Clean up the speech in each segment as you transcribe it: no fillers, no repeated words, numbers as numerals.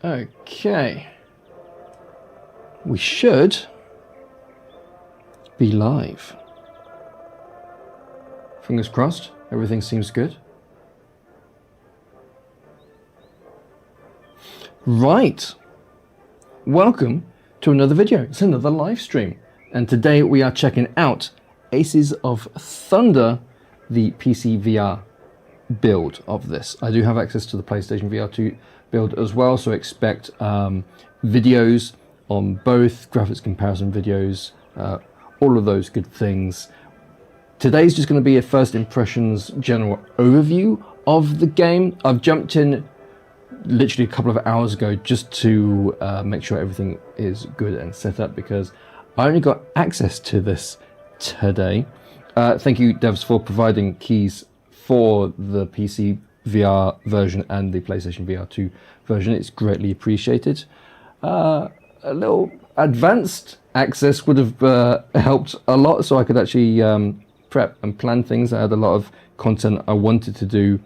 Okay. We should be live. Fingers crossed, everything seems good. Right. Welcome to another video. It's another live stream. And today we are checking out Aces of Thunder, the PCVR build of this. I do have access to the PlayStation VR 2 build as well, so expect videos on both, graphics comparison videos, all of those good things. Today's just going to be a first impressions general overview of the game. I've jumped in literally a couple of hours ago just to make sure everything is good and set up, because I only got access to this today. Thank you devs for providing keys for the PC VR version and the PlayStation VR 2 version. It's greatly appreciated. A little advanced access would have helped a lot, so I could actually prep and plan things. I had a lot of content I wanted to do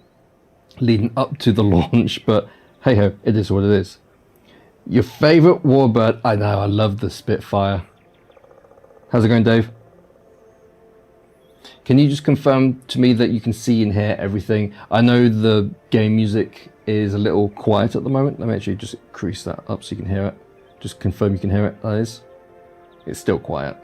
leading up to the launch, but hey ho, it is what it is. Your favorite warbird? I know, I love the Spitfire. How's it going, Dave? Can you just confirm to me that you can see and hear everything? I know the game music is a little quiet at the moment. Let me actually just increase that up so you can hear it. Just confirm you can hear it, that is. It's still quiet.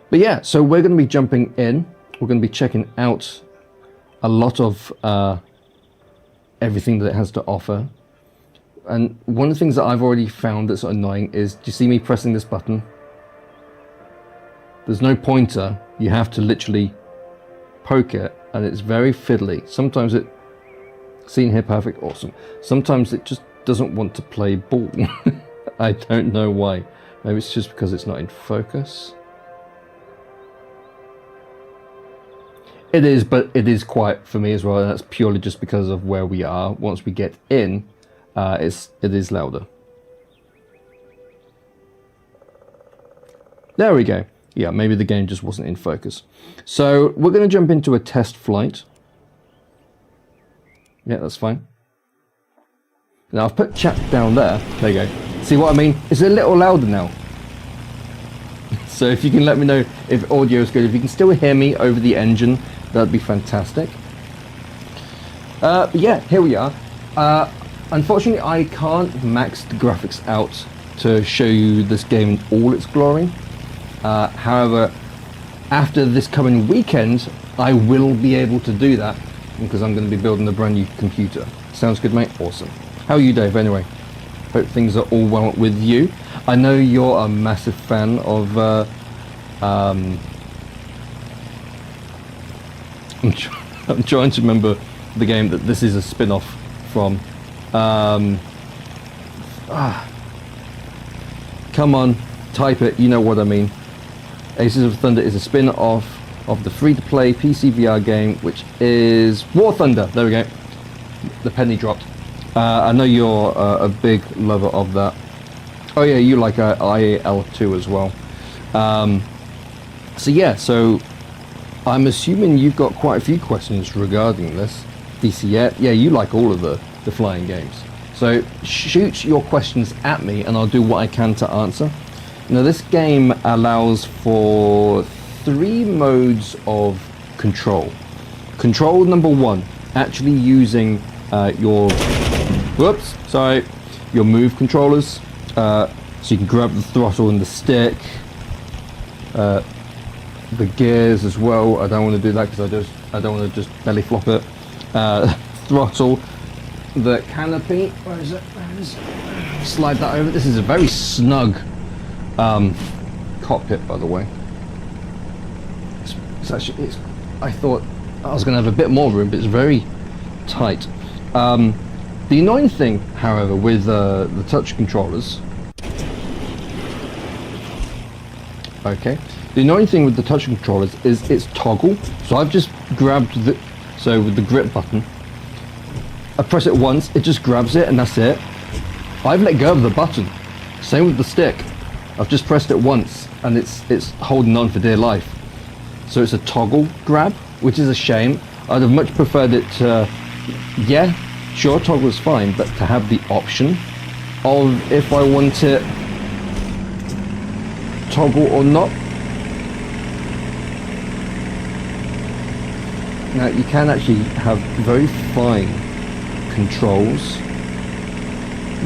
But yeah, so we're going to be jumping in. We're going to be checking out a lot of everything that it has to offer. And one of the things that I've already found that's annoying is, do you see me pressing this button? There's no pointer. You have to literally poke it, and it's very fiddly. Sometimes it, seen here, perfect, awesome. Sometimes it just doesn't want to play ball. I don't know why. Maybe it's just because it's not in focus. It is, but it is quiet for me as well, and that's purely just because of where we are. Once we get in, it is louder. There we go. Yeah, maybe the game just wasn't in focus. So we're going to jump into a test flight. Yeah, that's fine. Now I've put chat down there. There you go. See what I mean? It's a little louder now. So if you can let me know if audio is good. If you can still hear me over the engine, that'd be fantastic. But yeah, here we are. Unfortunately, I can't max the graphics out to show you this game in all its glory. However, after this coming weekend, I will be able to do that, because I'm going to be building a brand new computer. Sounds good, mate? Awesome. How are you, Dave, anyway? Hope things are all well with you. I know you're a massive fan of... I'm trying to remember the game that this is a spin-off from. Come on, type it, you know what I mean. Aces of Thunder is a spin-off of the free-to-play PCVR game, which is War Thunder. There we go. The penny dropped. I know you're a big lover of that. Oh yeah, you like IAL2 as well. So yeah, so I'm assuming you've got quite a few questions regarding this. DCF, yeah, you like all of the flying games. So shoot your questions at me and I'll do what I can to answer. Now this game allows for 3 modes of control. Control number 1, actually using your move controllers. So you can grab the throttle and the stick, the gears as well. I don't want to do that because I don't want to just belly flop it. Throttle, the canopy. Where is it? There it is. Slide that over. This is a very snug cockpit, by the way. It's actually. I thought I was going to have a bit more room, but it's very tight. The annoying thing, however, with the touch controllers. Okay. The annoying thing with the touch controllers is it's toggle. So I've just grabbed with the grip button, I press it once, it just grabs it and that's it. I've let go of the button. Same with the stick. I've just pressed it once and it's holding on for dear life. So it's a toggle grab. which is a shame. I'd have much preferred it to, yeah, sure, toggle is fine, but to have the option of if I want it toggle or not. Now you can actually have very fine controls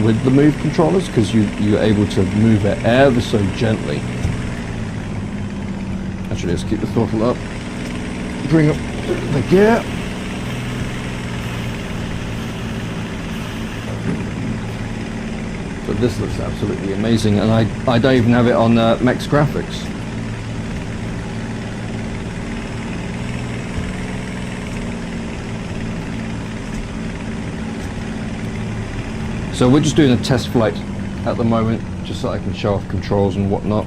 with the move controllers, because you're able to move it ever so gently. Actually, let's keep the throttle up, bring up the gear. But this looks absolutely amazing, and I don't even have it on max graphics. So we're just doing a test flight at the moment, just so I can show off controls and whatnot.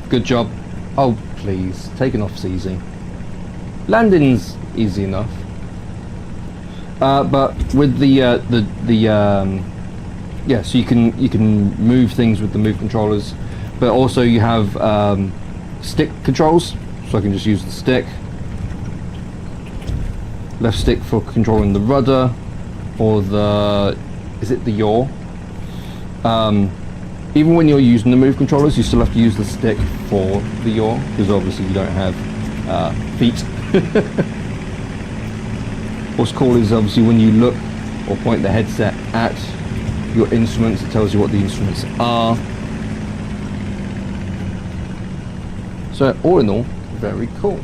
Good job. Oh please, taking off's easy. Landing's easy enough. But with yeah, so you can move things with the move controllers, but also you have stick controls, so I can just use the stick. Left stick for controlling the rudder, or the, is it the yaw? Even when you're using the move controllers, you still have to use the stick for the yaw, because obviously you don't have feet. What's cool is obviously when you look or point the headset at your instruments, it tells you what the instruments are. So all in all, very cool.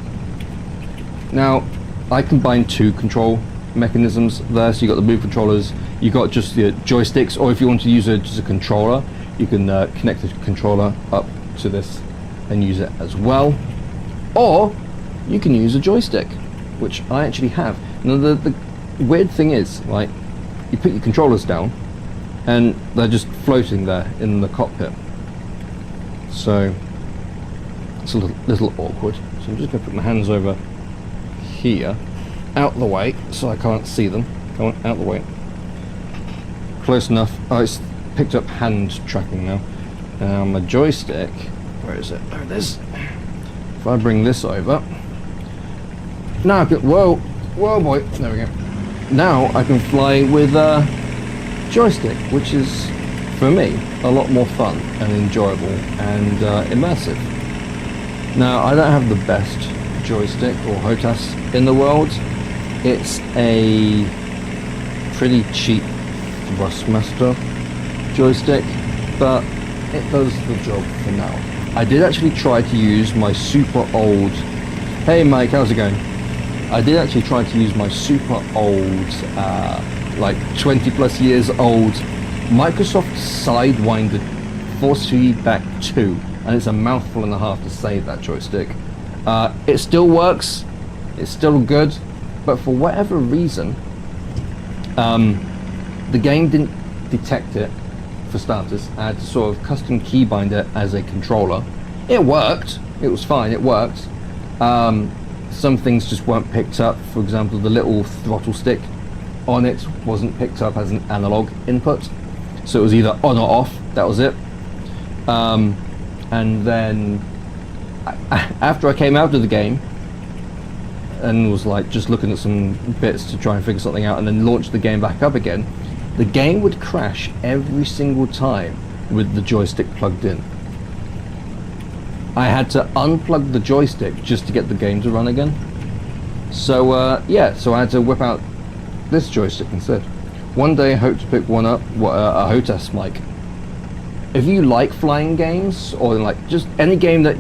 Now I combined two control mechanisms there. So you got the move controllers, you got just the joysticks, or if you want to use it just a controller, you can connect the controller up to this and use it as well, or you can use a joystick, which I actually have. Now the weird thing is, like, you put your controllers down and they're just floating there in the cockpit, so it's a little awkward. So I'm just going to put my hands over here, out the way, so I can't see them. Come on, out the way. Close enough. Oh, it's picked up hand tracking now. Now my joystick, where is it? There it is. If I bring this over, now I can, whoa boy, there we go. Now I can fly with a joystick, which is, for me, a lot more fun and enjoyable and immersive. Now I don't have the best joystick or HOTAS in the world. It's a pretty cheap Thrustmaster joystick, but it does the job for now. I did actually try to use my super old, hey Mike, how's it going? I did actually try to use my super old, like 20 plus years old Microsoft Sidewinder Force Feedback 2, and it's a mouthful and a half to say that joystick. It still works, it's still good, but for whatever reason, the game didn't detect it. For starters, I had to sort of custom keybind it as a controller. It worked, it was fine, it worked. Some things just weren't picked up. For example, the little throttle stick on it wasn't picked up as an analog input, so it was either on or off, that was it. And then after I came out of the game and was like just looking at some bits to try and figure something out, and then launched the game back up again, the game would crash every single time with the joystick plugged in. I had to unplug the joystick just to get the game to run again. So yeah, so I had to whip out this joystick instead. One day I hope to pick one up, a HOTAS mic. If you like flying games, or like just any game that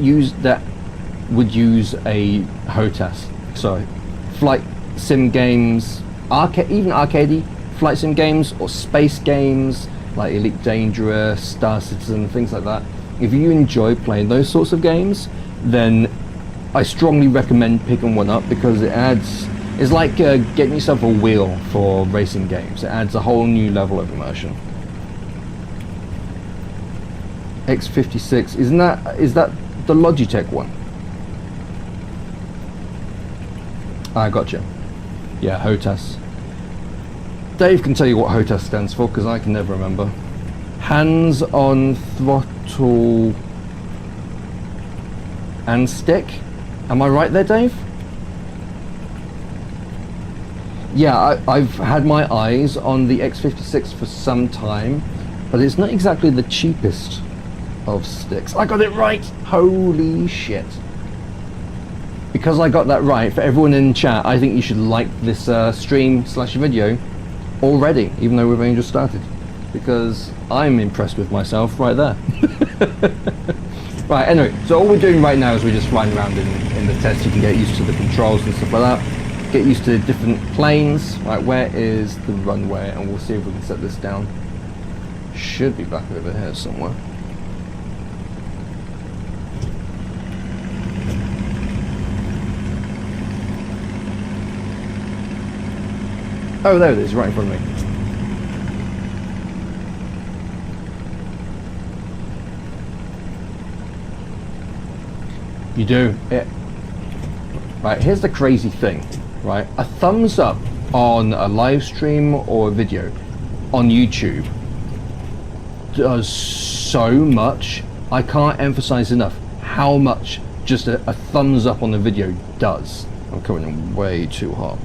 would use a HOTAS, so flight sim games, even arcadey flight sim games, or space games like Elite Dangerous, Star Citizen, things like that. If you enjoy playing those sorts of games, then I strongly recommend picking one up, because it's like getting yourself a wheel for racing games. It adds a whole new level of immersion. X56, is that the Logitech one? I gotcha. Yeah, HOTAS. Dave can tell you what HOTAS stands for, because I can never remember. Hands on throttle and stick. Am I right there, Dave? Yeah, I've had my eyes on the X56 for some time, but it's not exactly the cheapest of sticks. I got it right! Holy shit. Because I got that right, for everyone in chat, I think you should like this stream/video already, even though we've only just started. Because I'm impressed with myself right there. Right, anyway, so all we're doing right now is we're just flying around in the test. You can get used to the controls and stuff like that. Get used to different planes. Right, where is the runway? And we'll see if we can set this down. Should be back over here somewhere. Oh, there it is, right in front of me. You do it. Right, here's the crazy thing, right? A thumbs up on a live stream or a video on YouTube does so much. I can't emphasize enough how much just a thumbs up on the video does. I'm coming in way too hot.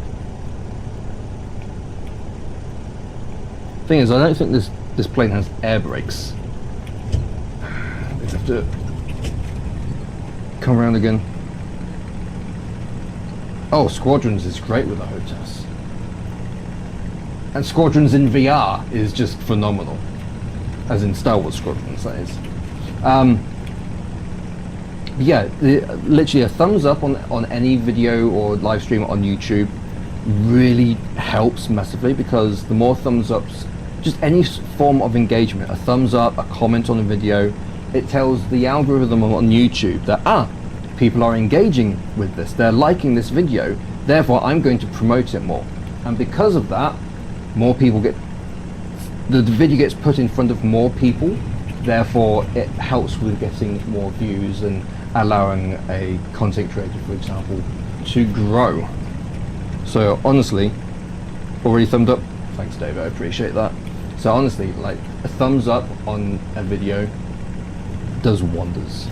Thing is, I don't think this plane has air brakes. We have to come around again. Oh, Squadrons is great with the HOTAS. And Squadrons in VR is just phenomenal. As in Star Wars Squadrons, that is. Yeah, literally a thumbs up on any video or live stream on YouTube really helps massively, because the more thumbs ups, just any form of engagement, a thumbs up, a comment on a video, it tells the algorithm on YouTube that, people are engaging with this, they're liking this video, therefore I'm going to promote it more. And because of that, more people get, the video gets put in front of more people, therefore it helps with getting more views and allowing a content creator, for example, to grow. So honestly, already thumbed up, thanks David, I appreciate that. So honestly, like a thumbs up on a video does wonders.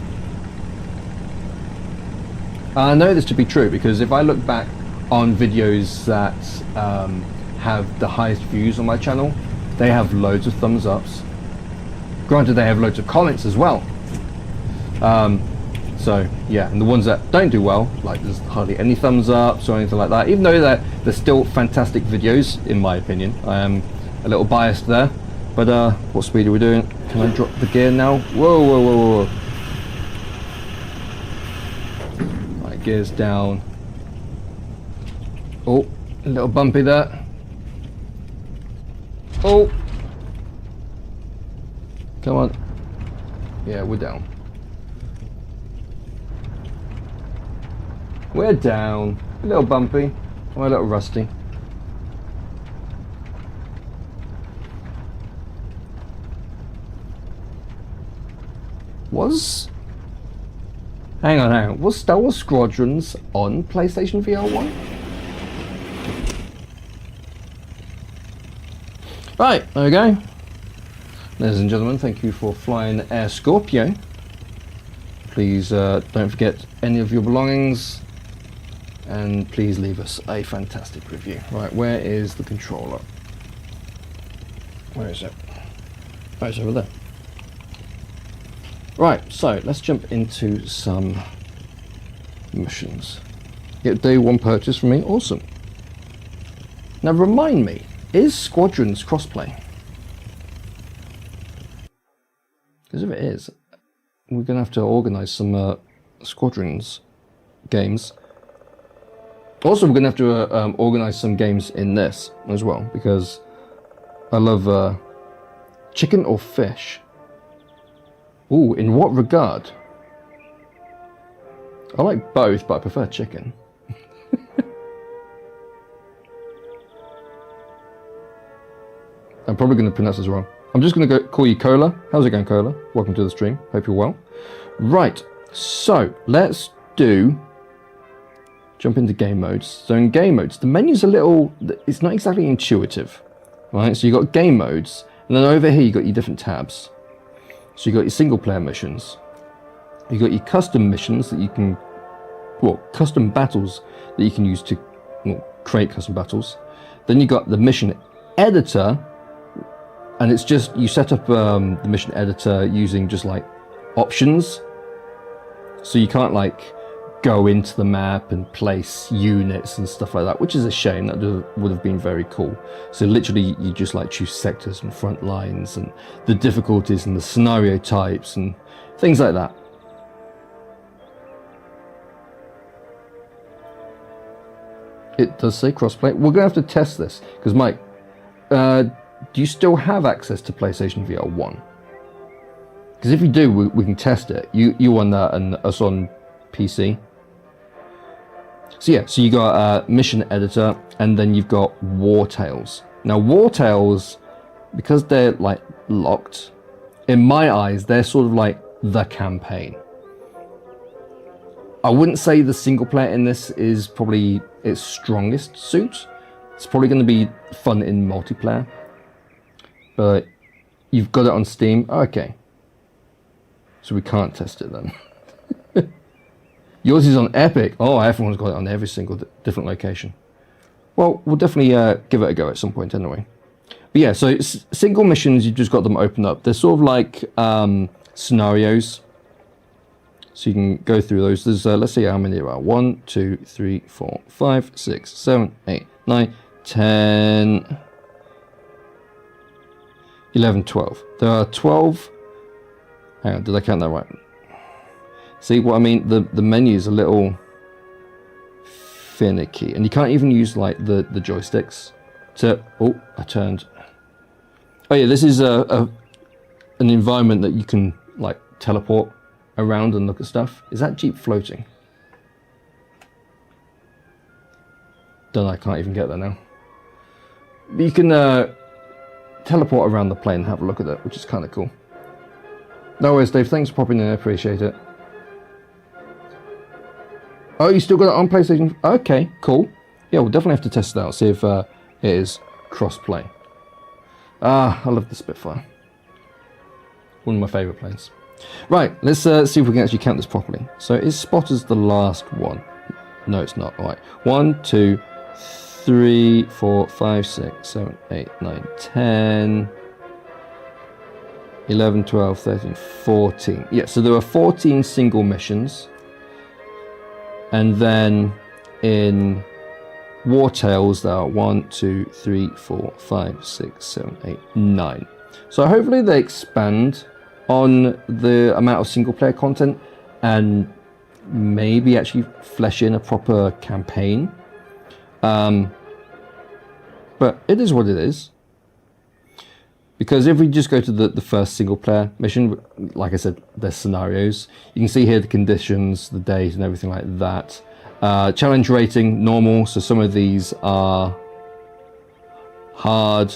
I know this to be true because if I look back on videos that have the highest views on my channel, they have loads of thumbs ups. Granted, they have loads of comments as well. So yeah, and the ones that don't do well, like there's hardly any thumbs ups or anything like that, even though they're still fantastic videos in my opinion. I am a little biased there, but what speed are we doing? Can I drop the gear now? Whoa, whoa, whoa, whoa. Right, gears down. Oh, a little bumpy there. Oh, come on. Yeah, we're down. We're down. A little bumpy. I'm a little rusty. Hang on. Was Star Wars Squadrons on PlayStation VR 1? Right, there we go. Ladies and gentlemen, thank you for flying Air Scorpio. Please don't forget any of your belongings, and please leave us a fantastic review. Right, where is the controller? Where is it? Oh, it's over there. Right, so let's jump into some missions. Get day one purchase from me, awesome. Now remind me, is Squadrons crossplay? Because if it is, we're going to have to organise some Squadrons games. Also, we're going to have to organise some games in this as well, because I love chicken or fish. Ooh, in what regard? I like both, but I prefer chicken. I'm probably going to pronounce this wrong. I'm just going to call you Cola. How's it going, Cola? Welcome to the stream. Hope you're well. Right, so let's jump into game modes. So in game modes, the menu's it's not exactly intuitive. Right, so you've got game modes, and then over here you've got your different tabs. So you've got your single player missions. You've got your custom missions that you can, custom battles that you can use to create custom battles. Then you got the mission editor, and it's just, you set up the mission editor using just like options. So you can't like go into the map and place units and stuff like that, which is a shame. That would have been very cool. So literally you just like choose sectors and front lines and the difficulties and the scenario types and things like that. It does say crossplay. We're gonna have to test this because Mike, do you still have access to PlayStation VR 1? Because if you do, we can test it. You on that and us on PC. So yeah, so you got mission editor, and then you've got War Tales. Now War Tales, because they're like locked, in my eyes, they're sort of like the campaign. I wouldn't say the single player in this is probably its strongest suit. It's probably going to be fun in multiplayer. But you've got it on Steam. Okay. So we can't test it then. Yours is on Epic. Oh, everyone's got it on every single different location. Well, we'll definitely give it a go at some point anyway. But yeah, so single missions, you've just got them open up. They're sort of like scenarios. So you can go through those. There's, let's see how many there are. 1, 2, 3, 4, 5, 6, 7, 8, 9, 10, 11, 12. There are 12. Hang on, did I count that right? See what I mean? The menu's a little finicky. And you can't even use like the joysticks to... Oh, I turned. Oh yeah, this is an environment that you can like teleport around and look at stuff. Is that Jeep floating? Don't know, I can't even get there now. But you can teleport around the plane and have a look at it, which is kind of cool. No worries, Dave. Thanks for popping in. I appreciate it. Oh, you still got it on PlayStation? Okay, cool. Yeah, we'll definitely have to test it out, see if it is cross-play. Ah, I love the Spitfire. One of my favourite planes. Right, let's see if we can actually count this properly. So is spotters the last one? No, it's not. All right. 1, 2, 3, 4, 5, 6, 7, 8, 9, 10, 11, 12, 13, 14. Yeah, so there are 14 single missions. And then in War Tales, there are 1, 2, 3, 4, 5, 6, 7, 8, 9. So hopefully they expand on the amount of single player content and maybe actually flesh in a proper campaign. But it is what it is. Because if we just go to the first single player mission, like I said, there's scenarios. You can see here the conditions, the date and everything like that. Challenge rating, normal. So some of these are hard,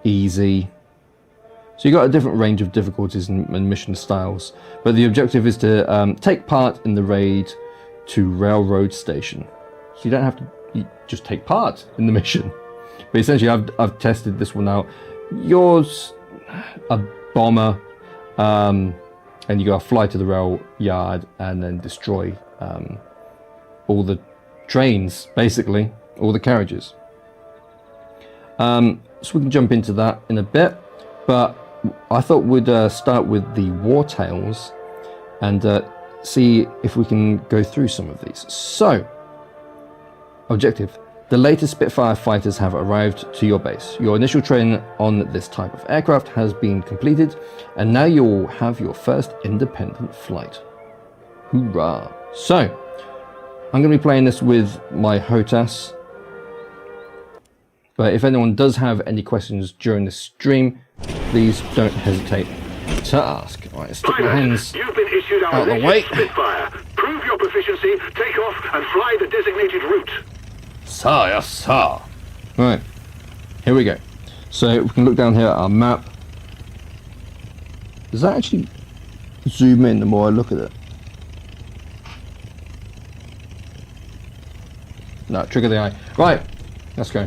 easy. So you've got a different range of difficulties and mission styles. But the objective is to take part in the raid to Railroad Station. So you don't have to, you just take part in the mission. But essentially, I've tested this one out. Yours, a bomber, and you got to fly to the rail yard and then destroy all the trains, basically, all the carriages. So we can jump into that in a bit, but I thought we'd start with the War Tales and see if we can go through some of these. So, objective. The latest Spitfire fighters have arrived to your base. Your initial training on this type of aircraft has been completed, and now you'll have your first independent flight. Hoorah! So, I'm going to be playing this with my HOTAS. But if anyone does have any questions during the stream, please don't hesitate to ask. All right, let's stick my hands You've been issued our out of the way. Spitfire. Prove your proficiency, take off, and fly the designated route. Sir, yes, sir. Right, here we go. So we can look down here at our map. Does that actually zoom in the more I look at it? No, trigger the eye. Right, let's go.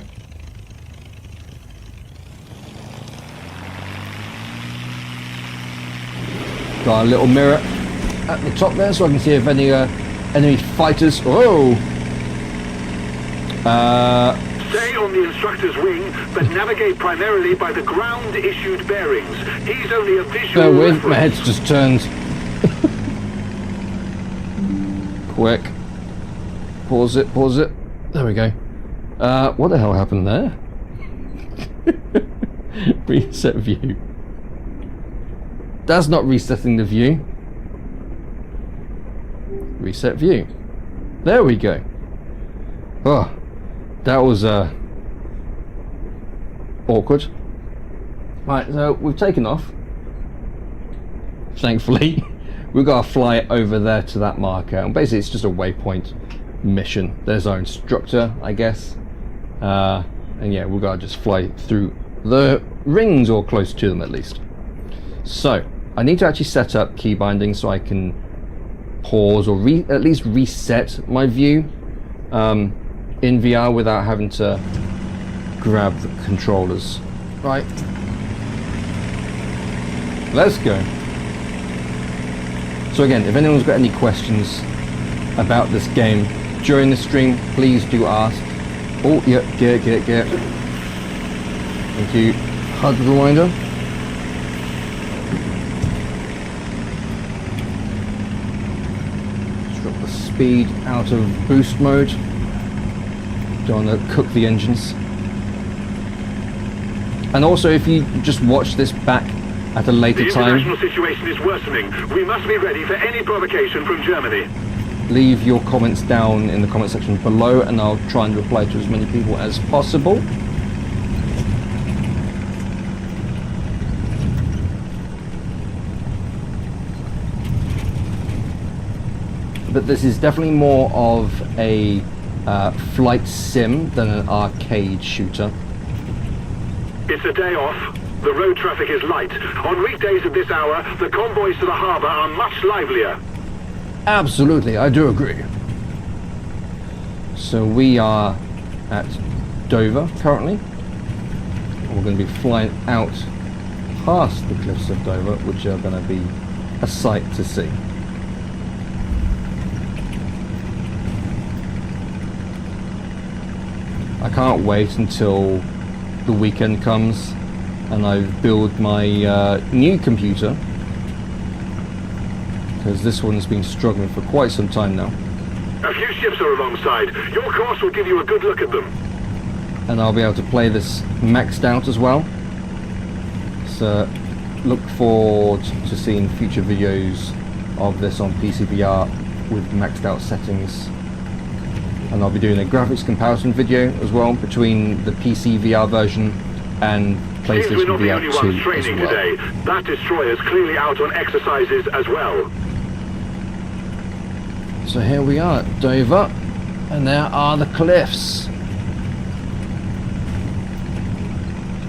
Got a little mirror at the top there so I can see if any enemy fighters. Oh! Stay on the instructor's wing, but navigate primarily by the ground-issued bearings. He's only a visual Bear with, reference. my head's just turned. Quick. Pause it, pause it. There we go. What the hell happened there? Reset view. That's not resetting the view. Reset view. There we go. Oh, that was awkward. Right, so we've taken off. Thankfully, we've got to fly over there to that marker, and basically it's just a waypoint mission. There's our instructor, I guess, and yeah, we've got to just fly through the rings, or close to them at least. So I need to actually set up key binding so I can pause or at least reset my view in VR without having to grab the controllers. Right, let's go. So again, if anyone's got any questions about this game during the stream, please do ask. Oh yeah, get. Thank you. HUD reminder. Just drop the speed out of boost mode. Don't want to cook the engines. And also, if you just watch this back at a later time, the international situation is worsening. We must be ready for any provocation from Germany. leave your comments down in the comment section below, and I'll try and reply to as many people as possible. But this is definitely more of a flight sim than an arcade shooter. It's a day off. The road traffic is light. On weekdays at this hour, the convoys to the harbour are much livelier. Absolutely, I do agree. So we are at Dover currently. We're going to be flying out past the cliffs of Dover, which are going to be a sight to see. I can't wait until the weekend comes and I build my new computer, because this one's been struggling for quite some time now. A few ships are alongside. Your course will give you a good look at them. And I'll be able to play this maxed out as well. So look forward to seeing future videos of this on PCVR with maxed out settings. And I'll be doing a graphics comparison video as well between the PCVR version and Seems we're PlayStation not the only VR 2 ones as training well. today. That destroyer's clearly out on exercises as well. So here we are at Dover, and there are the cliffs.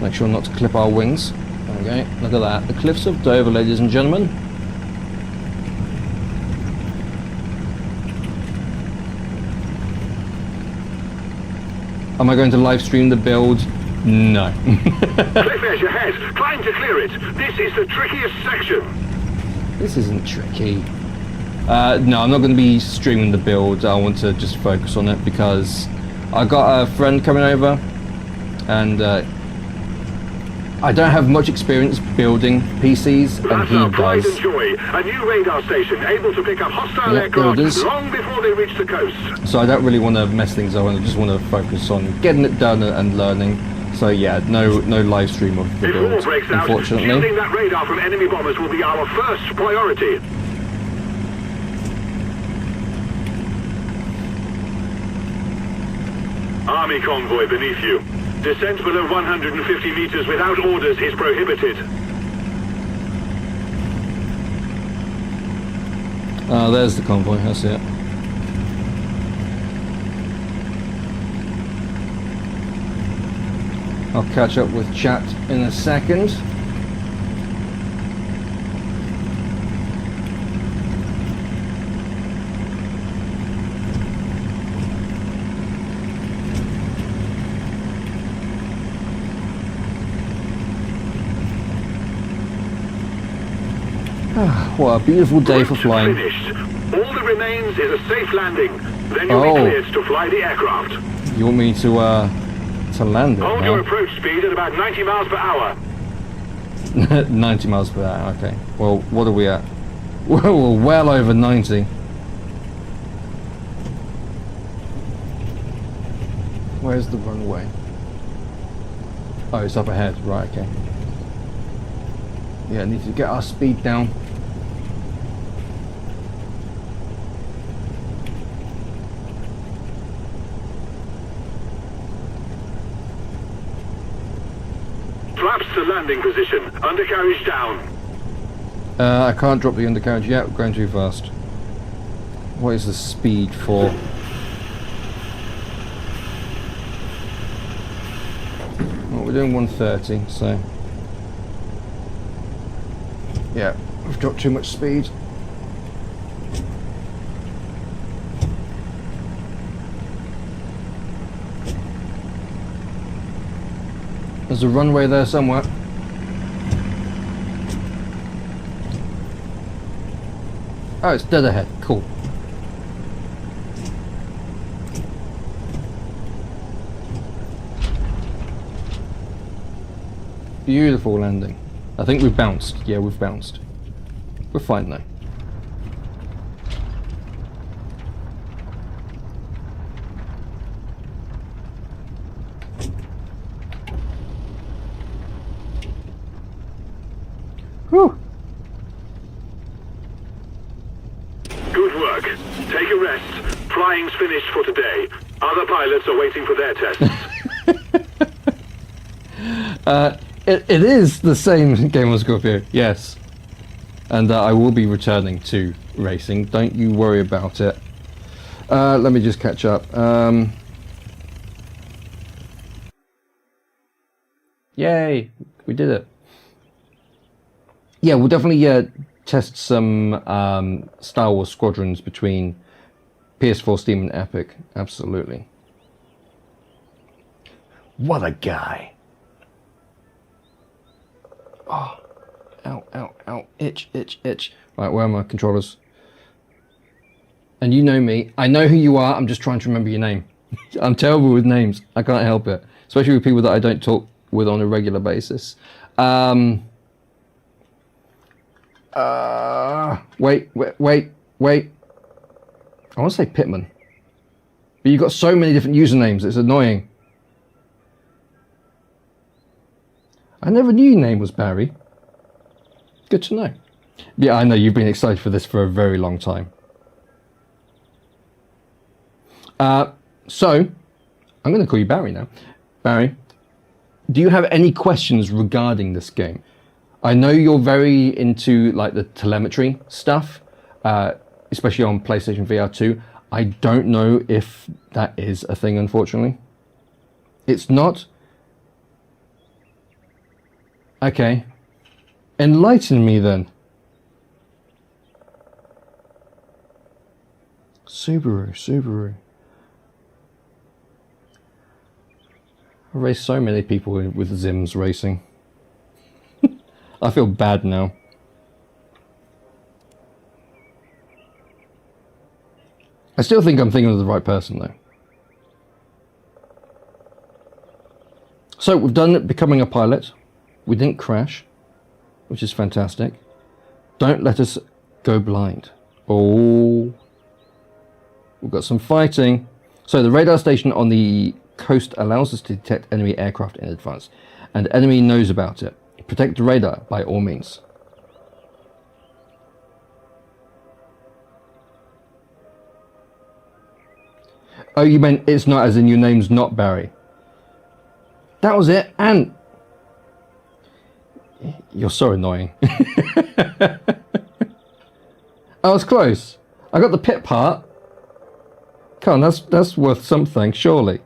Make sure not to clip our wings. Okay, look at that. The cliffs of Dover, ladies and gentlemen. Am I going to live stream the build? No. Cliff edge ahead. Climb to clear it. This is the trickiest section. This isn't tricky. No, I'm not going to be streaming the build. I want to just focus on it because I got a friend coming over, and I don't have much experience building PCs, and That's our he pride does. and joy. A new radar station able to pick up hostile Yep, there it aircraft is. long before they reach the coast. So I don't really want to mess things up. I just want to focus on getting it done and learning. So yeah, no live stream of the If war build, breaks out, unfortunately. shielding that radar from enemy bombers will be our first priority. Army convoy beneath you. Descent below 150 meters without orders is prohibited. There's the convoy. I see it. I'll catch up with chat in a second. What a beautiful day for Route flying. Finished. All that remains is a safe landing. Then you'll be cleared to fly the aircraft. You want me to land it? Hold now? your approach speed at about 90 miles per hour. 90 miles per hour, okay. Well, what are we at? We're well over 90. Where's the runway? Oh, it's up ahead. Right, okay. Yeah, need to get our speed down. Flaps to landing position. Undercarriage down. I can't drop the undercarriage yet. We're going too fast. What is the speed for? Well, we're doing 130, so yeah, we've got too much speed. There's a runway there somewhere. Oh, it's dead ahead. Cool. Beautiful landing. I think we've bounced. Yeah, we've bounced. We're fine though. Whew. Good work. Take a rest. Flying's finished for today. Other pilots are waiting for their tests. It is the same game on Scorpio, yes. And I will be returning to racing. Don't you worry about it. Let me just catch up. Yay, we did it. Yeah, we'll definitely test some Star Wars Squadrons between PS4, Steam, and Epic. Absolutely. What a guy. Oh, ow, ow, ow, itch, itch, itch. Right, where are my controllers? And you know me. I know who you are. I'm just trying to remember your name. I'm terrible with names. I can't help it. Especially with people that I don't talk with on a regular basis. Wait. I want to say Pittman. But you've got so many different usernames. It's annoying. I never knew your name was Barry. Good to know. Yeah, I know you've been excited for this for a very long time. So, I'm going to call you Barry now. Barry, do you have any questions regarding this game? I know you're very into like the telemetry stuff, especially on PlayStation VR 2. I don't know if that is a thing, unfortunately. It's not? Okay. Enlighten me then. Subaru. I race so many people with Zims racing. I feel bad now. I still think I'm thinking of the right person though. So we've done it, becoming a pilot. We didn't crash, which is fantastic. Don't let us go blind. Oh, we've got some fighting. So the radar station on the coast allows us to detect enemy aircraft in advance, and the enemy knows about it. Protect the radar by all means. Oh, you meant it's not as in your name's not Barry. That was it, and you're so annoying. I was close. I got the pit part. Come on, that's worth something, surely.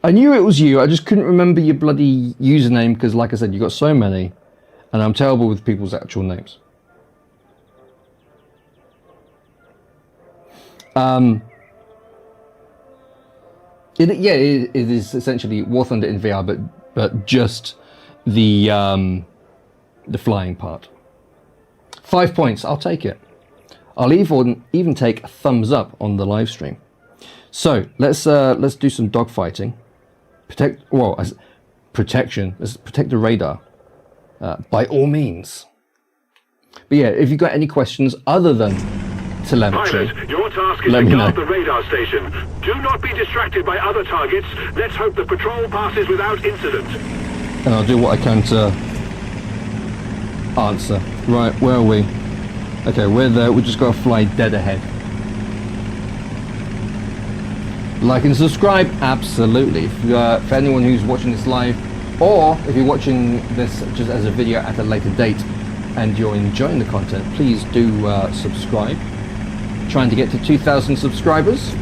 I knew it was you, I just couldn't remember your bloody username because, like I said, you got so many, and I'm terrible with people's actual names. It is essentially War Thunder in VR, but just the flying part. 5 points, I'll take it. I'll even take a thumbs up on the live stream. So let's do some dogfighting. Protection. Let's protect the radar by all means. But yeah, if you've got any questions other than telemetry, Pilot, your task is to guard the radar station. Do not be distracted by other targets. Let's hope the patrol passes without incident. And I'll do what I can to answer. Right, where are we? Okay, we're there. We just got to fly dead ahead. Like and subscribe, absolutely. For anyone who's watching this live, or if you're watching this just as a video at a later date and you're enjoying the content, please do subscribe. Trying to get to 2,000 subscribers.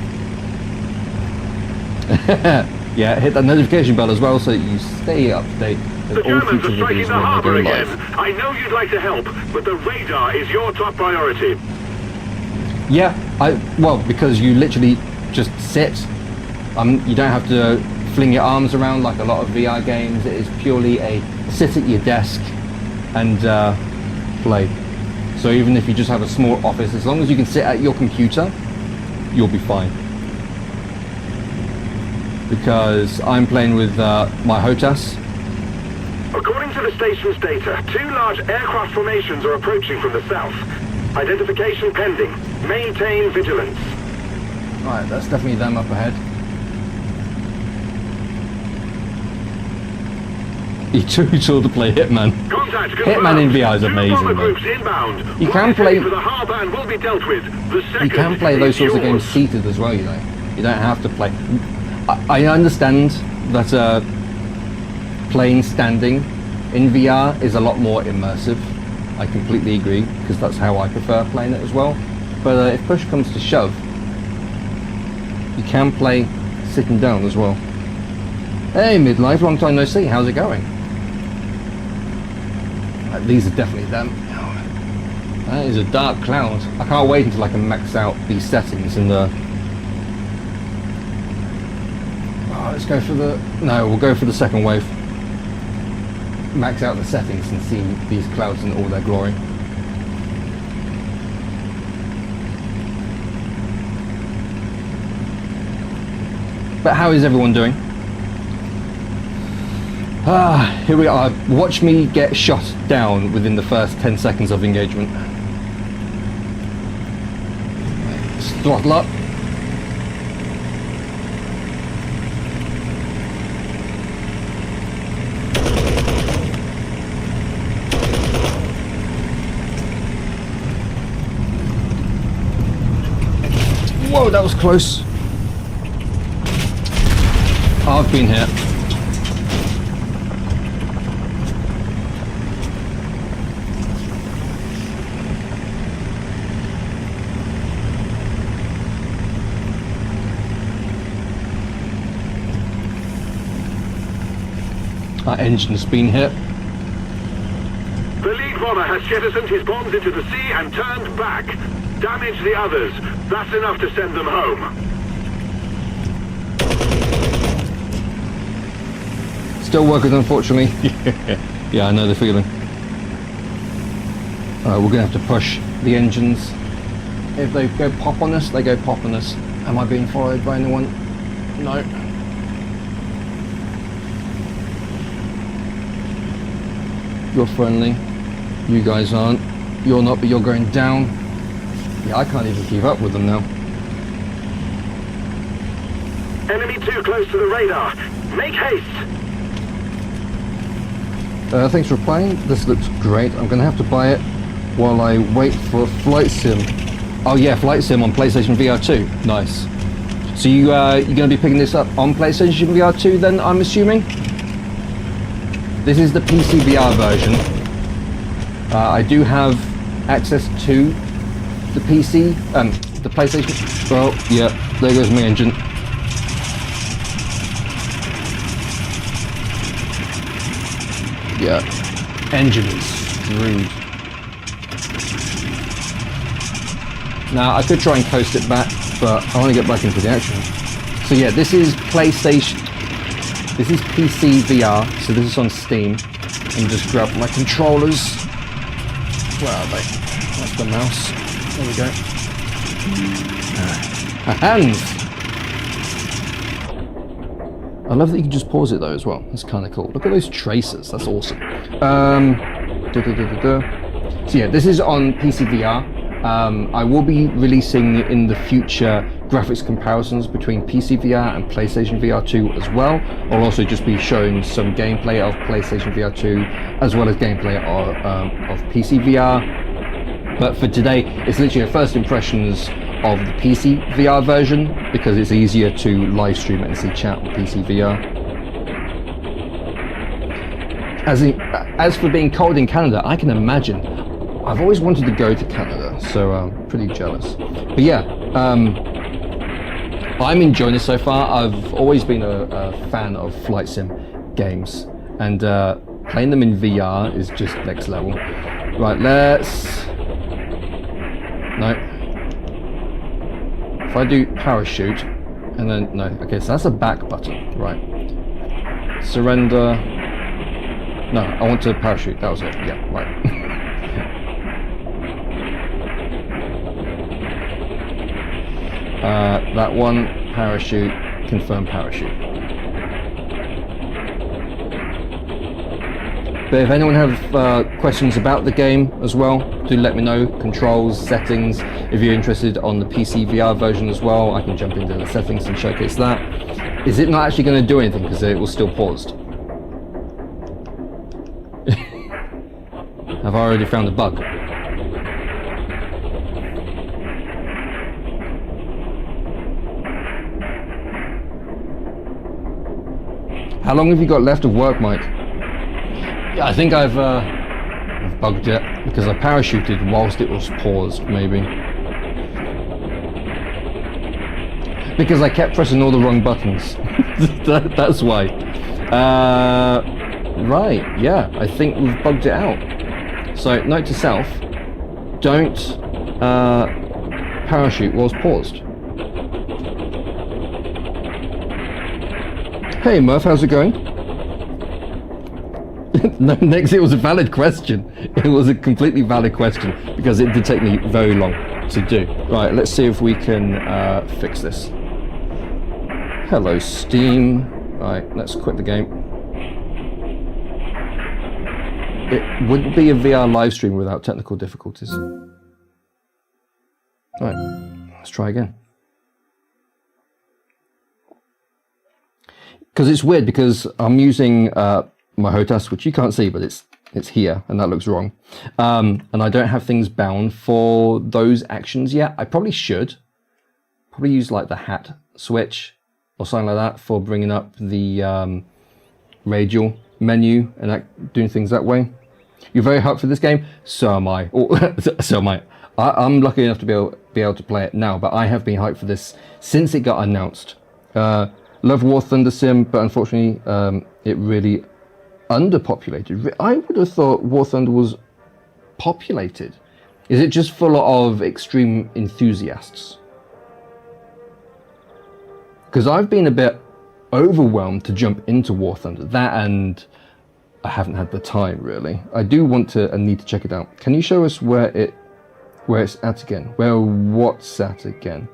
Yeah, hit that notification bell as well so that you stay up to date with The all Germans future are striking videos the when I go harbour again. live. I know you'd like to help, but the radar is your top priority. Yeah, well, because you literally just sit. You don't have to fling your arms around like a lot of VR games. It is purely a sit at your desk and play. So even if you just have a small office, as long as you can sit at your computer, you'll be fine. Because I'm playing with my HOTAS. According to the station's data, 2 large aircraft formations are approaching from the south. Identification pending. Maintain vigilance. Alright, that's definitely them up ahead. You too told to play Hitman. Contact Hitman in VR is amazing, bomber though. groups inbound. You can One play. heading for the harbour and will be dealt with. The second You can play is those sorts of yours. games seated as well. You know, you don't have to play. I understand that playing standing in VR is a lot more immersive. I completely agree because that's how I prefer playing it as well. But if push comes to shove, you can play sitting down as well. Hey, midlife, long time no see. How's it going? These are definitely them. That is a dark cloud. I can't wait until I can max out these settings in the... Oh, let's go for the... No, we'll go for the second wave. Max out the settings and see these clouds in all their glory. But how is everyone doing? Here we are. Watch me get shot down within the first 10 seconds of engagement. Let's throttle up. Whoa, that was close. I've been hit. Our engine's been hit. The lead bomber has jettisoned his bombs into the sea and turned back. Damage the others. That's enough to send them home. Still working, unfortunately. Yeah, I know the feeling. We're gonna have to push the engines. If they go pop on us, they go pop on us. Am I being followed by anyone? No. You're friendly. You guys aren't. You're not, but you're going down. Yeah, I can't even keep up with them now. Enemy too close to the radar. Make haste. Thanks for playing. This looks great. I'm going to have to buy it while I wait for Flight Sim. Oh yeah, Flight Sim on PlayStation VR 2. Nice. So you're going to be picking this up on PlayStation VR 2 then, I'm assuming? This is the PCVR version. I do have access to the PC, the PlayStation. Well, yeah, there goes my engine. Yeah, engine is screwed. Now, I could try and coast it back, but I want to get back into the action. So yeah, this is PlayStation. This is PC VR, so this is on Steam. And just grab my controllers. Where are they? That's the mouse. There we go. Hands! I love that you can just pause it though as well. That's kind of cool. Look at those tracers. That's awesome. So yeah, this is on PCVR. I will be releasing in the future graphics comparisons between PCVR and PlayStation VR 2 as well. I'll also just be showing some gameplay of PlayStation VR 2 as well as gameplay of PCVR. But for today, it's literally a first impressions of the PC VR version because it's easier to live stream and see chat on PC VR. As for being cold in Canada, I can imagine. I've always wanted to go to Canada, so I'm pretty jealous. But yeah, I'm enjoying this so far. I've always been a fan of flight sim games, and playing them in VR is just next level. Right, let's... No. If I do parachute, and then, no, okay, so that's a back button, right. Surrender. No, I want to parachute, that was it, yeah, right. That one, parachute, confirm parachute. But if anyone have questions about the game as well, do let me know. Controls, settings. If you're interested on the PC VR version as well, I can jump into the settings and showcase that. Is it not actually going to do anything because it was still paused? Have I already found a bug? How long have you got left of work, Mike? Yeah, I think I've bugged it because I parachuted whilst it was paused, maybe. Because I kept pressing all the wrong buttons. That's why. Right, yeah, I think we've bugged it out. So, note to self, don't parachute whilst paused. Hey Murph, how's it going? No, next, it was a valid question. It was a completely valid question because it did take me very long to do. Right, let's see if we can fix this. Hello, Steam. Right, let's quit the game. It wouldn't be a VR live stream without technical difficulties. Right, let's try again. Because it's weird because I'm using my HOTAS, which you can't see, but it's here, and that looks wrong. And I don't have things bound for those actions yet. I probably should. Probably use like the hat switch or something like that for bringing up the radial menu and doing things that way. You're very hyped for this game? So am I. Oh, so am I. I'm lucky enough to be able to play it now, but I have been hyped for this since it got announced. Love War Thunder Sim, but unfortunately it really underpopulated. I would have thought War Thunder was populated. Is it just full of extreme enthusiasts? Because I've been a bit overwhelmed to jump into War Thunder. That, and I haven't had the time really. I do want to and need to check it out. Can you show us where it's at again? What's at again?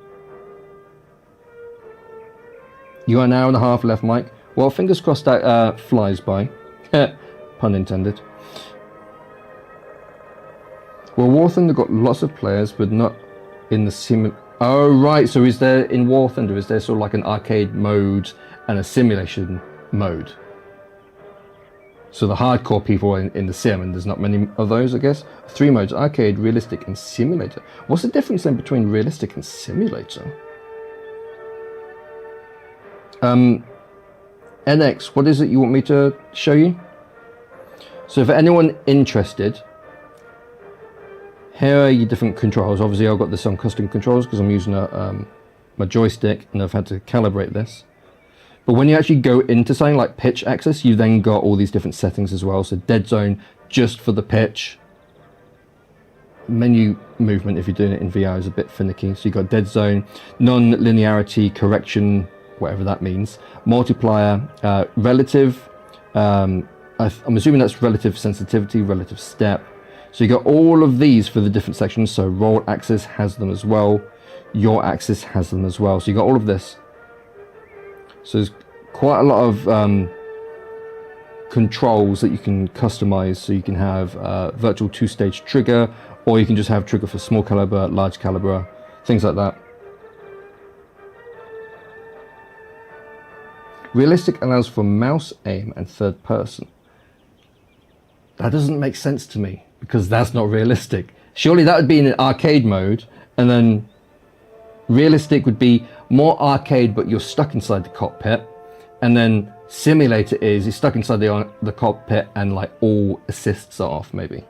You got an hour and a half left, Mike. Well, fingers crossed that flies by. Pun intended. Well, War Thunder got lots of players, but not in the sim. Oh, right. So is there, in War Thunder, is there sort of like an arcade mode and a simulation mode? So the hardcore people are in the sim, and there's not many of those, I guess. 3 modes: arcade, realistic, and simulator. What's the difference then between realistic and simulator? NX, what is it you want me to show you? So for anyone interested, here are your different controls. Obviously I've got this on custom controls because I'm using my joystick and I've had to calibrate this. But when you actually go into something like pitch axis, you then got all these different settings as well. So dead zone just for the pitch. Menu movement, if you're doing it in VR, is a bit finicky. So you've got dead zone, non-linearity correction, whatever that means, multiplier, relative, I'm assuming that's relative sensitivity, relative step, So you got all of these for the different sections. So roll axis has them as well. Your axis has them as well. So you got all of this. So there's quite a lot of controls that you can customize. So you can have virtual 2-stage trigger, or you can just have trigger for small caliber, large caliber, things like that. Realistic allows for mouse aim and third person. That doesn't make sense to me, because that's not realistic. Surely that would be in an arcade mode, and then realistic would be more arcade, but you're stuck inside the cockpit, and then simulator is you're stuck inside the cockpit and like all assists are off, maybe.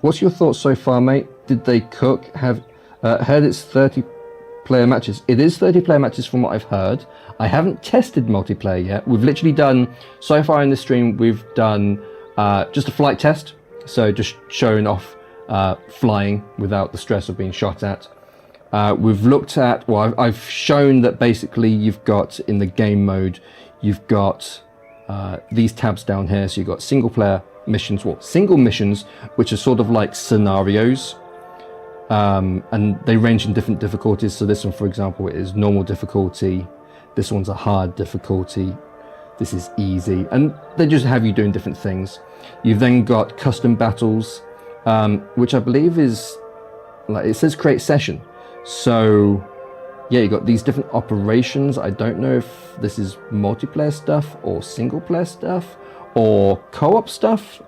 What's your thoughts so far, mate? Did they cook? Have heard it's 30-player matches. It is 30-player matches from what I've heard. I haven't tested multiplayer yet. We've literally done, so far in this stream, we've done just a flight test. So just showing off flying without the stress of being shot at. We've looked at, well, I've shown that basically you've got, in the game mode, you've got these tabs down here. So you've got single player missions, well, single missions, which are sort of like scenarios. And they range in different difficulties. So this one, for example, is normal difficulty. This one's a hard difficulty. This is easy. And they just have you doing different things. You've then got custom battles, which I believe is, like, it says create session. So yeah, you got these different operations. I don't know if this is multiplayer stuff or single player stuff or co-op stuff.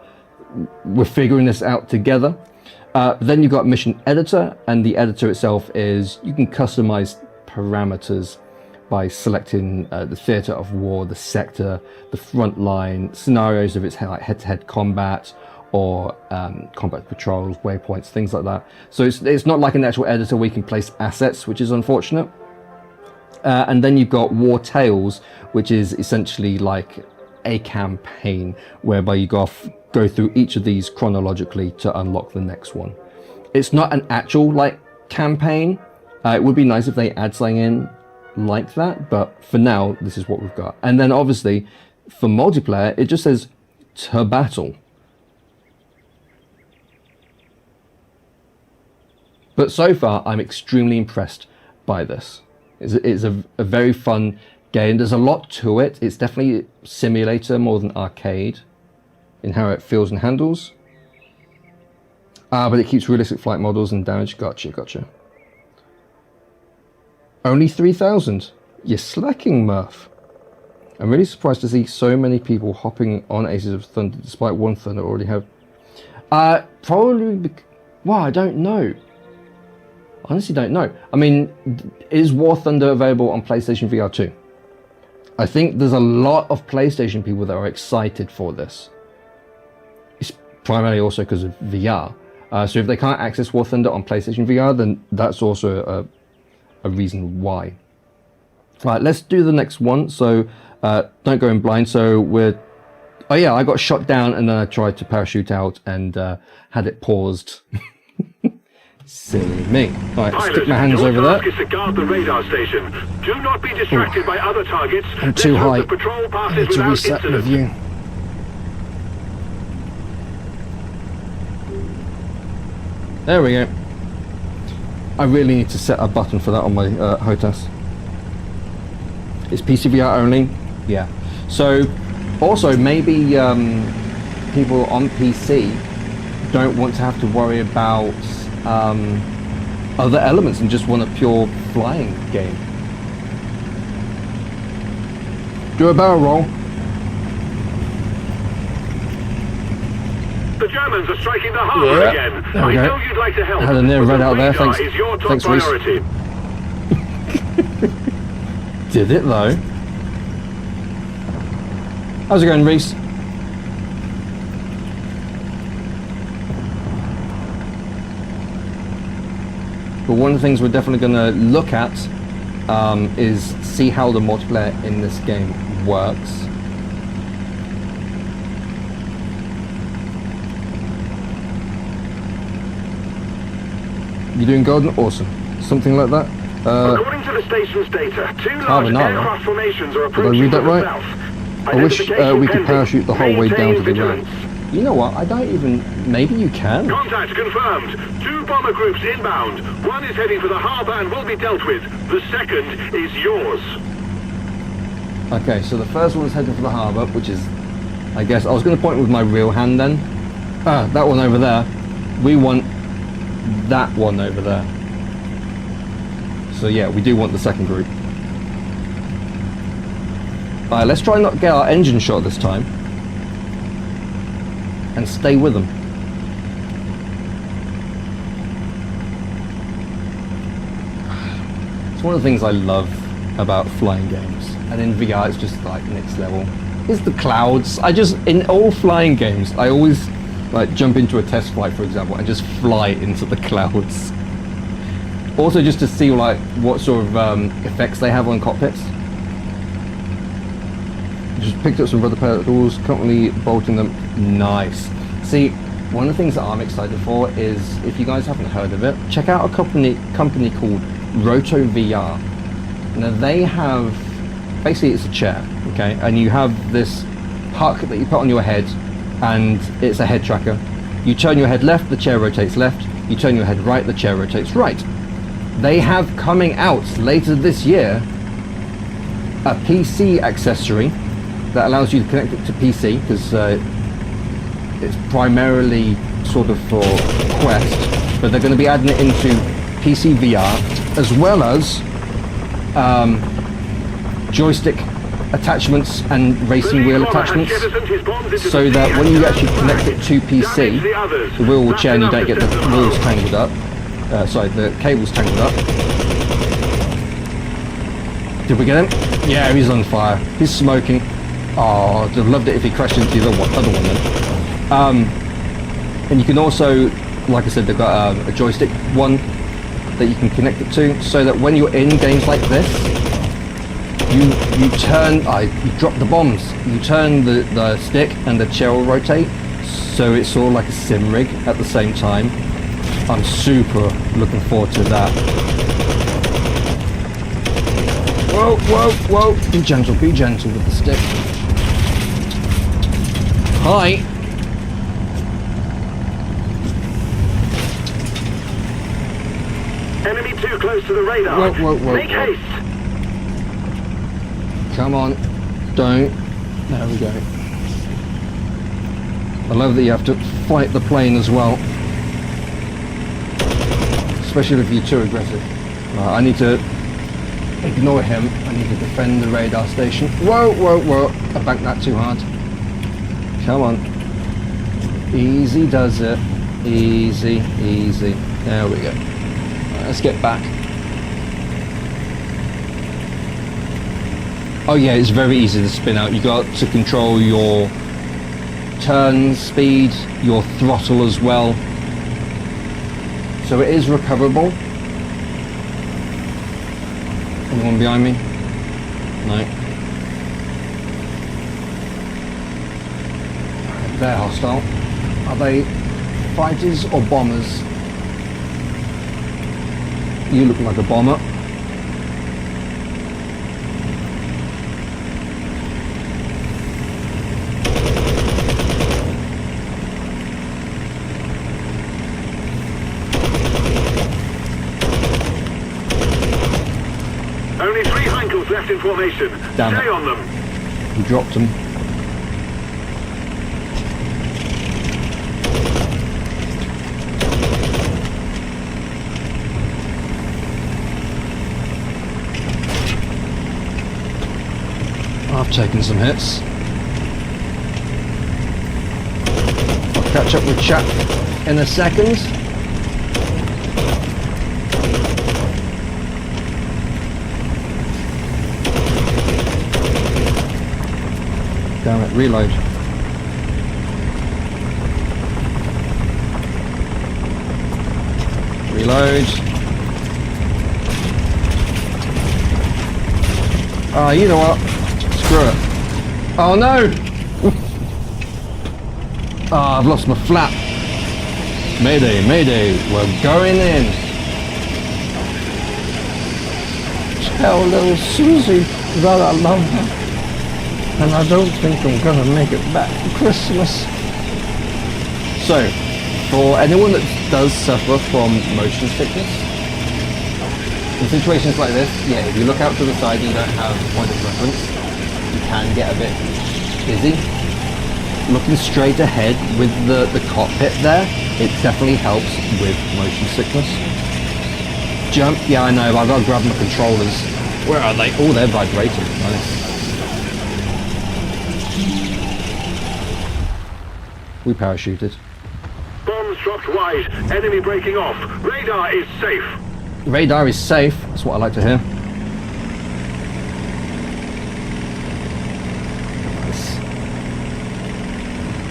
We're figuring this out together. Then you've got mission editor, and the editor itself is, you can customize parameters by selecting the theater of war, the sector, the front line, scenarios if it's like head-to-head combat, or combat patrols, waypoints, things like that. So it's not like an actual editor where you can place assets, which is unfortunate. And then you've got War Tales, which is essentially like a campaign, whereby you go through each of these chronologically to unlock the next one. It's not an actual like campaign. It would be nice if they add something in like that, but for now this is what we've got. And then obviously for multiplayer it just says to battle. But so far I'm extremely impressed by this. It's a very fun game. There's a lot to it. It's definitely simulator more than arcade in how it feels and handles. But it keeps realistic flight models and damage. Gotcha. Only 3,000. You're slacking, Murph. I'm really surprised to see so many people hopping on Aces of Thunder despite One Thunder already have. Probably. Well, I don't know. Honestly, don't know. I mean, is War Thunder available on PlayStation VR 2? I think there's a lot of PlayStation people that are excited for this. It's primarily also because of VR. So if they can't access War Thunder on PlayStation VR, then that's also a reason why. Right, let's do the next one. So don't go in blind. So oh yeah, I got shot down and then I tried to parachute out and had it paused. Silly me. All right, stick my hands over there. Your task is to guard the radar station. Do not be distracted by other targets. I'm too high. The patrol I need passes to without reset the incident. view. There we go. I really need to set a button for that on my HOTAS. It's PCVR only. Yeah. So also maybe people on PC don't want to have to worry about other elements and just want a pure flying game. Do a barrel roll. The Germans are striking the harbour again. There we I go. know you'd like to help. I had a near red out there. Radar Thanks. is your top Thanks, Reese. priority. Did it though? How's it going, Reese? But one of the things we're definitely going to look at is see how the multiplayer in this game works. You're doing golden? Awesome. Something like that. According to the station's data, two large aircraft formations are Did I approaching read that from the right? south. I wish we could Identification parachute the whole way down to the pending. ground. Maintain You know what? I don't even... Maybe you can. Contact confirmed. 2 bomber groups inbound. One is heading for the harbour and will be dealt with. The second is yours. Okay, so the first one's heading for the harbour, which is... I guess I was going to point with my real hand then. Ah, that one over there. We want that one over there. So yeah, we do want the second group. Alright, let's try not get our engine shot this time. And stay with them. It's one of the things I love about flying games. And in VR it's just like next level. Is the clouds. In all flying games, I always like jump into a test flight, for example, and just fly into the clouds. Also just to see like what sort of effects they have on cockpits. Just picked up some rudder pedals, currently bolting them. Nice. See, one of the things that I'm excited for is, if you guys haven't heard of it, check out a company called Roto VR. Now they have, basically it's a chair, okay, and you have this puck that you put on your head, and it's a head tracker. You turn your head left, the chair rotates left. You turn your head right, the chair rotates right. They have coming out later this year a PC accessory that allows you to connect it to PC, because it's primarily sort of for Quest, but they're going to be adding it into PCVR, as well as joystick attachments and racing wheel attachments, so that when you actually connect it to PC, the wheel will chain, you don't get the wheels tangled up. The cable's tangled up. Did we get him? Yeah, he's on fire. He's smoking. Oh, I'd have loved it if he crashed into the other one then. And you can also, like I said, they've got a joystick one that you can connect it to, so that when you're in games like this, you turn, you drop the bombs, you turn the stick and the chair will rotate, so it's sort of like a sim rig at the same time. I'm super looking forward to that. Whoa, whoa, whoa, be gentle with the stick. Hi. Enemy too close to the radar. Whoa, Make haste. Come on. Don't. There we go. I love that you have to fight the plane as well. Especially if you're too aggressive. I need to ignore him. I need to defend the radar station. Whoa, whoa, whoa. I banked that too hard. Come on. Easy does it. Easy, easy. There we go. Right, let's get back. Oh yeah, it's very easy to spin out. You got to control your turn speed, your throttle as well. So it is recoverable. Anyone behind me? No. They're hostile. Are they fighters or bombers? You look like a bomber. Only 3 Heinkels left in formation. Damn Stay it. on them. You dropped them. I've taken some hits. I'll catch up with chat in a second. Damn it, reload. Reload. Ah, you know what? Screw it. Oh no! Ah, I've lost my flap. Mayday, mayday, we're going in. Tell little Susie that I love her. And I don't think I'm gonna make it back for Christmas. So, for anyone that does suffer from motion sickness, in situations like this, yeah, if you look out to the side and you don't have a point of reference, you can get a bit dizzy. Looking straight ahead with the cockpit there, it definitely helps with motion sickness. Jump, yeah I know, but I've got to grab my controllers. Where are they? Oh, they're vibrating, nice. We parachuted. Bombs dropped wide. Enemy breaking off. Radar is safe. Radar is safe. That's what I like to hear. Nice.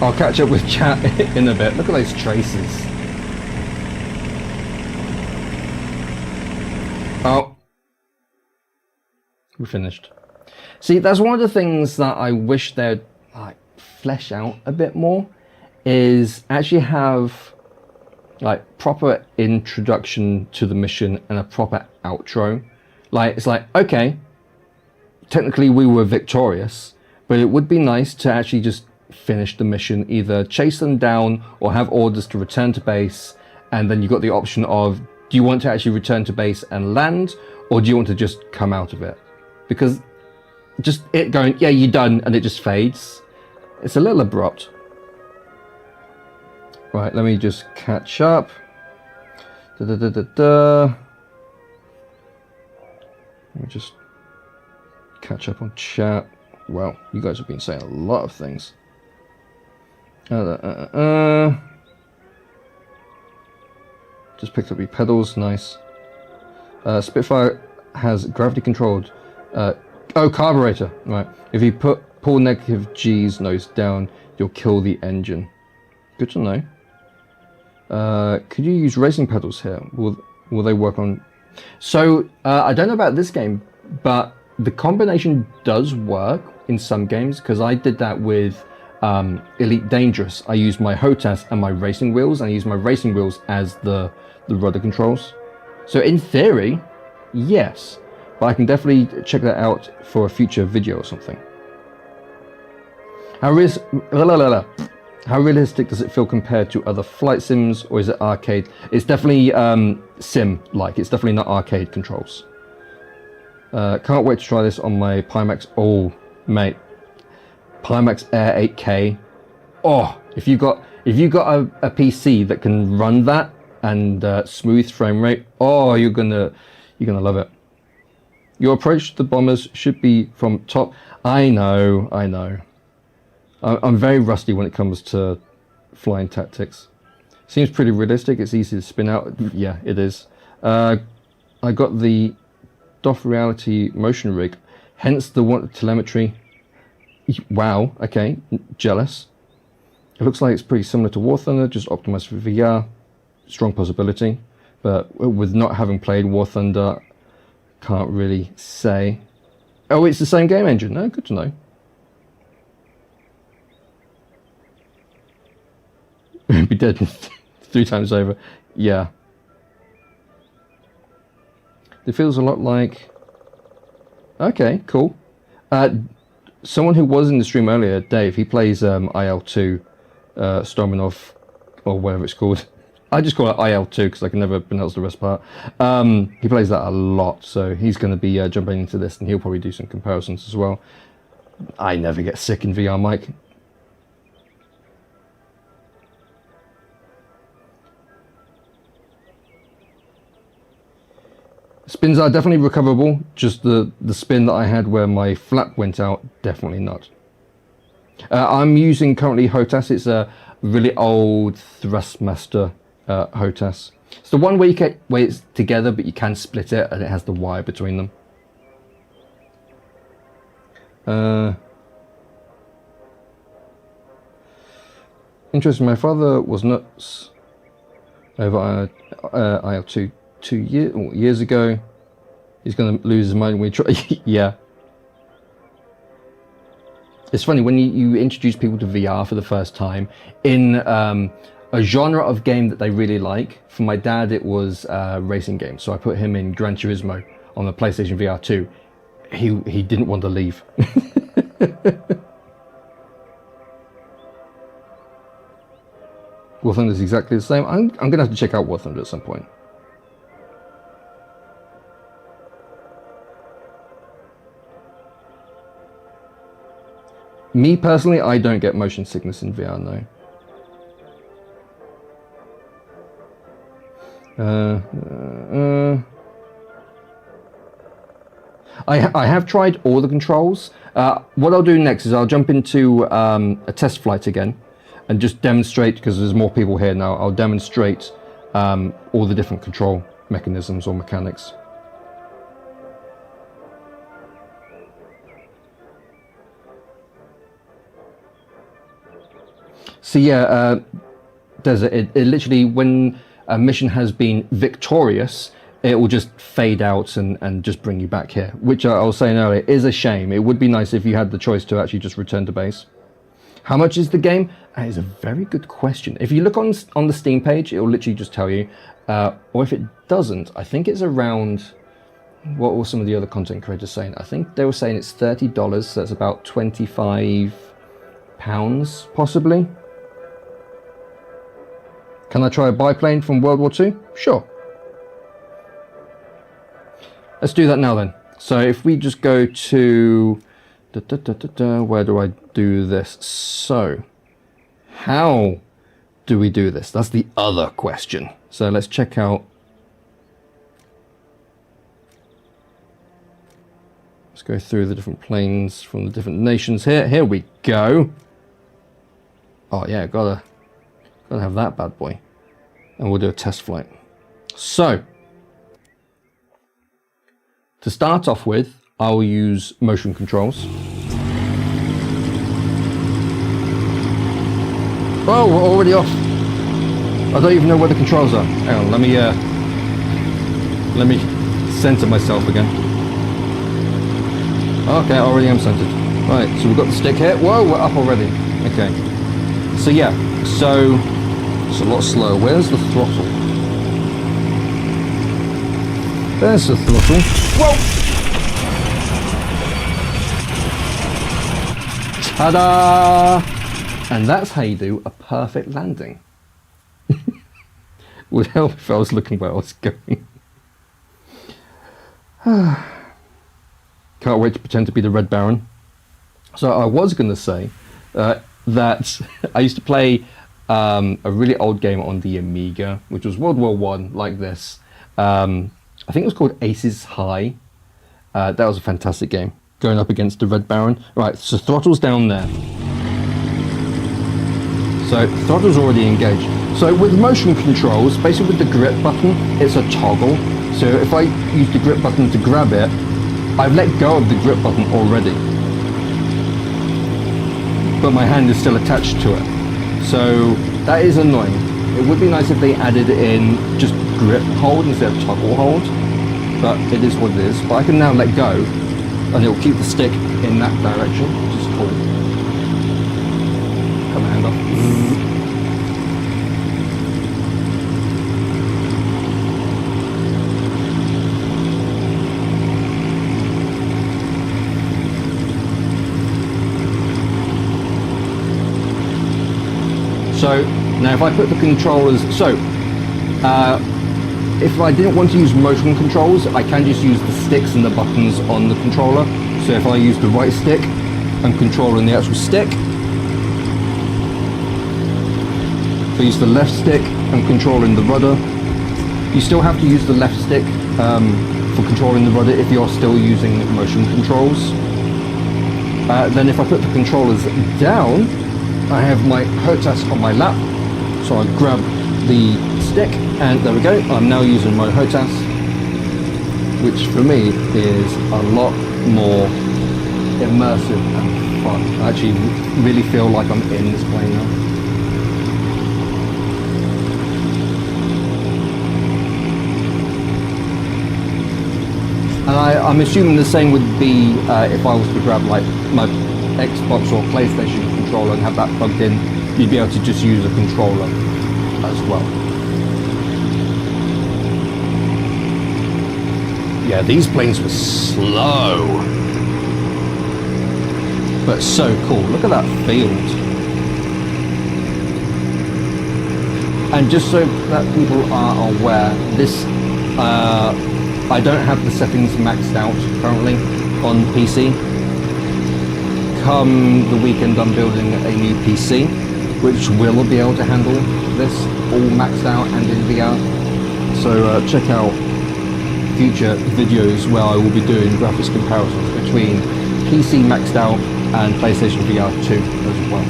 I'll catch up with chat in a bit. Look at those traces. Oh. We're finished. See, that's one of the things that I wish they'd like flesh out a bit more, is actually have like proper introduction to the mission and a proper outro. Like, it's like, okay, technically we were victorious, but it would be nice to actually just finish the mission, either chase them down or have orders to return to base, and then you got the option of, do you want to actually return to base and land, or do you want to just come out of it? Because just it going, yeah, you're done, and it just fades. It's a little abrupt. Right, let me just catch up. Let me just catch up on chat. Well, you guys have been saying a lot of things. Just picked up your pedals, nice. Spitfire has gravity controlled. Oh, carburetor, right. If you pull negative G's nose down, you'll kill the engine. Good to know. Could you use racing pedals here? Will they work on? So I don't know about this game, but the combination does work in some games, because I did that with Elite Dangerous. I used my HOTAS and my racing wheels, and I used my racing wheels as the rudder controls. So in theory, yes, but I can definitely check that out for a future video or something. How realistic does it feel compared to other flight sims, or is it arcade? It's definitely sim-like. It's definitely not arcade controls. Can't wait to try this on my Pimax. Oh, mate, Pimax Air 8K. Oh, if you got a PC that can run that and smooth frame rate, oh, you're gonna love it. Your approach to the bombers should be from top. I know. I'm very rusty when it comes to flying tactics. Seems pretty realistic. It's easy to spin out. Yeah, it is. I got the DOF Reality motion rig, hence the one telemetry. Wow, okay, jealous. It looks like it's pretty similar to War Thunder, just optimized for VR. Strong possibility, but with not having played War Thunder, can't really say. Oh, it's the same game engine. No, good to know. Be dead 3 times over. Yeah. It feels a lot like. Okay, cool. Someone who was in the stream earlier, Dave, he plays IL-2, Storminov, or whatever it's called. I just call it IL-2 because I can never pronounce the rest part. He plays that a lot, so he's going to be jumping into this, and he'll probably do some comparisons as well. I never get sick in VR, Mike. Spins are definitely recoverable, just the spin that I had where my flap went out, definitely not. I'm using currently HOTAS. It's a really old Thrustmaster HOTAS. It's the one where it's together, but you can split it, and it has the wire between them. Interesting, my father was nuts over IL-2 years ago. He's going to lose his mind when we try. Yeah. It's funny when you introduce people to VR for the first time in a genre of game that they really like. For my dad, it was racing games, so I put him in Gran Turismo on the PlayStation VR 2. He didn't want to leave. War Thunder is exactly the same. I'm going to have to check out War Thunder at some point. Me personally, I don't get motion sickness in VR, no. I have tried all the controls. What I'll do next is I'll jump into a test flight again and just demonstrate, because there's more people here now, I'll demonstrate all the different control mechanisms or mechanics. So yeah, Desert, it literally, when a mission has been victorious, it will just fade out and just bring you back here, which I was saying earlier is a shame. It would be nice if you had the choice to actually just return to base. How much is the game? That is a very good question. If you look on the Steam page, it will literally just tell you, or if it doesn't, I think it's around, what were some of the other content creators saying? I think they were saying it's $30, so that's about £25 possibly. Can I try a biplane from World War II? Sure. Let's do that now then. So if we just go to, where do I do this? So, how do we do this? That's the other question. So let's check out. Let's go through the different planes from the different nations here. Here we go. Oh yeah, gotta have that bad boy. And we'll do a test flight. So, to start off with, I'll use motion controls. Oh, we're already off. I don't even know where the controls are. Hang on, let me center myself again. Okay, I already am centered. Right, so we've got the stick here. Whoa, we're up already. Okay. So yeah, so it's a lot slower. Where's the throttle? There's the throttle. Whoa! Ta-da! And that's how you do a perfect landing. Would help if I was looking where I was going. Can't wait to pretend to be the Red Baron. So I was going to say that I used to play a really old game on the Amiga, which was World War I, like this. I think it was called Aces High. That was a fantastic game, going up against the Red Baron. Right, so throttle's down there. So throttle's already engaged. So with motion controls, basically with the grip button, it's a toggle. So if I use the grip button to grab it, I've let go of the grip button already, but my hand is still attached to it. So that is annoying. It would be nice if they added in just grip hold instead of toggle hold, but it is what it is. But I can now let go, and it will keep the stick in that direction, which is cool. Cut my hand off. So now if I put the controllers, if I didn't want to use motion controls, I can just use the sticks and the buttons on the controller. So if I use the right stick, I'm controlling the actual stick. If I use the left stick, I'm controlling the rudder. You still have to use the left stick for controlling the rudder if you're still using motion controls. Then if I put the controllers down, I have my HOTAS on my lap, so I grab the stick, and there we go. I'm now using my HOTAS, which for me is a lot more immersive and fun. I actually really feel like I'm in this plane now. And I'm assuming the same would be if I was to grab like my Xbox or PlayStation controller and have that plugged in, you'd be able to just use a controller as well. Yeah, these planes were slow, but so cool. Look at that field. And just so that people are aware, this I don't have the settings maxed out currently on PC. Come the weekend, I'm building a new PC, which will be able to handle this all maxed out and in VR. So check out future videos where I will be doing graphics comparisons between PC maxed out and PlayStation VR 2 as well.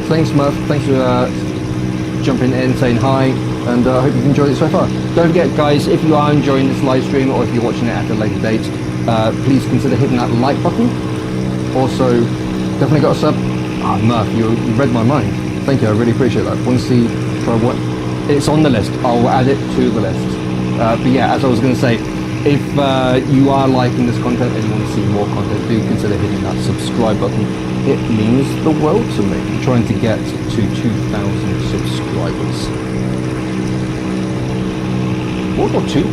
Thanks Murph, thanks for jumping in, saying hi, and I hope you've enjoyed it so far. Don't forget guys, if you are enjoying this live stream or if you're watching it at a later date, please consider hitting that like button. Also, definitely got a sub. Murph, you read my mind. Thank you, I really appreciate that. Want to see, try what? It's on the list, I'll add it to the list. But yeah, as I was going to say, if you are liking this content and you want to see more content, do consider hitting that subscribe button. It means the world to me. I'm trying to get to 2,000 subscribers. World War II,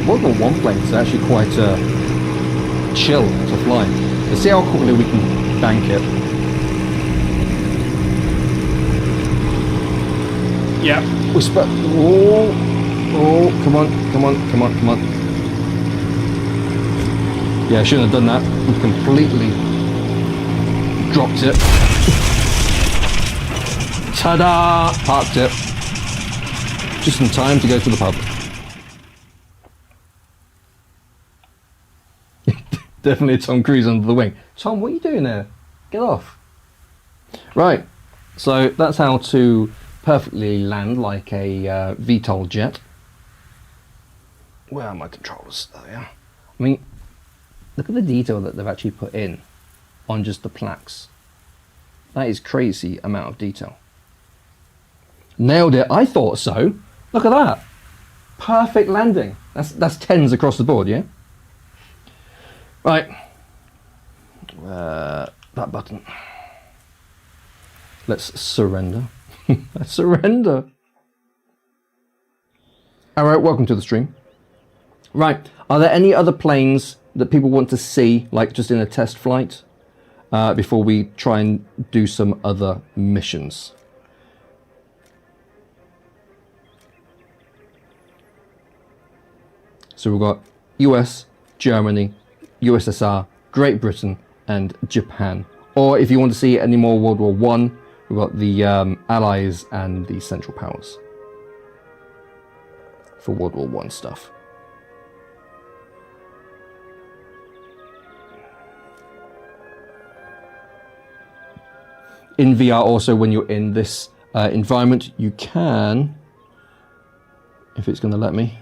World War I planes are actually quite chill to fly. Let's see how quickly we can bank it. Yeah, we spent. Oh, come on. Yeah, I shouldn't have done that. We completely dropped it. Ta-da! Parked it. Just in time to go to the pub. Definitely Tom Cruise under the wing. Tom, what are you doing there? Get off. Right, so that's how to perfectly land like a VTOL jet. Where are my controllers? There they are. I mean, look at the detail that they've actually put in on just the plaques. That is crazy amount of detail. Nailed it. I thought so. Look at that. Perfect landing. That's tens across the board, yeah? Right. That button. Let's surrender. Surrender. Alright, welcome to the stream. Right, are there any other planes that people want to see, like just in a test flight, before we try and do some other missions? So we've got US, Germany, USSR, Great Britain, and Japan. Or if you want to see any more World War I, we've got the Allies and the Central Powers for World War I stuff. In VR also, when you're in this environment, you can, if it's going to let me,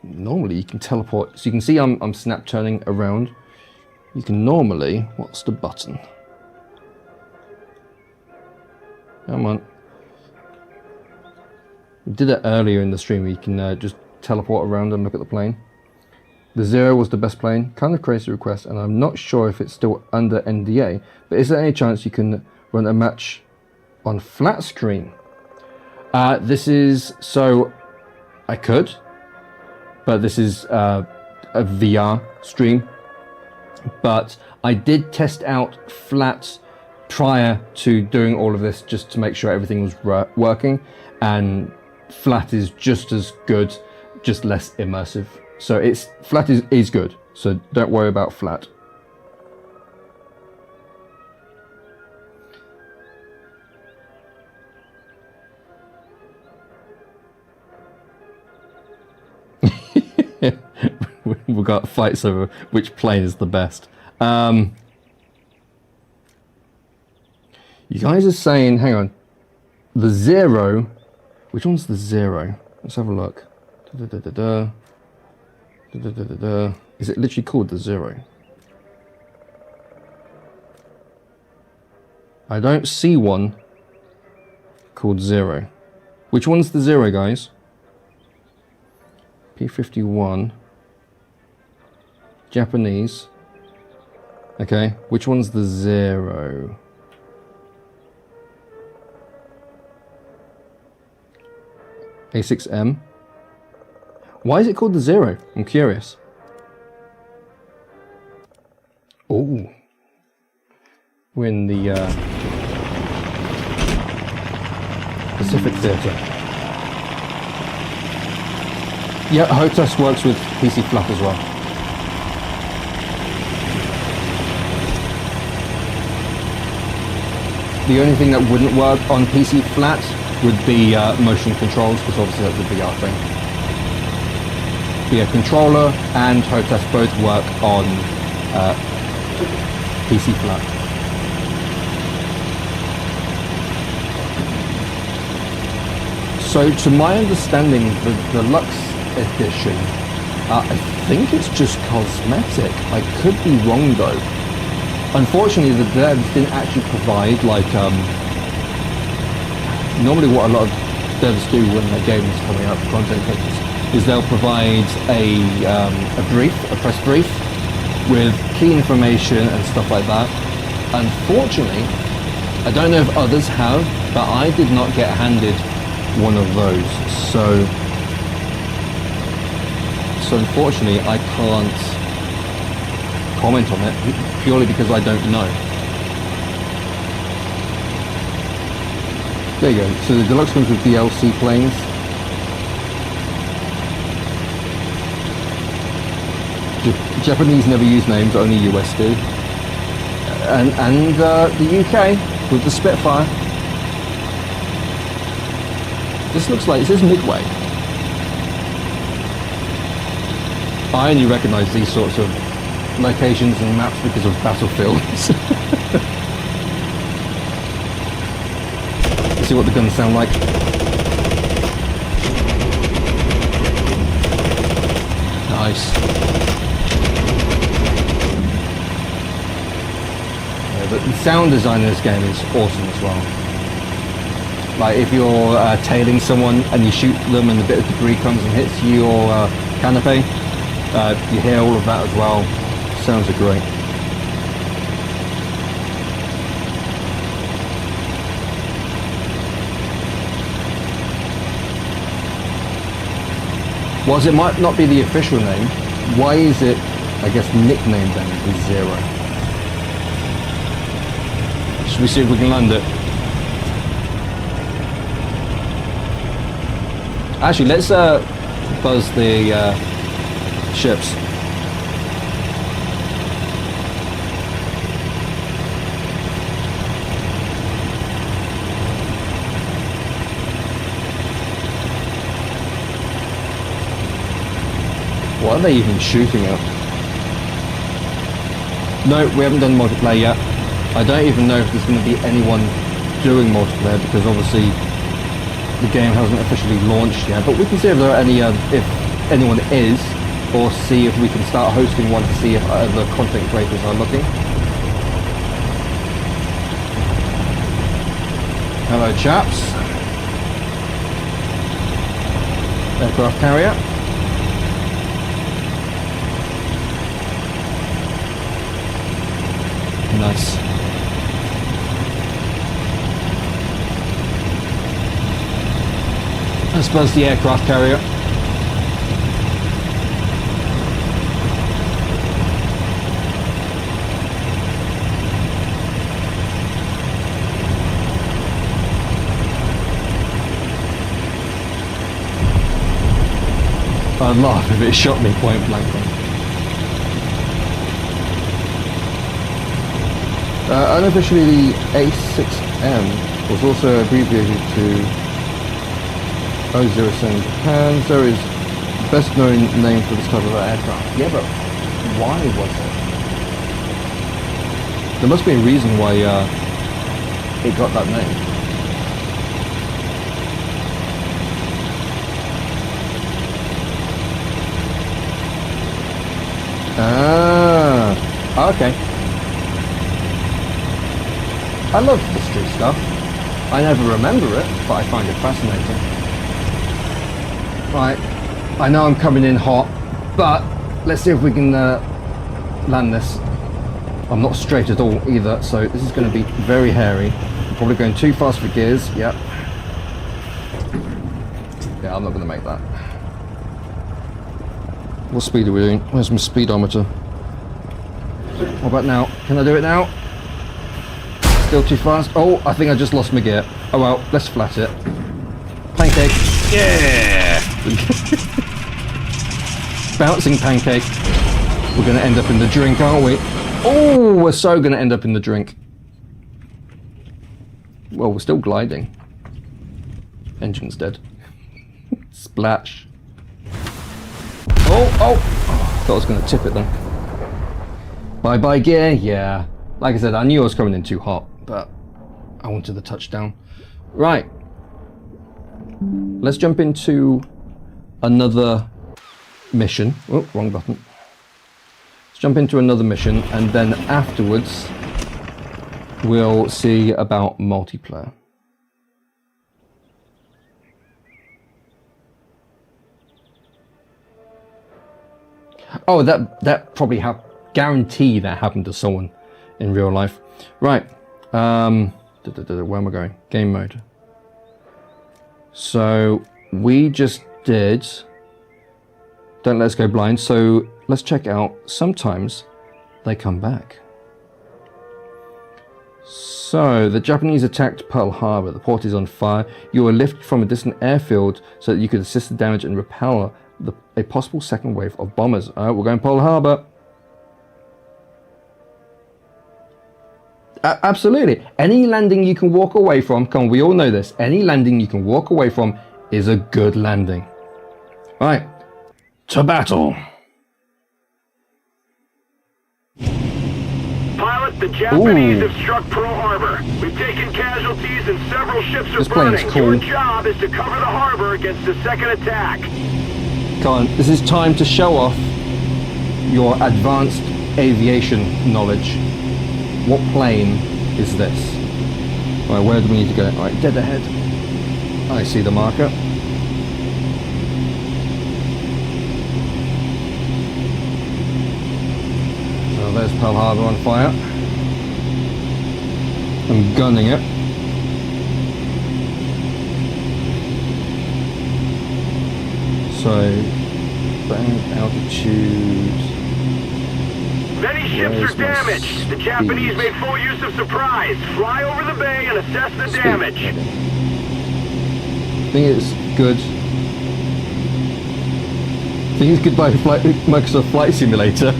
normally you can teleport. So you can see I'm snap turning around. You can normally, what's the button? Come on. We did it earlier in the stream. You can just teleport around and look at the plane. The Zero was the best plane. Kind of crazy request, and I'm not sure if it's still under NDA, but is there any chance you can run a match on flat screen? This is, so I could, but this is a VR stream. But I did test out flat prior to doing all of this, just to make sure everything was working, and flat is just as good, just less immersive. So it's flat is good, so don't worry about flat. We've got fights over which plane is the best. You guys are saying, hang on, the Zero, which one's the Zero? Let's have a look. Is it literally called the Zero? I don't see one called Zero. Which one's the Zero, guys? P-51. Japanese. Okay, which one's the Zero? A6M. Why is it called the Zero? I'm curious. Ooh. We're in the Pacific Theatre. Yeah, HOTAS works with PC Flat as well. The only thing that wouldn't work on PC Flat would be motion controls, because obviously that's the VR thing. But yeah, controller and HOTAS both work on PC Flat. So to my understanding, the deluxe edition, I think it's just cosmetic. I could be wrong though. Unfortunately, the devs didn't actually provide like normally what a lot of devs do when their game is coming out for content creators is they'll provide a press brief with key information and stuff like that. Unfortunately, I don't know if others have, but I did not get handed one of those. So unfortunately, I can't comment on it purely because I don't know. There you go. So the deluxe comes with DLC planes. Japanese never use names, only US do. And the UK with the Spitfire. This looks like, it says Midway. I only recognise these sorts of locations and maps because of battlefields. Let's see what the guns sound like. Nice. Yeah, but the sound design in this game is awesome as well. Like if you're tailing someone and you shoot them and a bit of debris comes and hits your canopy, you hear all of that as well. Sounds are great. Whilst it might not be the official name, why is it, I guess, nicknamed then with Zero? Should we see if we can land it? Actually, let's buzz the ships. What are they even shooting at? No, we haven't done multiplayer yet. I don't even know if there's going to be anyone doing multiplayer because obviously the game hasn't officially launched yet. But we can see if there are any, if anyone is, or see if we can start hosting one to see if other content creators are looking. Hello, chaps. Aircraft carrier. Nice. I suppose the aircraft carrier. I'd laugh if it shot me point blank. Unofficially, the A6M was also abbreviated to 007 Japan. There is best known name for this type of aircraft. Yeah, but why was it? There must be a reason why it got that name. Ah, okay. I love history stuff. I never remember it, but I find it fascinating. Right, I know I'm coming in hot, but let's see if we can land this. I'm not straight at all either, so this is going to be very hairy. I'm probably going too fast for gears, yep. Yeah, I'm not going to make that. What speed are we doing? Where's my speedometer? What about now? Can I do it now? Still too fast. Oh, I think I just lost my gear. Oh well, let's flat it. Pancake. Yeah! Bouncing pancake. We're going to end up in the drink, aren't we? Oh, we're so going to end up in the drink. Well, we're still gliding. Engine's dead. Splash. Oh, thought I was going to tip it then. Bye-bye gear, yeah. Like I said, I knew I was coming in too hot, but I wanted the touchdown. Right. Let's jump into another mission. Oh, wrong button. Let's jump into another mission, and then afterwards, we'll see about multiplayer. Oh, that probably guarantee that happened to someone in real life. Right. Where am I going? Game mode. So we just did Don't Let Us Go Blind. So let's check out. Sometimes they come back. So the Japanese attacked Pearl Harbor. The port is on fire. You were lifted from a distant airfield so that you could assist the damage and repel a possible second wave of bombers. All right, we're going Pearl Harbor. Absolutely. Any landing you can walk away from, come on, we all know this. Any landing you can walk away from is a good landing. All right, to battle. Pilot, the Japanese have struck Pearl Harbor. We've taken casualties and several ships are burning. Cool. Your job is to cover the harbor against a second attack. Come on, this is time to show off your advanced aviation knowledge. What plane is this? All right, where do we need to go? All right, dead ahead. I see the marker. So there's Pearl Harbor on fire. I'm gunning it. So, bang, altitude. Many ships are damaged. The Japanese made full use of surprise. Fly over the bay and assess the damage. I think it's good. I think it's goodbye to Microsoft Flight Simulator.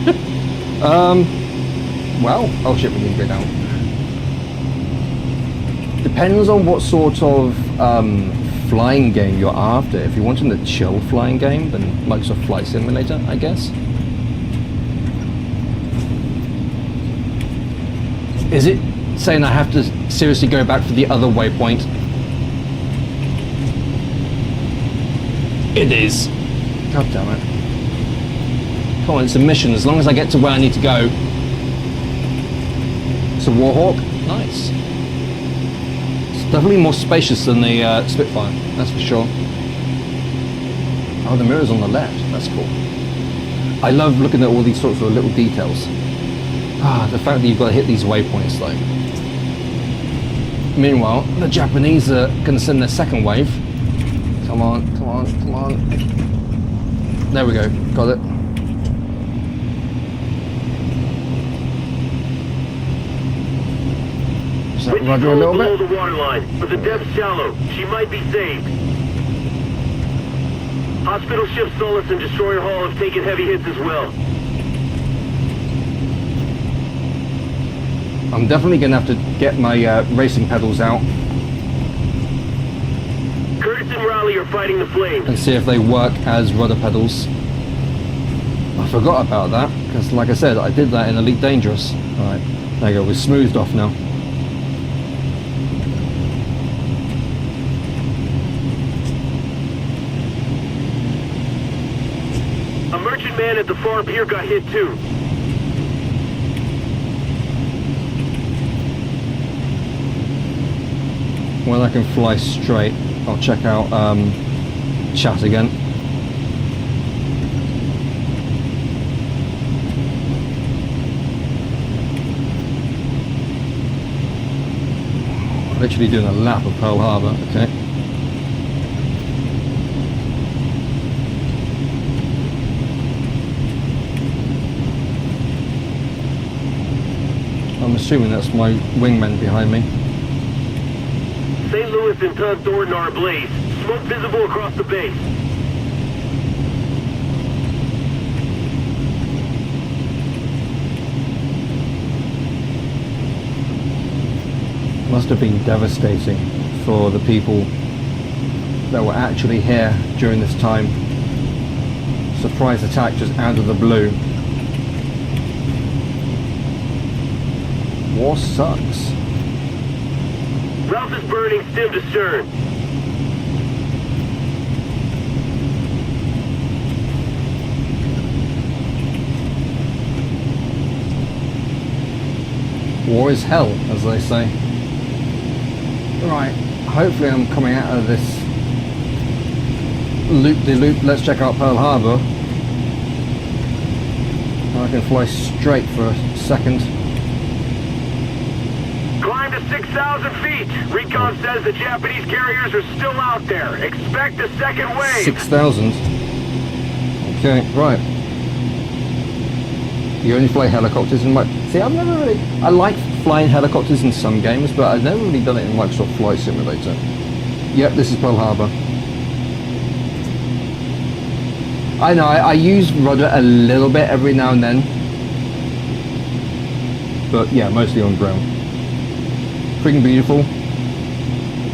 Well, oh shit, we need to go down. Depends on what sort of flying game you're after. If you're wanting the chill flying game, then Microsoft Flight Simulator, I guess. Is it saying I have to seriously go back for the other waypoint? It is. God damn it. Come on, it's a mission. As long as I get to where I need to go. It's a Warhawk. Nice. It's definitely more spacious than the Spitfire, that's for sure. Oh, the mirror's on the left. That's cool. I love looking at all these sorts of little details. Ah, the fact that you've got to hit these waypoints though. Meanwhile, the Japanese are going to send their second wave. Come on, come on, come on. There we go, got it. Is that rudder a little bit? Below the waterline, but the depth's shallow. She might be saved. Hospital ship Solace and Destroyer Hall have taken heavy hits as well. I'm definitely going to have to get my racing pedals out. Curtis and Raleigh are fighting the flames. And see if they work as rudder pedals. I forgot about that, because like I said, I did that in Elite Dangerous. Alright, there you go, we're smoothed off now. A merchant man at the far pier got hit too. When I can fly straight, I'll check out chat again. Literally doing a lap of Pearl Harbor, okay. I'm assuming that's my wingmen behind me. St. Louis and Todd Thornton are ablaze. Smoke visible across the base. Must have been devastating for the people that were actually here during this time. Surprise attack just out of the blue. War sucks. Ralph is burning stem to stern. War is hell, as they say. Right, hopefully I'm coming out of this loop-de-loop. Let's check out Pearl Harbor. I can fly straight for a second. Climb to 6,000 feet. Recon says the Japanese carriers are still out there. Expect a second wave. 6,000. Okay, right. You only fly helicopters in See, I've never really... I like flying helicopters in some games, but I've never really done it in Microsoft Flight Simulator. Yep, this is Pearl Harbor. I know, I use rudder a little bit every now and then. But yeah, mostly on ground. Freaking beautiful.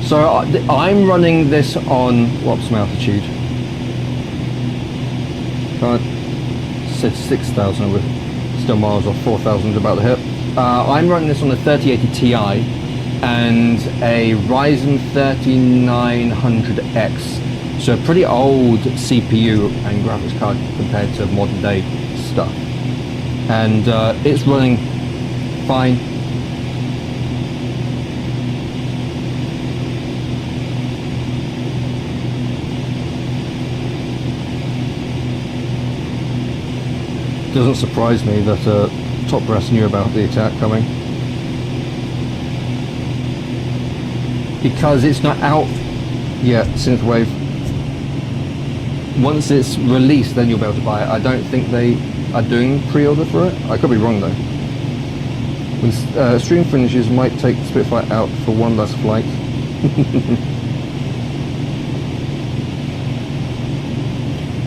So I'm running this on... What's my altitude? Said 6,000 with still miles off, 4,000 about to hit. I'm running this on a 3080 Ti and a Ryzen 3900X. So a pretty old CPU and graphics card compared to modern day stuff. And it's running fine. Doesn't surprise me that Top Brass knew about the attack coming, because it's not out yet, Synthwave. Once it's released, then you'll be able to buy it. I don't think they are doing pre-order for it. I could be wrong though. When stream finishes, might take the Spitfire out for one last flight.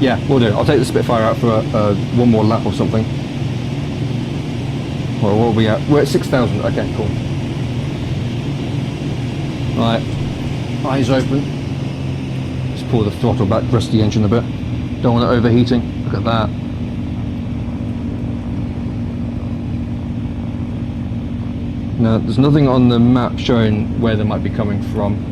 Yeah, we'll do. I'll take the Spitfire out for one more lap or something. Well, what are we at? We're at 6,000. Okay, cool. Right, eyes open. Let's pull the throttle back, rest the engine a bit. Don't want it overheating. Look at that. Now, there's nothing on the map showing where they might be coming from.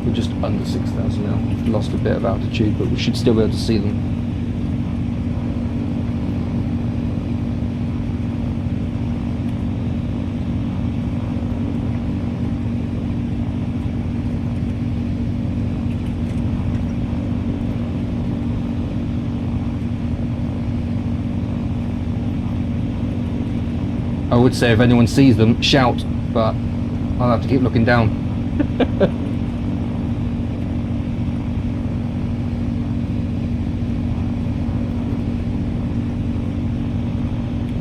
We're just under 6,000 now. We've lost a bit of altitude, but we should still be able to see them. I would say if anyone sees them, shout, but I'll have to keep looking down.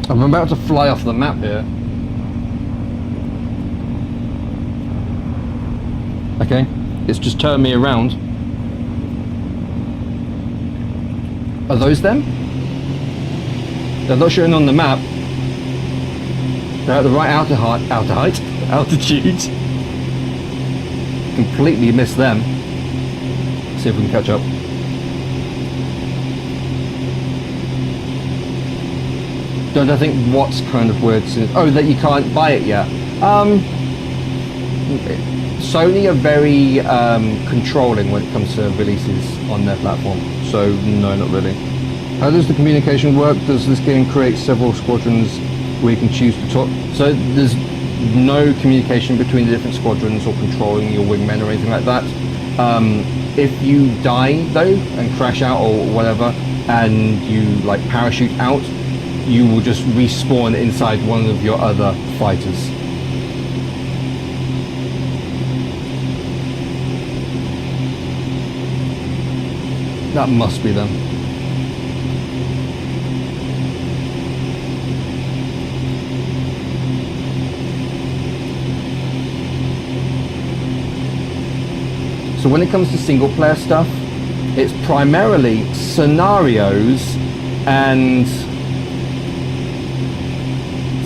I'm about to fly off the map here. Okay, it's just turned me around. Are those them? They're not showing on the map. They're at the right altitude. Completely missed them. See if we can catch up. Don't I think what's kind of weird? Oh, that you can't buy it yet. Sony are very controlling when it comes to releases on their platform. So no, not really. How does the communication work? Does this game create several squadrons where you can choose to talk? So there's no communication between the different squadrons or controlling your wingmen or anything like that. If you die though and crash out or whatever, and you like parachute out, you will just respawn inside one of your other fighters. That must be them. So when it comes to single player stuff, it's primarily scenarios and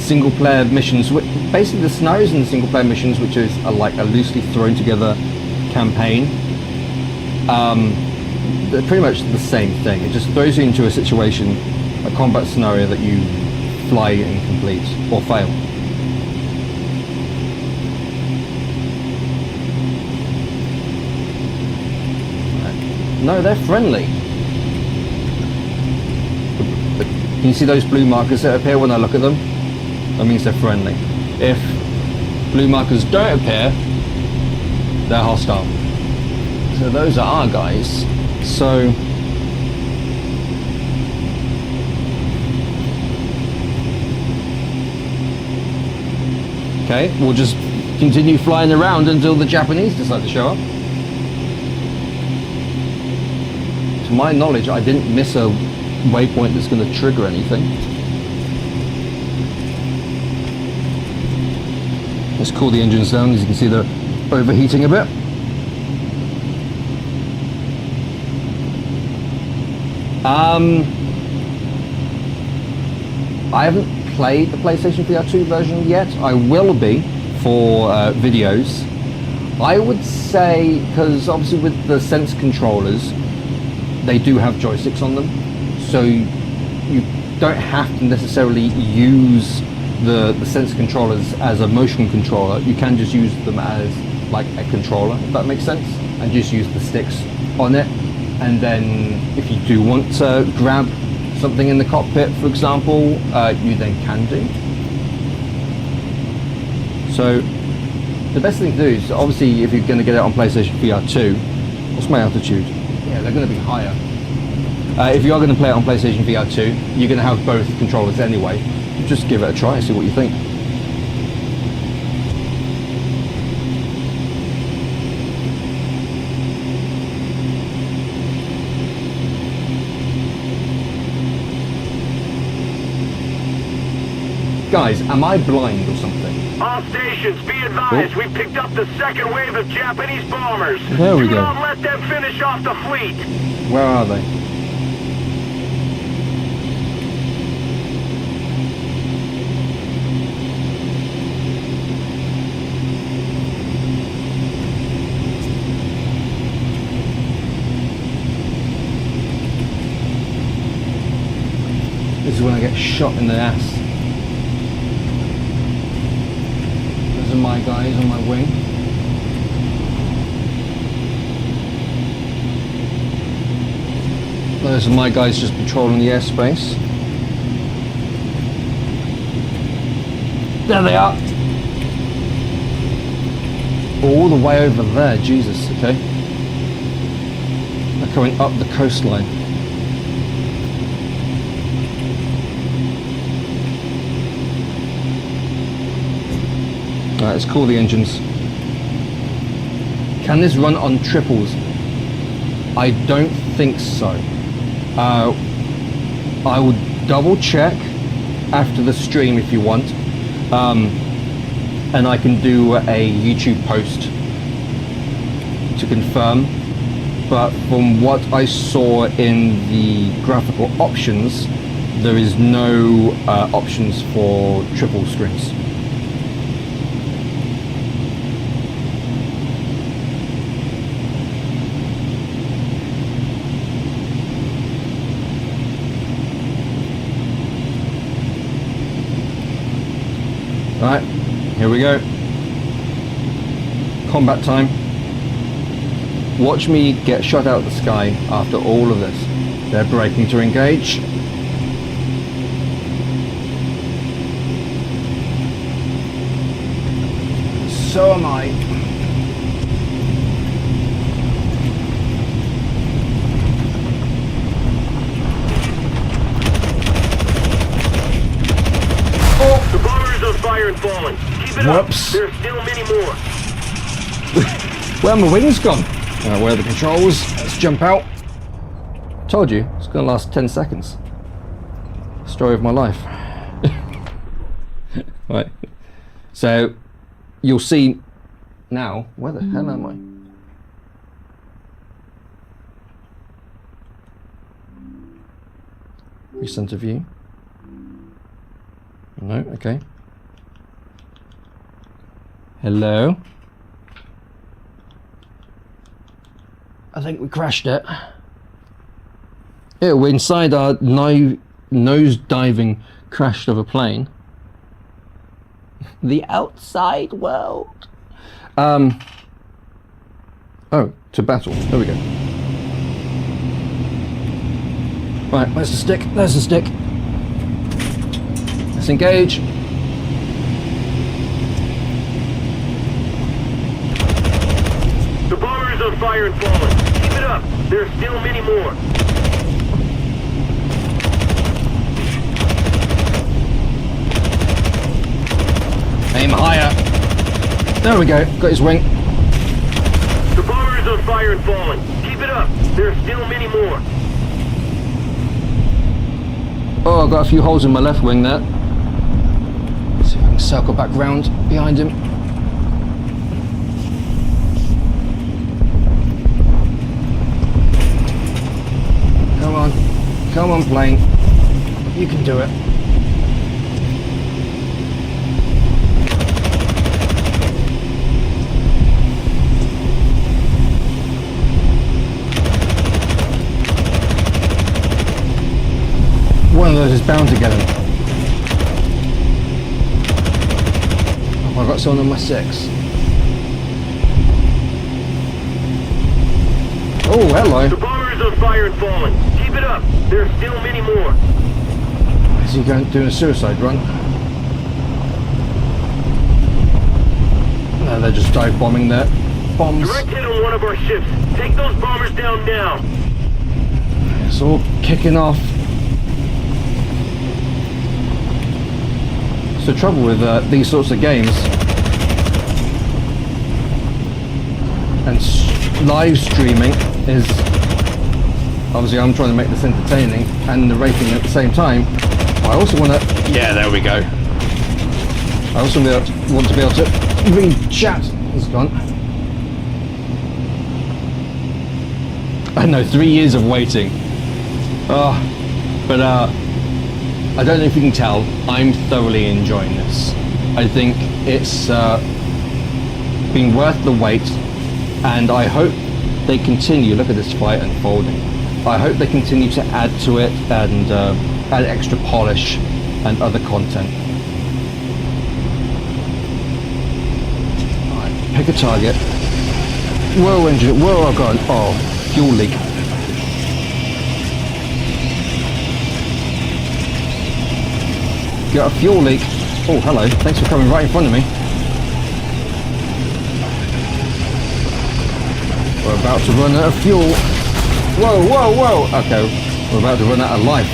single player missions. Basically the scenarios and the single player missions, which is like a loosely thrown together campaign, they're pretty much the same thing. It just throws you into a situation, a combat scenario that you fly and complete or fail. No, they're friendly. Can you see those blue markers that appear when I look at them? That means they're friendly. If blue markers don't appear, they're hostile. So those are our guys. So okay, we'll just continue flying around until the Japanese decide to show up. To my knowledge, I didn't miss a waypoint that's going to trigger anything. Let's cool the engines down. As you can see, they're overheating a bit. I haven't played the PlayStation VR 2 version yet. I will be for videos. I would say, because obviously with the Sense controllers, they do have joysticks on them, so you don't have to necessarily use the Sense controllers as a motion controller. You can just use them as like a controller, if that makes sense, and just use the sticks on it. And then if you do want to grab something in the cockpit, for example, you then can do. So the best thing to do is, obviously, if you're going to get it on PlayStation VR 2, what's my altitude? Yeah, they're going to be higher. If you are going to play it on PlayStation VR 2, you're going to have both controllers anyway. Just give it a try and see what you think. Guys, am I blind or something? All stations, be advised, we picked up the second wave of Japanese bombers. There we go. Do not let them finish off the fleet. Where are they? This is when I get shot in the ass. Those are my guys on my wing. Those are my guys just patrolling the airspace. There they are. All the way over there, Jesus, okay. They're coming up the coastline. Alright, let's cool the engines. Can this run on triples? I don't think so. I will double check after the stream if you want, and I can do a YouTube post to confirm, but from what I saw in the graphical options, there is no options for triple screens. Right, here we go. Combat time. Watch me get shot out of the sky after all of this. They're braking to engage. So am I. Fire and falling. Keep it Whoops. up. There are still many more. Where are my wings gone? Where are the controls? Let's jump out. Told you, it's going to last 10 seconds. Story of my life. Right. So, you'll see now. Where the hell am I? Recenter view. No, okay. Hello? I think we crashed it. Yeah, we're inside our nose diving crash of a plane. The outside world. Oh, to battle. There we go. Right, where's the stick? There's the stick. Let's engage. The bomber is on fire and falling. Keep it up. There are still many more. Aim higher. There we go. Got his wing. The bomber is on fire and falling. Keep it up. There are still many more. Oh, I've got a few holes in my left wing there. Let's see if I can circle back round behind him. Come on. Come on, plane. You can do it. One of those is bound to get him. Oh, I got someone on my 6. Oh, hello. The bomber is on fire and falling. Keep it up. There are still many more. Is he doing a suicide run? No, they're just dive bombing their bombs. Direct hit on one of our ships. Take those bombers down now. It's all kicking off. The trouble with these sorts of games and live streaming is obviously I'm trying to make this entertaining and narrating at the same time. I also want to, yeah, there we go. I also want to be able to read chat. It's gone. I know, 3 years of waiting. But I don't know if you can tell, I'm thoroughly enjoying this. I think it's been worth the wait, and I hope they continue. Look at this fight unfolding. I hope they continue to add to it and add extra polish and other content. Alright, pick a target. Whoa, engine, whoa, oh god, oh, fuel leak. Got a fuel leak. Oh, hello. Thanks for coming right in front of me. We're about to run out of fuel. Whoa, whoa, whoa. Okay, we're about to run out of life.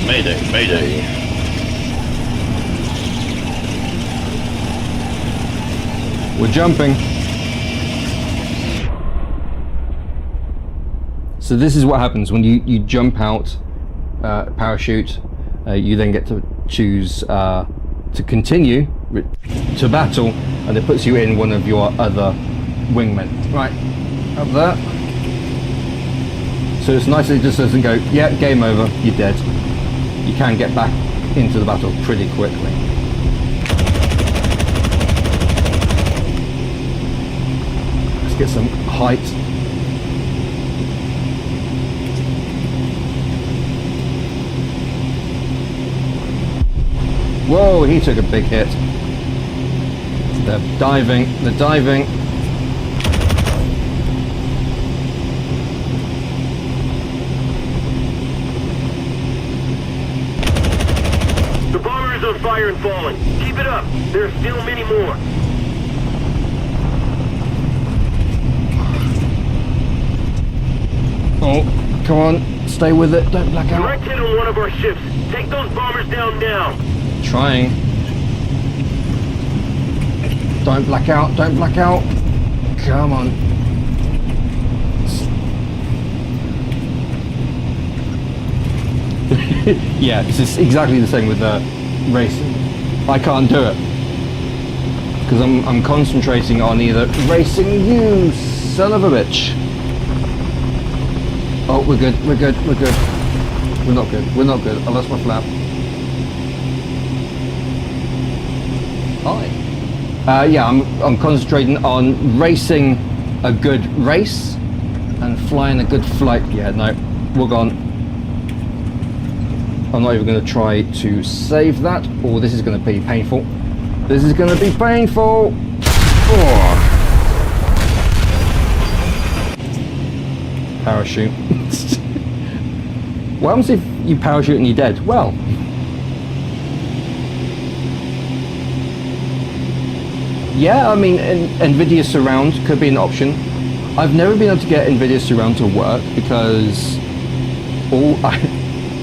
Mayday, mayday. We're jumping. So this is what happens when you jump out, parachute. You then get to choose to continue to battle, and it puts you in one of your other wingmen. Right, up there. So it's nice that it just doesn't go, yeah, game over, you're dead. You can get back into the battle pretty quickly. Let's get some height. Whoa, he took a big hit. They're diving, they're diving. The bomber is on fire and falling. Keep it up. There are still many more. Oh, come on, stay with it, don't black out. Direct hit on one of our ships. Take those bombers down now. Trying. Don't black out, don't black out. Come on. Yeah, this is exactly the same with racing. I can't do it because I'm concentrating on either racing, you son of a bitch. Oh, we're good, we're good, we're good. We're not good. We're not good. I lost my flap. Hi. Yeah, I'm concentrating on racing a good race and flying a good flight. Yeah, no, we're gone. I'm not even going to try to save that. Oh, this is going to be painful. This is going to be painful. Oh. Parachute. What happens if you parachute and you're dead? Well, yeah, I mean, NVIDIA Surround could be an option. I've never been able to get NVIDIA Surround to work because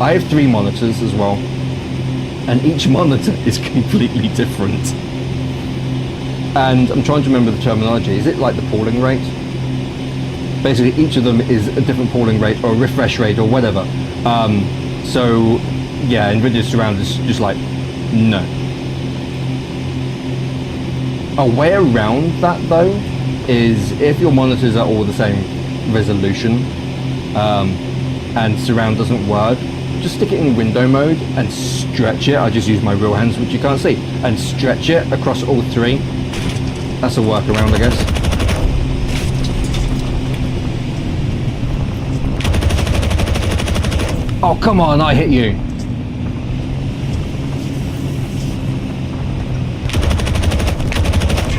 I have 3 monitors as well, and each monitor is completely different. And I'm trying to remember the terminology. Is it like the pooling rate? Basically, each of them is a different pooling rate or refresh rate or whatever. So, yeah, NVIDIA Surround is just like, no. A way around that, though, is if your monitors are all the same resolution and Surround doesn't work, just stick it in window mode and stretch it. I just use my real hands, which you can't see, and stretch it across all 3. That's a workaround, I guess. Oh, come on, I hit you.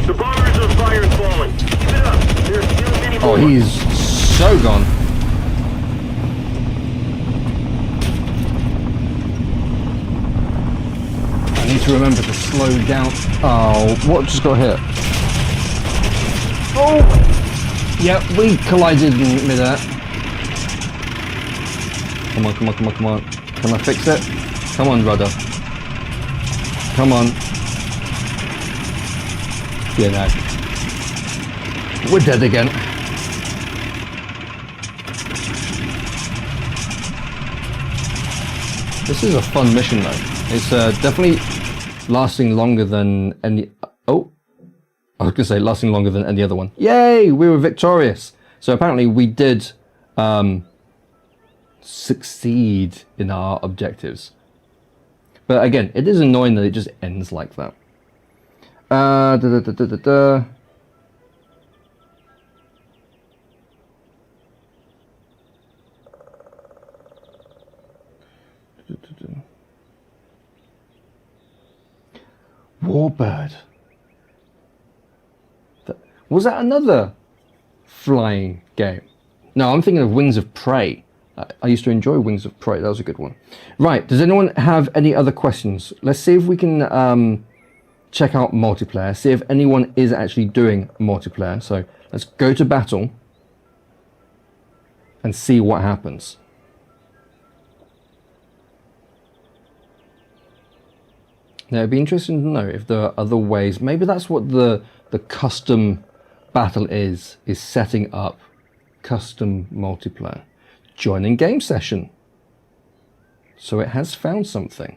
The bomber is on fire and falling. Keep it up. There's still many more. Oh, he's so gone. I need to remember to slow down. Oh, what just got hit? Oh! Yep, we collided in midair. Come on, come on, come on, come on. Can I fix it? Come on, rudder. Come on. Yeah, no. We're dead again. This is a fun mission though. It's definitely lasting longer than any... Oh! I was going to say lasting longer than any other one. Yay! We were victorious! So apparently we did succeed in our objectives. But again, it is annoying that it just ends like that. Warbird. Was that another flying game? No, I'm thinking of Wings of Prey. I used to enjoy Wings of Prey. That was a good one. Right, does anyone have any other questions? Let's see if we can check out multiplayer, see if anyone is actually doing multiplayer. So let's go to battle and see what happens. Now it'd be interesting to know if there are other ways. Maybe that's what the custom battle is setting up custom multiplayer. Joining game session. So it has found something.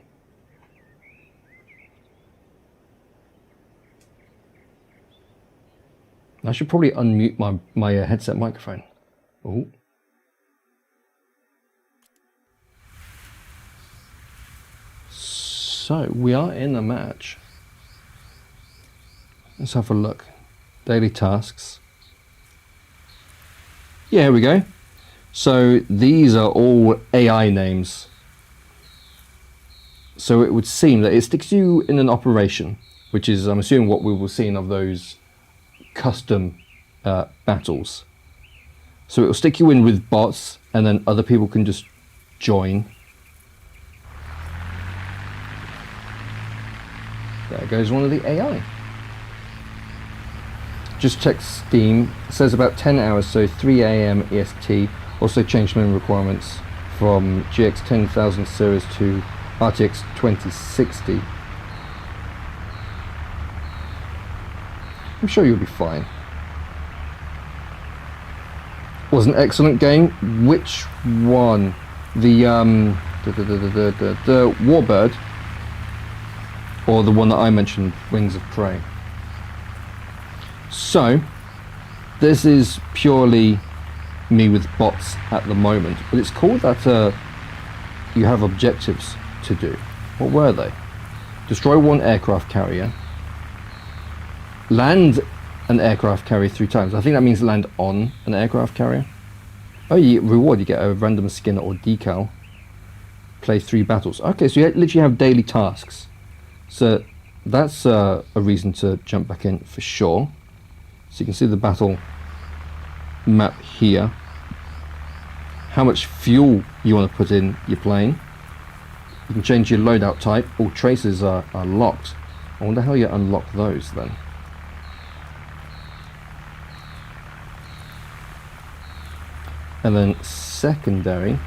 I should probably unmute my headset microphone. Oh. So we are in a match. Let's have a look. Daily tasks. Yeah, here we go. So these are all AI names. So it would seem that it sticks you in an operation, which is, I'm assuming, what we will see in of those custom battles. So it will stick you in with bots, and then other people can just join. There goes one of the AI. Just check Steam. It says about 10 hours, so 3 AM EST. Also changed memory requirements from GX 10000 series to RTX 2060. I'm sure you'll be fine. Was an excellent game. Which one? The Warbird, or the one that I mentioned, Wings of Prey. So this is purely me with bots at the moment, but it's cool that you have objectives to do. What were they? Destroy one aircraft carrier. Land an aircraft carrier 3 times. I think that means land on an aircraft carrier. Oh, you reward, you get a random skin or decal. Play 3 battles. Okay, so you literally have daily tasks. So that's a reason to jump back in for sure. So you can see the battle map here. How much fuel you want to put in your plane. You can change your loadout type. All traces are locked. I wonder how you unlock those then. And then secondary.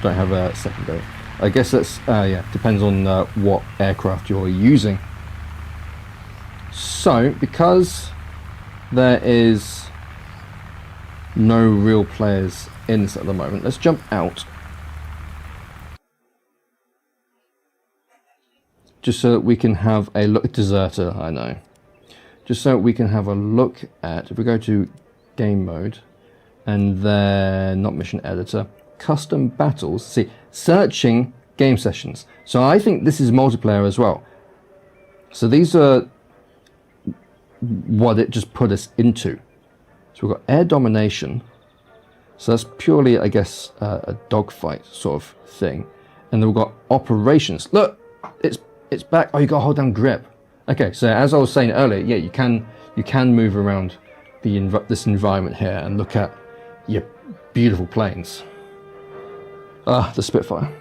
Don't have a secondary. I guess that's, yeah, depends on what aircraft you're using. So, because there is no real players in this at the moment, let's jump out. Just so that we can have a look. Deserter, I know. Just so we can have a look at, if we go to game mode, and then not mission editor, custom battles, see, searching game sessions. So I think this is multiplayer as well. So these are what it just put us into. So we've got air domination. So that's purely, I guess, a dogfight sort of thing. And then we've got operations. Look, it's back. Oh, you got to hold down grip. Okay, so as I was saying earlier, yeah, you can move around this environment here and look at your beautiful planes. Ah, the Spitfire.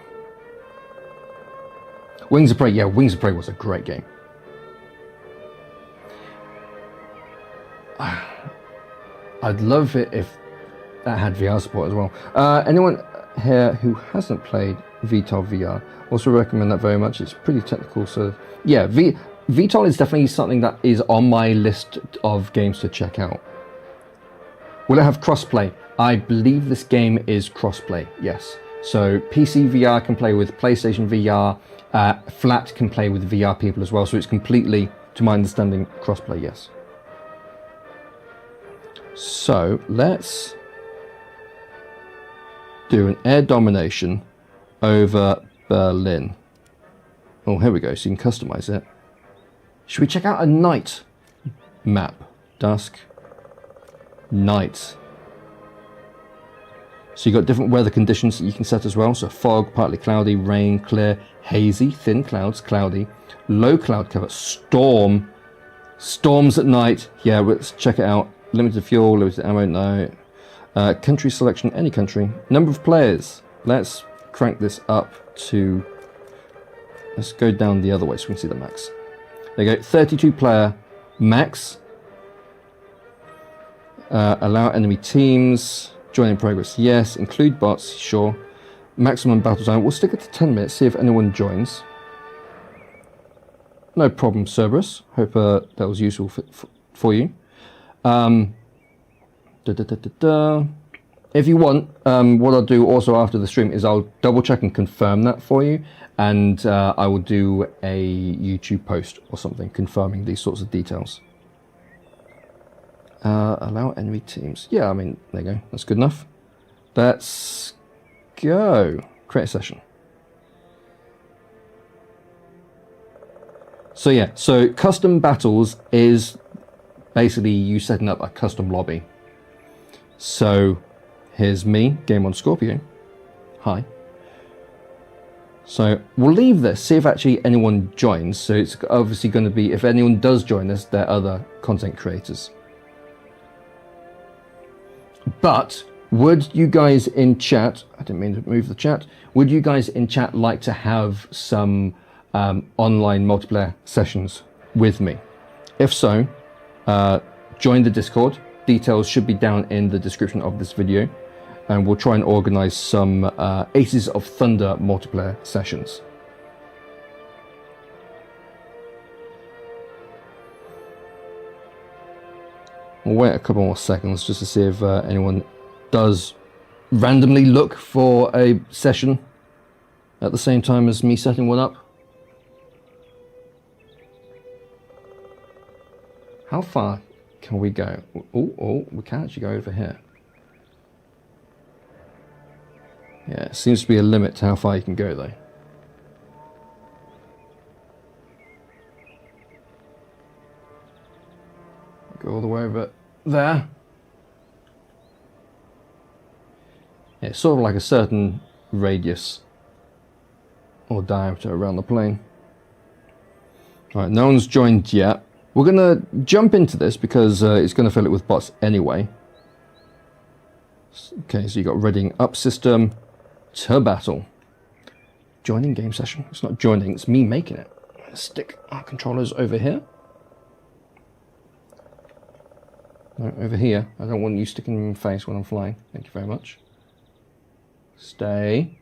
Wings of Prey. Yeah, Wings of Prey was a great game. I'd love it if that had VR support as well. Anyone here who hasn't played VTOL VR, also recommend that very much. It's pretty technical, so yeah, VTOL is definitely something that is on my list of games to check out. Will it have crossplay? I believe this game is crossplay, yes. So PCVR can play with PlayStation VR, Flat can play with VR people as well, so it's completely, to my understanding, crossplay, yes. So let's do an air domination over Berlin. Oh, here we go, so you can customize it. Should we check out a night map? Dusk, night. So you've got different weather conditions that you can set as well. So fog, partly cloudy, rain, clear, hazy, thin clouds, cloudy, low cloud cover, storm, storms at night. Yeah, let's check it out. Limited fuel, limited ammo, no. Country selection, any country. Number of players. Let's crank this up to, let's go down the other way so we can see the max. There you go, 32 player max. Allow enemy teams. Join in progress, yes. Include bots, sure. Maximum battle time. We'll stick it to 10 minutes, see if anyone joins. No problem, Cerberus. Hope that was useful for you. If you want, what I'll do also after the stream is I'll double check and confirm that for you. And I will do a YouTube post or something confirming these sorts of details. Allow enemy teams. Yeah, I mean, there you go. That's good enough. Let's go. Create a session. So yeah, so custom battles is basically you setting up a custom lobby. So here's me, Game on Scorpio. Hi. So we'll leave this, see if actually anyone joins. So it's obviously going to be, if anyone does join us, they're other content creators. But would you guys in chat, I didn't mean to move the chat, would you guys in chat like to have some online multiplayer sessions with me? If so, join the Discord. Details should be down in the description of this video. And we'll try and organize some Aces of Thunder multiplayer sessions. We'll wait a couple more seconds just to see if anyone does randomly look for a session at the same time as me setting one up. How far can we go? Oh, we can actually go over here. Yeah, seems to be a limit to how far you can go though. Go all the way over there. Yeah, it's sort of like a certain radius or diameter around the plane. Alright, no one's joined yet. We're gonna jump into this because it's gonna fill it with bots anyway. Okay, so you got readying up system to battle. Joining game session. It's not joining, it's me making it. Stick our controllers over here. No, over here. I don't want you sticking in my face when I'm flying. Thank you very much. Stay.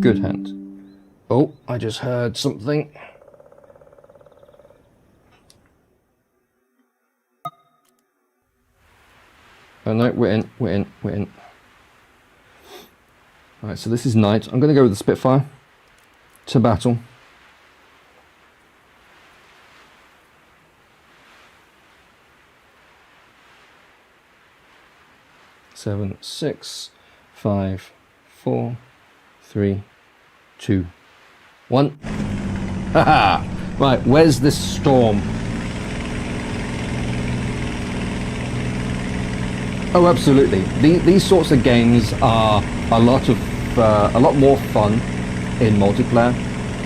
Good hand. Oh, I just heard something. Oh no, we're in. Alright, so this is night. I'm going to go with the Spitfire to battle. Seven, 6, 5, 4, 3, 2, 1. Haha! Right, where's this storm? Oh, absolutely. These sorts of games are a lot more fun in multiplayer,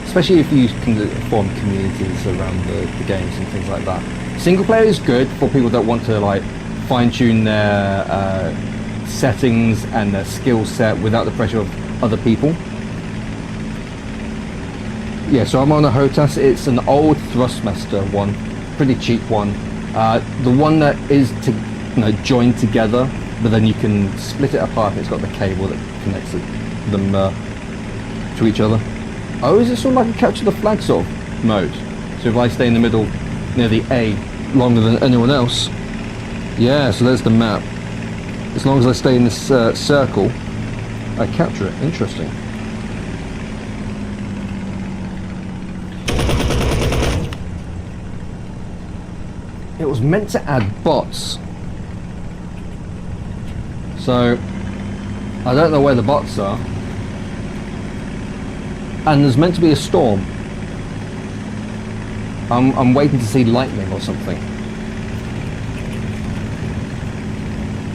especially if you can form communities around the games and things like that. Single player is good for people that want to like fine-tune their settings and their skill set without the pressure of other people. Yeah, so I'm on a HOTAS. It's an old Thrustmaster one, pretty cheap one. The one that is joined together, but then you can split it apart. It's got the cable that connects them to each other. Oh, is it sort of like a capture the flag sort of mode? So if I stay in the middle near the A longer than anyone else, yeah, so there's the map. As long as I stay in this circle, I capture it. Interesting. It was meant to add bots. So, I don't know where the bots are. And there's meant to be a storm. I'm waiting to see lightning or something.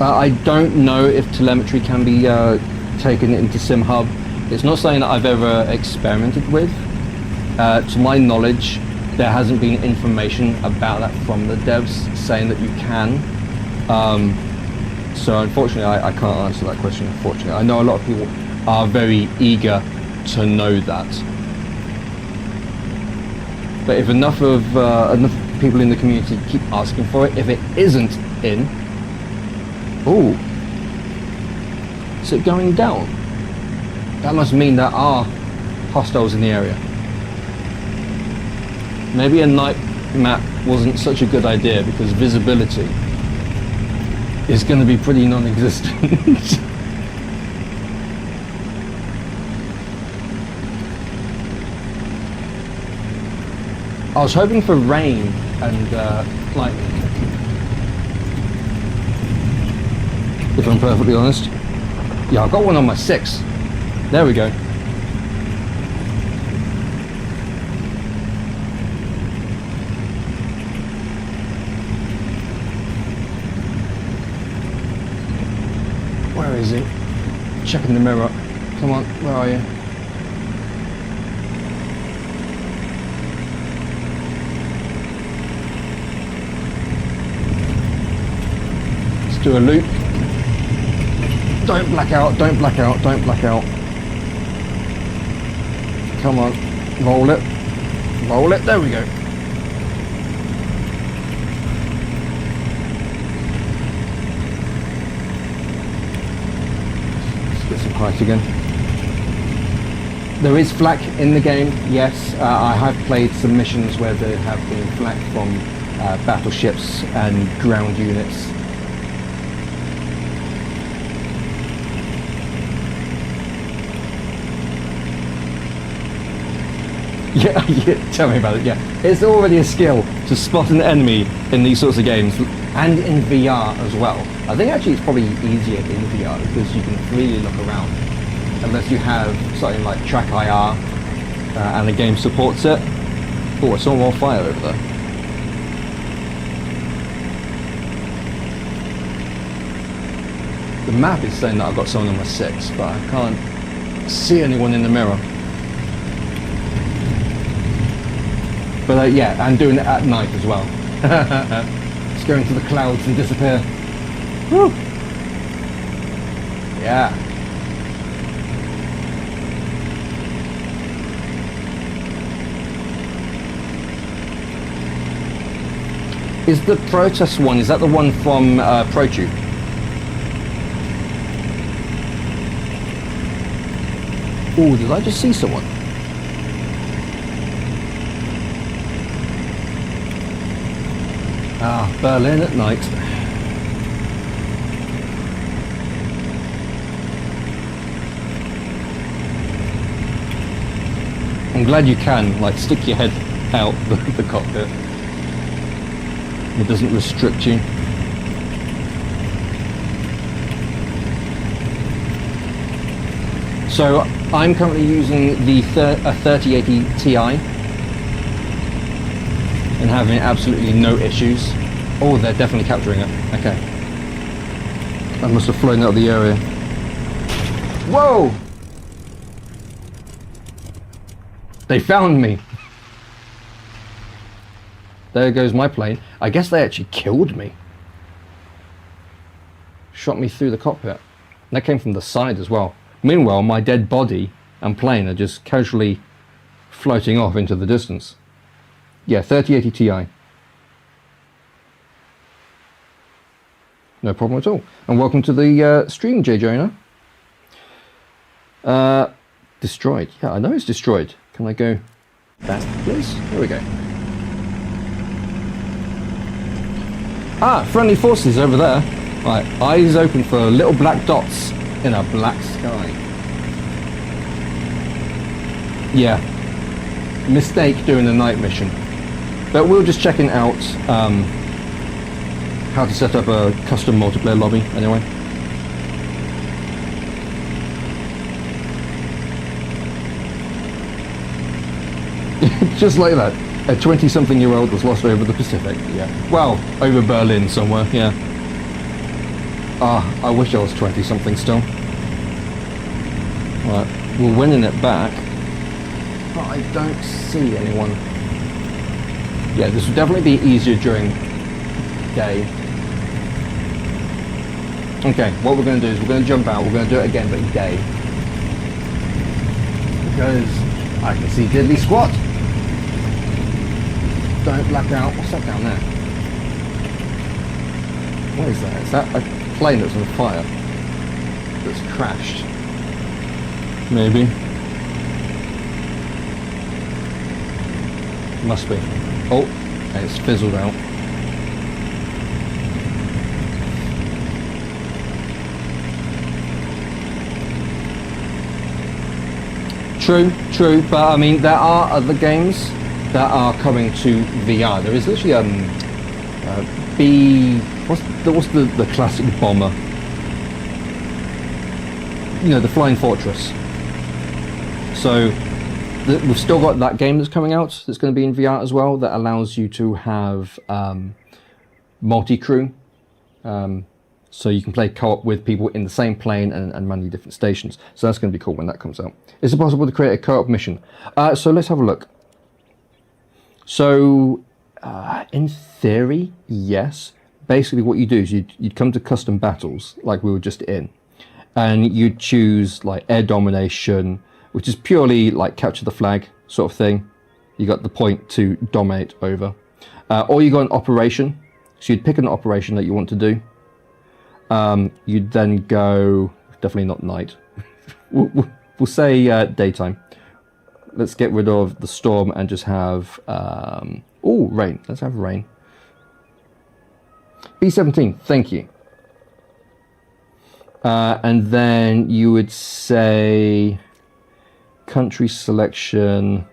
I don't know if telemetry can be taken into SimHub. It's not something that I've ever experimented with. To my knowledge, there hasn't been information about that from the devs saying that you can. So unfortunately, I can't answer that question, unfortunately. I know a lot of people are very eager to know that. But if enough people in the community keep asking for it, if it isn't in, oh, is it going down? That must mean there are hostiles in the area. Maybe a night map wasn't such a good idea because visibility is going to be pretty non-existent. I was hoping for rain and lightning, if I'm perfectly honest. Yeah, I got one on my 6. There we go. Where is he? Checking the mirror. Come on, where are you? Let's do a loop. Don't black out, don't black out, don't black out. Come on, roll it. Roll it, there we go. Get some height again. There is flak in the game, yes. I have played some missions where there have been flak from battleships and ground units. Yeah, yeah, tell me about it, yeah. It's already a skill to spot an enemy in these sorts of games, and in VR as well. I think actually it's probably easier in VR because you can freely look around. unless you have something like Track IR and the game supports it. Oh, I saw more fire over there. The map is saying that I've got someone on my 6, but I can't see anyone in the mirror. But yeah, I'm doing it at night as well. Just go into the clouds and disappear. Woo! Yeah. Is the protest one, is that the one from ProTube? Oh, did I just see someone? Ah, Berlin at night. I'm glad you can, like, stick your head out the cockpit. It doesn't restrict you. So I'm currently using the 3080 Ti and having absolutely no issues. Oh, they're definitely capturing it. Okay. I must have flown out of the area. Whoa! They found me. There goes my plane. I guess they actually killed me. Shot me through the cockpit. And that came from the side as well. Meanwhile, my dead body and plane are just casually floating off into the distance. Yeah, 3080 Ti. No problem at all. And welcome to the stream, J. Jonah. Destroyed. Yeah, I know it's destroyed. Can I go back, please? There we go. Ah, friendly forces over there. Right, eyes open for little black dots in a black sky. Yeah, mistake doing the night mission. But we're just checking out how to set up a custom multiplayer lobby anyway. Just like that. A 20-something-year-old was lost over the Pacific, yeah. Well, over Berlin somewhere, yeah. Ah, I wish I was 20-something still. Right, we're winning it back. But I don't see anyone. Yeah, this would definitely be easier during day. Okay, what we're going to do is we're going to jump out. We're going to do it again, but day. Because I can see Diddly Squat. Don't black out. What's that down there? What is that? Is that a plane that's on fire? That's crashed? Maybe. Must be. Oh, and it's fizzled out. True, true, but I mean there are other games that are coming to VR. There is literally what's the classic bomber? You know, the Flying Fortress. So we've still got that game that's coming out that's going to be in VR as well, that allows you to have multi-crew. So you can play co-op with people in the same plane and many different stations. So that's going to be cool when that comes out. Is it possible to create a co-op mission? So let's have a look. So in theory, yes. Basically what you do is you'd come to custom battles like we were just in, and you'd choose like air domination, which is purely like capture the flag sort of thing. You got the point to dominate over. Or you got an operation. So you'd pick an operation that you want to do. You'd then go, definitely not night. We'll say daytime. Let's get rid of the storm and just have, rain. Let's have rain. B17, thank you. And then you would say country selection.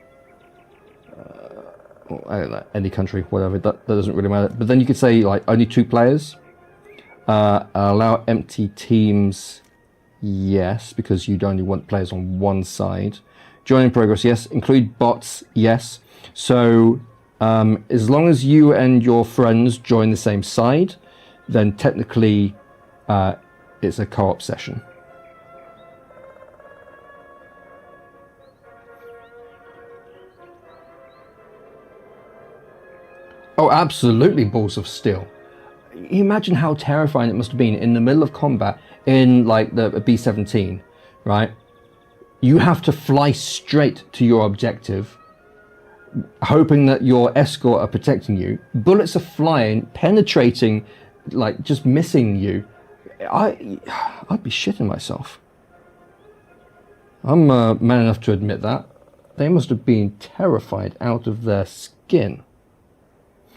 I don't know, any country, whatever, that doesn't really matter. But then you could say like only 2 players. Allow empty teams. yes, because you'd only want players on one side. Join in progress, yes. Include bots, yes. So as long as you and your friends join the same side, then technically it's a co-op session. Oh, absolutely, balls of steel. Imagine how terrifying it must have been in the middle of combat in like the B-17, right? You have to fly straight to your objective, hoping that your escort are protecting you. Bullets are flying, penetrating, like just missing you. I'd be shitting myself. I'm man enough to admit that. They must have been terrified out of their skin.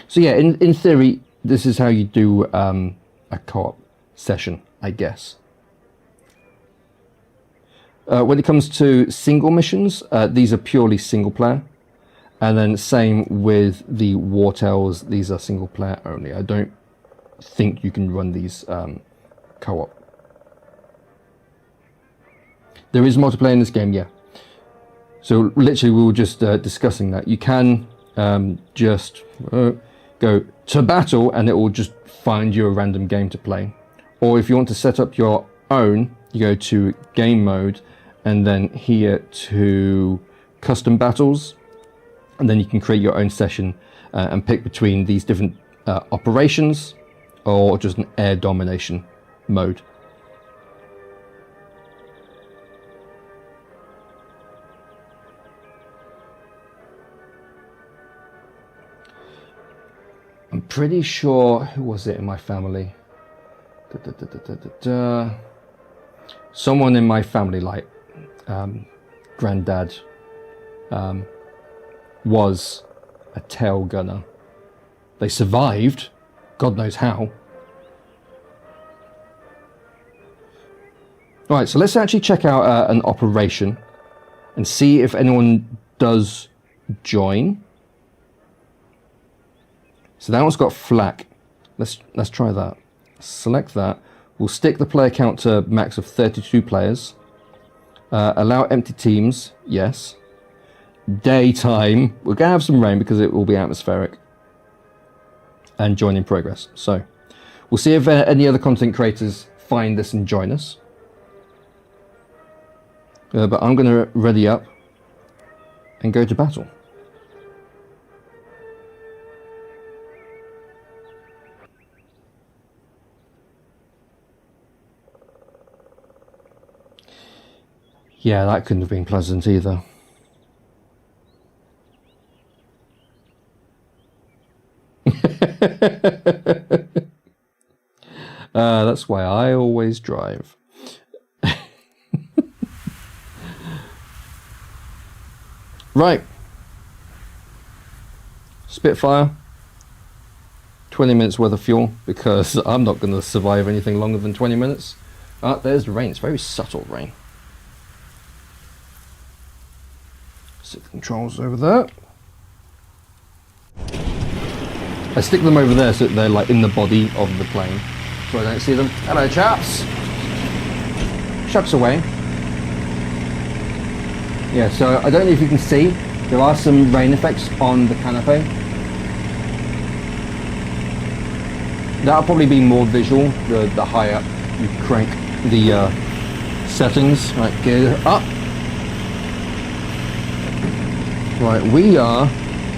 So yeah, in theory, this is how you do a co-op session, I guess. When it comes to single missions, these are purely single player. And then same with the War Tales, these are single player only. I don't think you can run these co-op. There is multiplayer in this game, yeah. So literally we were just discussing that. You can just go to battle and it will just find you a random game to play. Or if you want to set up your own, you go to game mode and then here to custom battles. And then you can create your own session and pick between these different operations or just an air domination mode. I'm pretty sure, who was it in my family? Someone in my family, like granddad, was a tail gunner. They survived, God knows how. Right, so let's actually check out an operation and see if anyone does join. So that one's got flak. Let's try that. Select that. We'll stick the player count to max of 32 players. Allow empty teams, yes. Daytime, we're gonna have some rain because it will be atmospheric. And join in progress. So we'll see if any other content creators find this and join us. But I'm gonna ready up and go to battle. Yeah, that couldn't have been pleasant either. That's why I always drive. Right. Spitfire. 20 minutes worth of fuel because I'm not going to survive anything longer than 20 minutes. There's the rain. It's very subtle rain. Stick the controls over there. I stick them over there so that they're like in the body of the plane, so I don't see them. Hello, chaps. Shucks away. Yeah, so I don't know if you can see, there are some rain effects on the canopy. That'll probably be more visual the higher you crank the settings. Right, gear up. Right, we are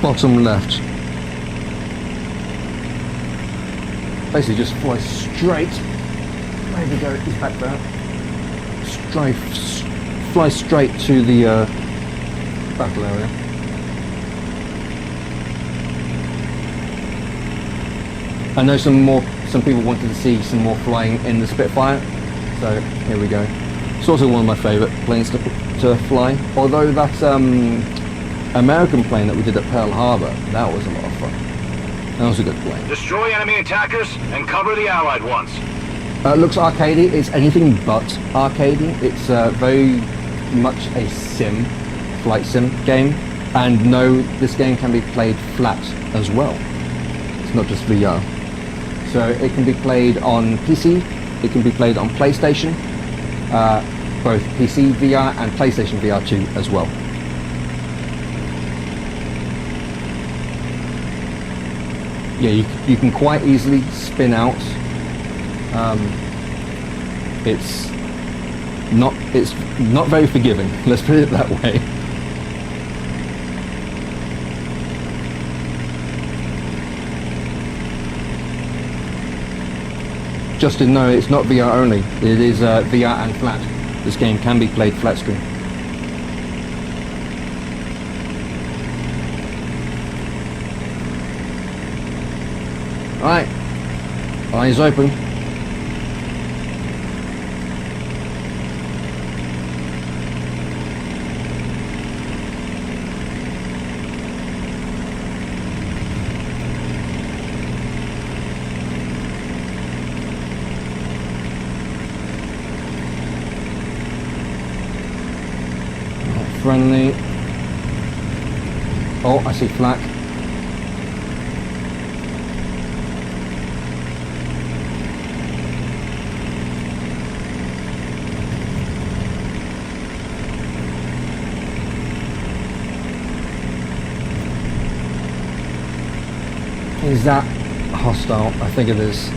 bottom left. Basically just fly straight. There we go, he's back there. Fly straight to the battle area. I know some people wanted to see some more flying in the Spitfire, so here we go. It's also one of my favourite planes to fly. Although that American plane that we did at Pearl Harbor, that was a lot of fun. That was a good plane. Destroy enemy attackers and cover the Allied ones. Looks arcadey. It's anything but arcadey. It's very much a flight sim game. And no, this game can be played flat as well. It's not just VR. So it can be played on PC, it can be played on PlayStation, both PC VR and PlayStation VR 2 as well. Yeah, you can quite easily spin out. It's not very forgiving, let's put it that way. Justin, no, it's not VR only. It is VR and flat. This game can be played flat screen. Alright, eyes open. Friendly. Oh, I see flak. Is that hostile? I think it is.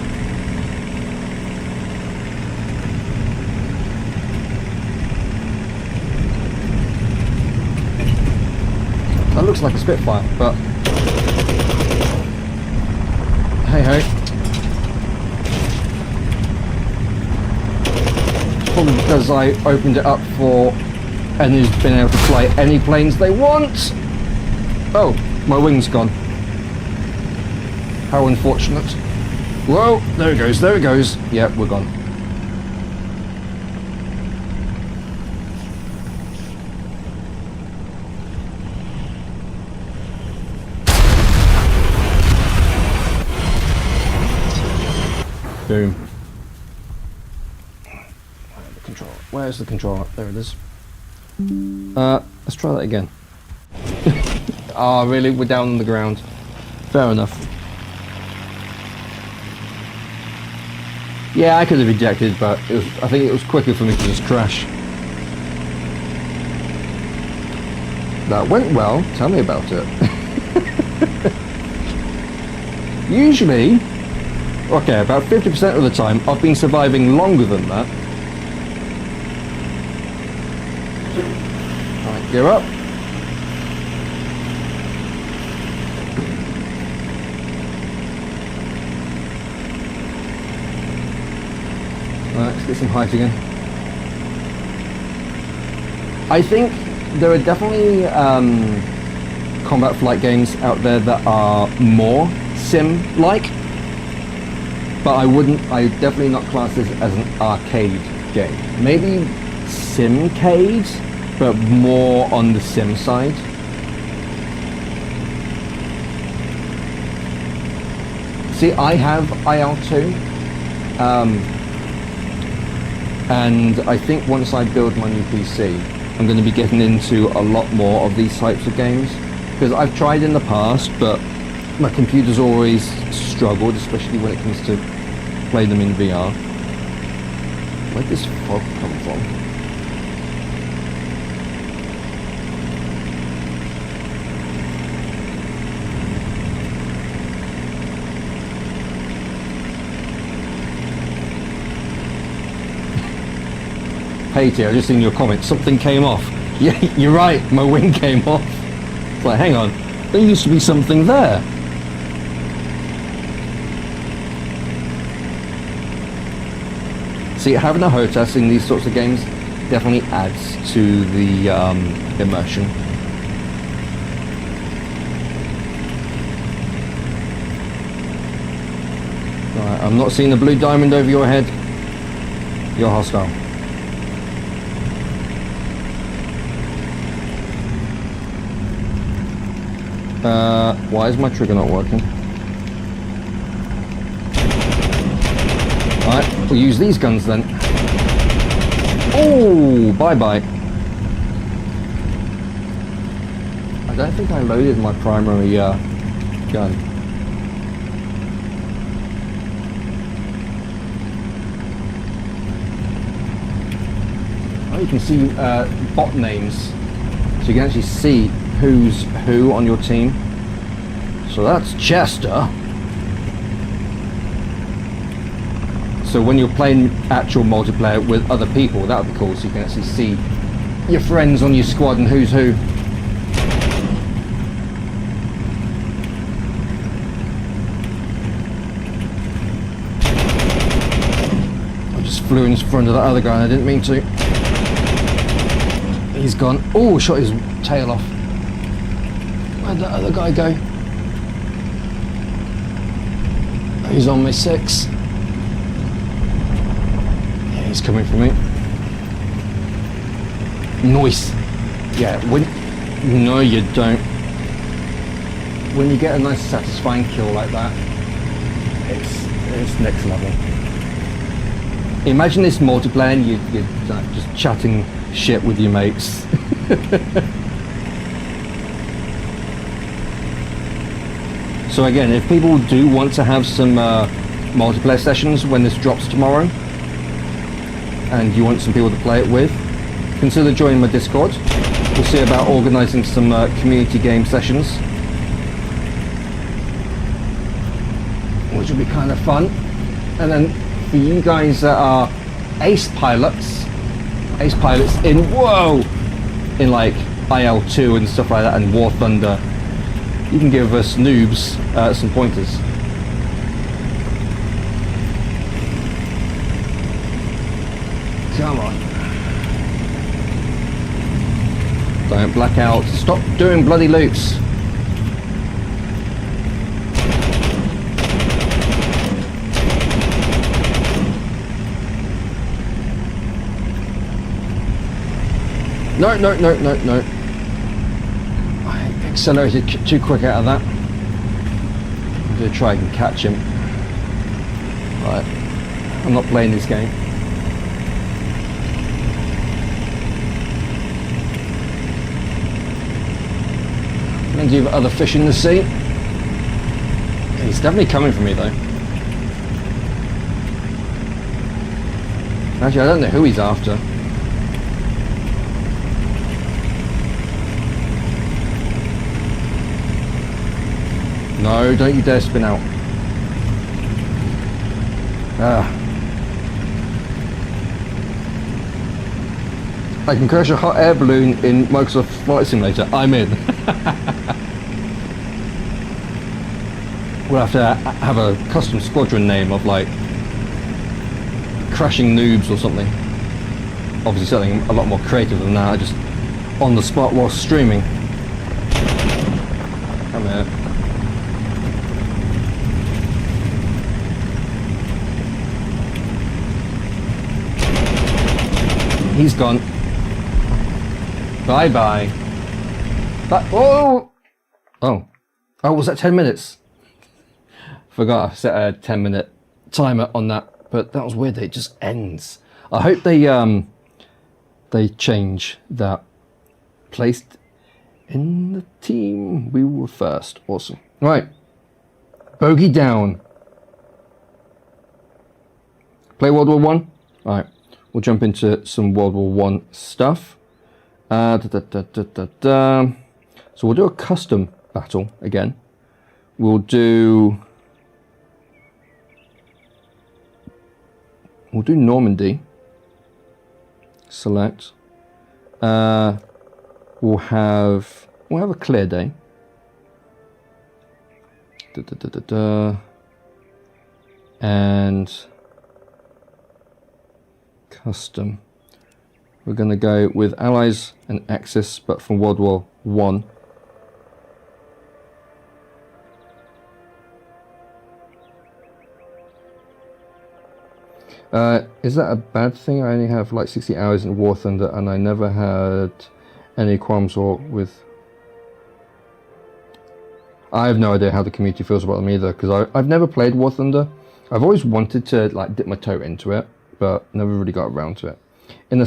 That looks like a Spitfire, but hey ho. Probably because I opened it up for and has been able to fly any planes they want. Oh, my wing's gone. How unfortunate. Whoa, there it goes, there it goes. Yep, we're gone. Boom. The controller. Where's the controller? There it is. Let's try that again. Ah, really? We're down on the ground. Fair enough. Yeah, I could have ejected, but I think it was quicker for me to just crash. That went well. Tell me about it. Usually, okay, about 50% of the time, I've been surviving longer than that. Alright, gear up. Alright, let's get some height again. I think there are definitely combat flight games out there that are more sim-like. But I definitely not class this as an arcade game. Maybe Simcade, but more on the sim side. See, I have IL2, and I think once I build my new PC, I'm going to be getting into a lot more of these types of games. Because I've tried in the past, but my computer's always struggled, especially when it comes to play them in VR. Where'd this fog come from? Hey T, I just seen your comment. Something came off. Yeah, you're right. My wing came off. It's like, hang on. There used to be something there. See, having a HOTAS in these sorts of games definitely adds to the immersion. Right, I'm not seeing a blue diamond over your head. You're hostile. Why is my trigger not working? Alright, we'll use these guns then. Oh, bye-bye. I don't think I loaded my primary gun. you can see bot names, so you can actually see who's who on your team. So that's Chester. So when you're playing actual multiplayer with other people, that would be cool, so you can actually see your friends on your squad and who's who. I just flew in front of that other guy and I didn't mean to. He's gone. Oh, shot his tail off. Where'd that other guy go? He's on my 6. Yeah, he's coming for me. Nice. Yeah, no you don't. When you get a nice satisfying kill like that, it's next level. Imagine this multiplayer and you're just chatting shit with your mates. So again, if people do want to have some multiplayer sessions when this drops tomorrow, and you want some people to play it with, consider joining my Discord. We'll see about organising some community game sessions, which will be kind of fun. And then for you guys that are ace pilots in like IL2 and stuff like that, and War Thunder, you can give us noobs some pointers. Come on. Don't black out. Stop doing bloody loops. No. I accelerated too quick out of that. I'm going to try and catch him. Right. I'm not playing this game. Plenty of other fish in the sea. He's definitely coming for me though. Actually, I don't know who he's after. No, don't you dare spin out. I can crash a hot air balloon in Microsoft Flight Simulator. I'm in. We'll have to have a custom squadron name of like Crashing Noobs or something. Obviously something a lot more creative than that, just on the spot while streaming. Come here. He's gone. Bye bye. Oh! Oh. Oh, was that 10 minutes? Forgot I set a 10-minute timer on that, but that was weird. It just ends. I hope they change that. Placed in the team. We were first. Awesome. Right. Bogey down. Play World War One. All right. We'll jump into some World War One stuff. So we'll do a custom battle again. We'll do Normandy. Select. We'll have a clear day. And custom. We're going to go with Allies and Axis, but from World War One. Is that a bad thing? I only have like 60 hours in War Thunder, and I never had any qualms or with. I have no idea how the community feels about them either, because I've never played War Thunder. I've always wanted to like dip my toe into it, but never really got around to it. In a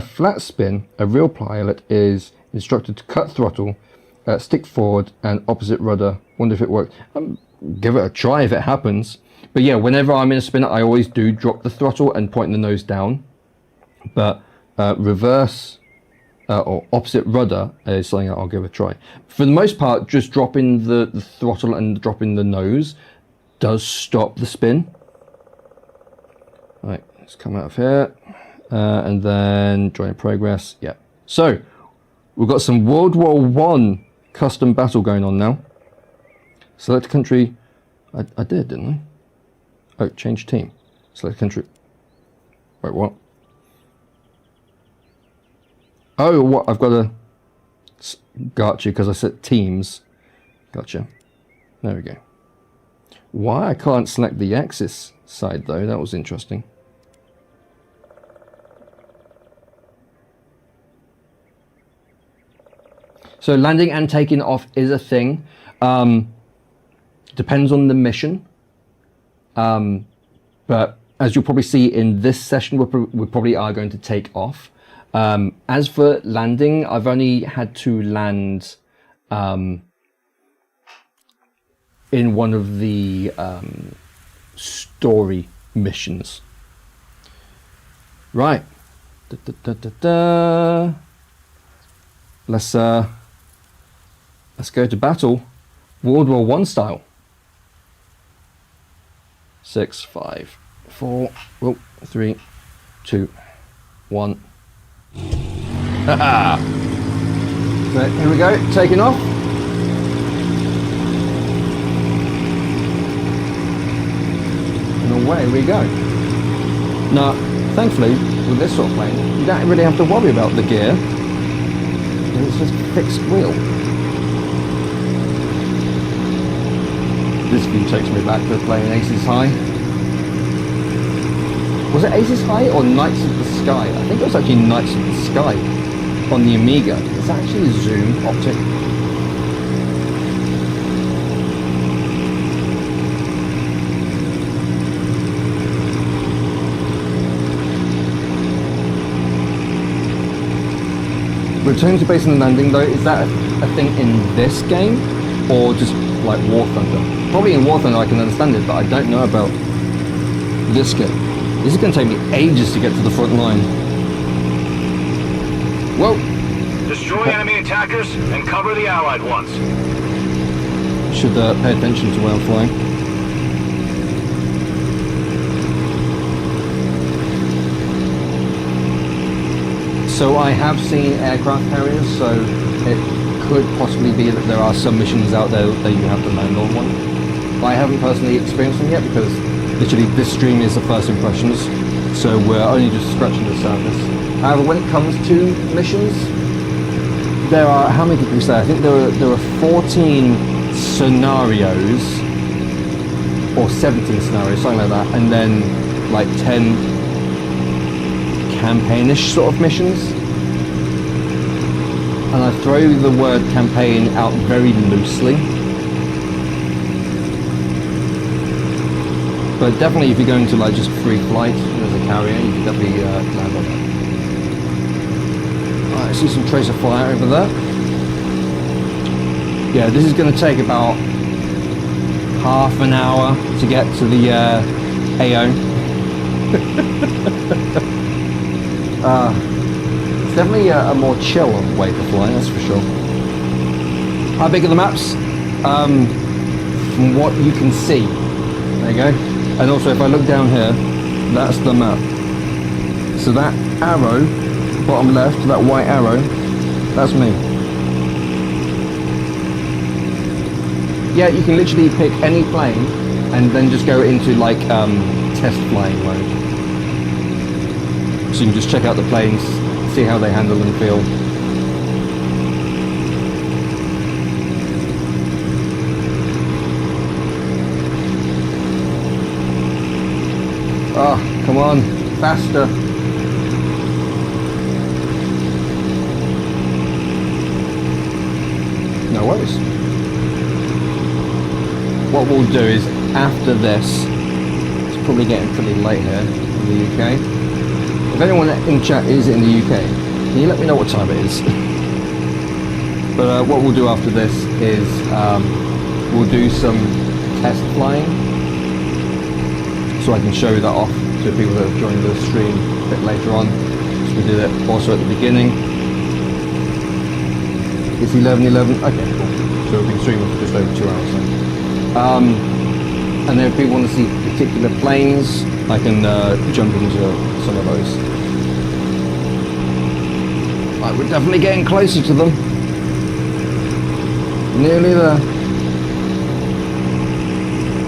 flat spin, a real pilot is instructed to cut throttle, stick forward, and opposite rudder. Wonder if it worked. Give it a try if it happens. But yeah, whenever I'm in a spin, I always do drop the throttle and point the nose down. but reverse or opposite rudder is something that I'll give a try. For the most part, just dropping the throttle and dropping the nose does stop the spin. Right, let's come out of here, and then join progress. Yeah. So we've got some World War I custom battle going on now. Select country. I did, didn't I? Oh, change team. Select country. Wait, what? Oh, what? I've got to... Gotcha, because I said teams. Gotcha. There we go. Why I can't select the Axis side, though, that was interesting. So landing and taking off is a thing. Depends on the mission. But as you'll probably see in this session, we probably are going to take off. As for landing, I've only had to land in one of the story missions. Right. Let's go to battle, World War I style. 6, 5, 4, 3, 2, 1. Haha! So here we go, taking off. And away we go. Now, thankfully, with this sort of plane, you don't really have to worry about the gear. It's just fixed wheel. This view takes me back to playing Aces High. Was it Aces High or Knights of the Sky? I think it was actually Knights of the Sky on the Amiga. It's actually a zoom optic. Return to base and landing though, is that a thing in this game or just like War Thunder? Probably in War Thunder I can understand it, but I don't know about this game. This is going to take me ages to get to the front line. Whoa! Destroy enemy attackers and cover the Allied ones. Should pay attention to where I'm flying. So I have seen aircraft carriers, so it could possibly be that there are some missions out there that you have to land on one. I haven't personally experienced them yet because literally this stream is the first impressions, so we're only just scratching the surface. However, when it comes to missions, there are, how many did we say? I think there are 14 scenarios, or 17 scenarios, something like that, and then like 10 campaignish sort of missions. And I throw the word campaign out very loosely. But definitely if you're going to like just free flight as a carrier, you can definitely land on that. Alright, I see some tracer fire over there. Yeah, this is going to take about half an hour to get to the AO. It's definitely a more chill way to fly, that's for sure. How big are the maps? From what you can see. There you go. And also if I look down here, that's the map. So that arrow, bottom left, that white arrow, that's me. Yeah, you can literally pick any plane and then just go into like test flying mode. So you can just check out the planes, see how they handle and feel. Oh, come on, faster. No worries. What we'll do is, after this, it's probably getting pretty late here in the UK. If anyone in chat is in the UK, can you let me know what time it is? But what we'll do after this is we'll do some test flying, so I can show that off to people that have joined the stream a bit later on. We did it also at the beginning. It's 11:11. Okay, cool. So we've been streaming for just over 2 hours then. And then if people want to see particular planes, I can jump into some of those. Right, we're definitely getting closer to them. Nearly there.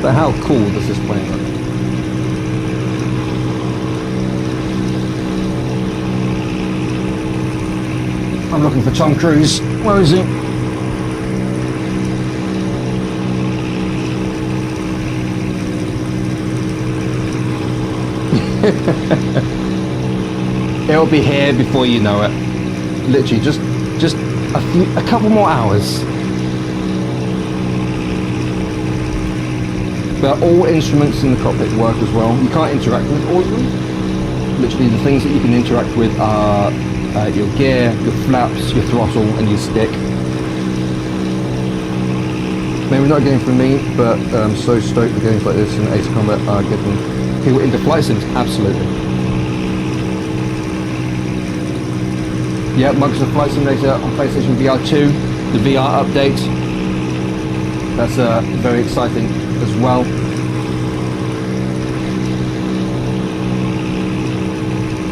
But how cool does this plane look? I'm looking for Tom Cruise. Where is he? It'll be here before you know it. Literally, just a couple more hours. But all instruments in the cockpit work as well. You can't interact with all of them. Literally, the things that you can interact with are your gear, your flaps, your throttle, and your stick. Maybe not getting for me, but I'm so stoked that games like this and Ace Combat are getting people into flight sims. Absolutely. Yeah, Microsoft Flight Simulator on PlayStation VR 2, the VR update. That's very exciting as well.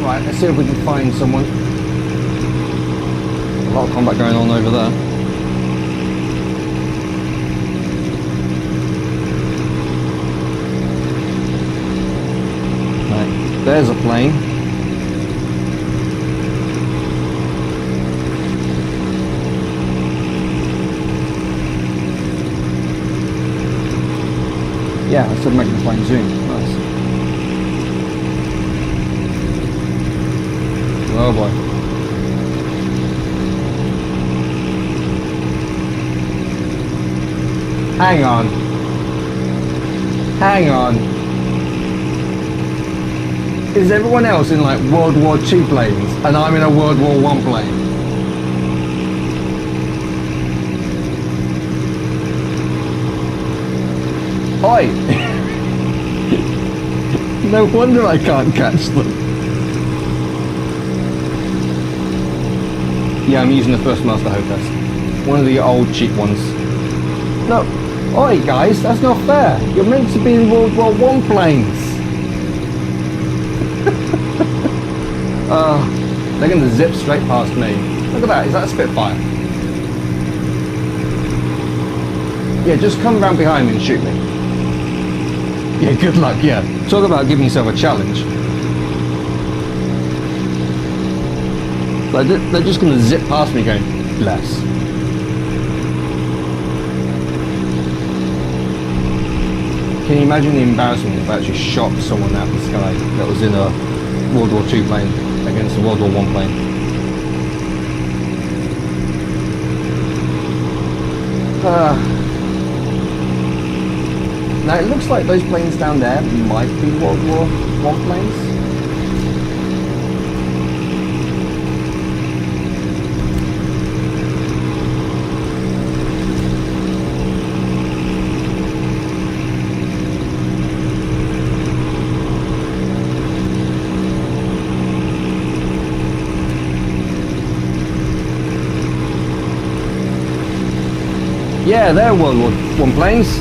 Right, let's see if we can find someone. A lot of combat going on over there. Right, there's a plane. Yeah, I said magnifying zoom. Nice. Oh boy. Hang on. Hang on. Is everyone else in like World War II planes and I'm in a World War I plane? Oi! No wonder I can't catch them. Yeah, I'm using the First Master Hotess. One of the old cheap ones. No, oi guys, that's not fair. You're meant to be in World War I planes. They're going to zip straight past me. Look at that, is that a Spitfire? Yeah, just come round behind me and shoot me. Yeah, good luck, yeah. Talk about giving yourself a challenge. Like, they're just going to zip past me going, bless. Can you imagine the embarrassment if I actually shot someone out of the sky that was in a World War II plane against a World War I plane? Now it looks like those planes down there might be World War I planes. Yeah, they're World War I planes.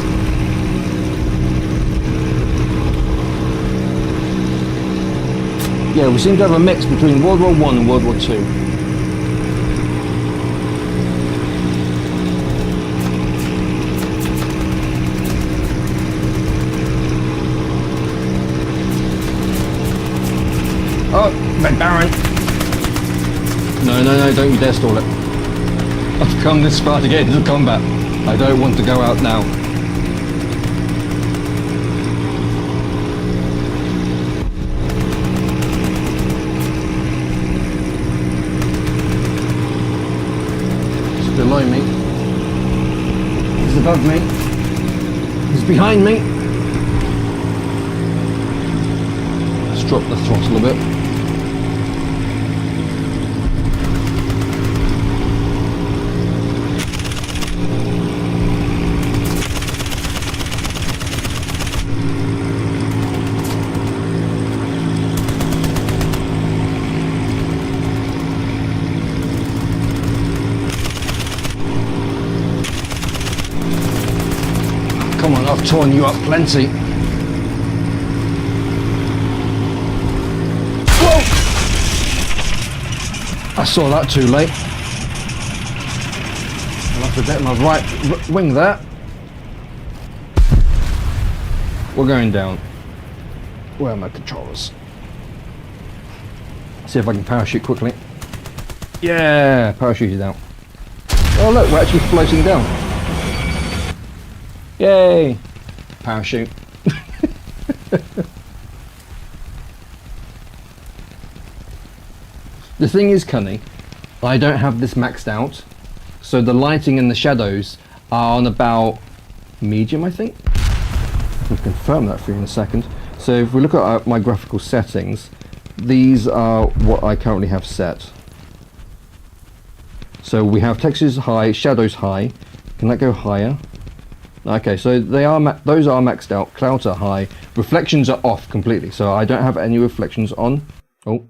Yeah, we seem to have a mix between World War I and World War II. Oh, Red Baron! No, don't you dare stall it. I've come this far to get into combat. I don't want to go out now. He's below me. He's above me. He's behind me. Let's drop the throttle a bit. Come on, I've torn you up plenty. Whoa! I saw that too late. I'll have to get my right wing there. We're going down. Where are my controllers? See if I can parachute quickly. Yeah, parachuted down. Oh look, we're actually floating down. Yay! Parachute. The thing is, Cunny, I don't have this maxed out, so the lighting and the shadows are on about medium, I think. I'll confirm that for you in a second. So if we look at my graphical settings, these are what I currently have set. So we have textures high, shadows high. Can that go higher? Okay, so they are those are maxed out. Clouds are high. Reflections are off completely, so I don't have any reflections on. Oh.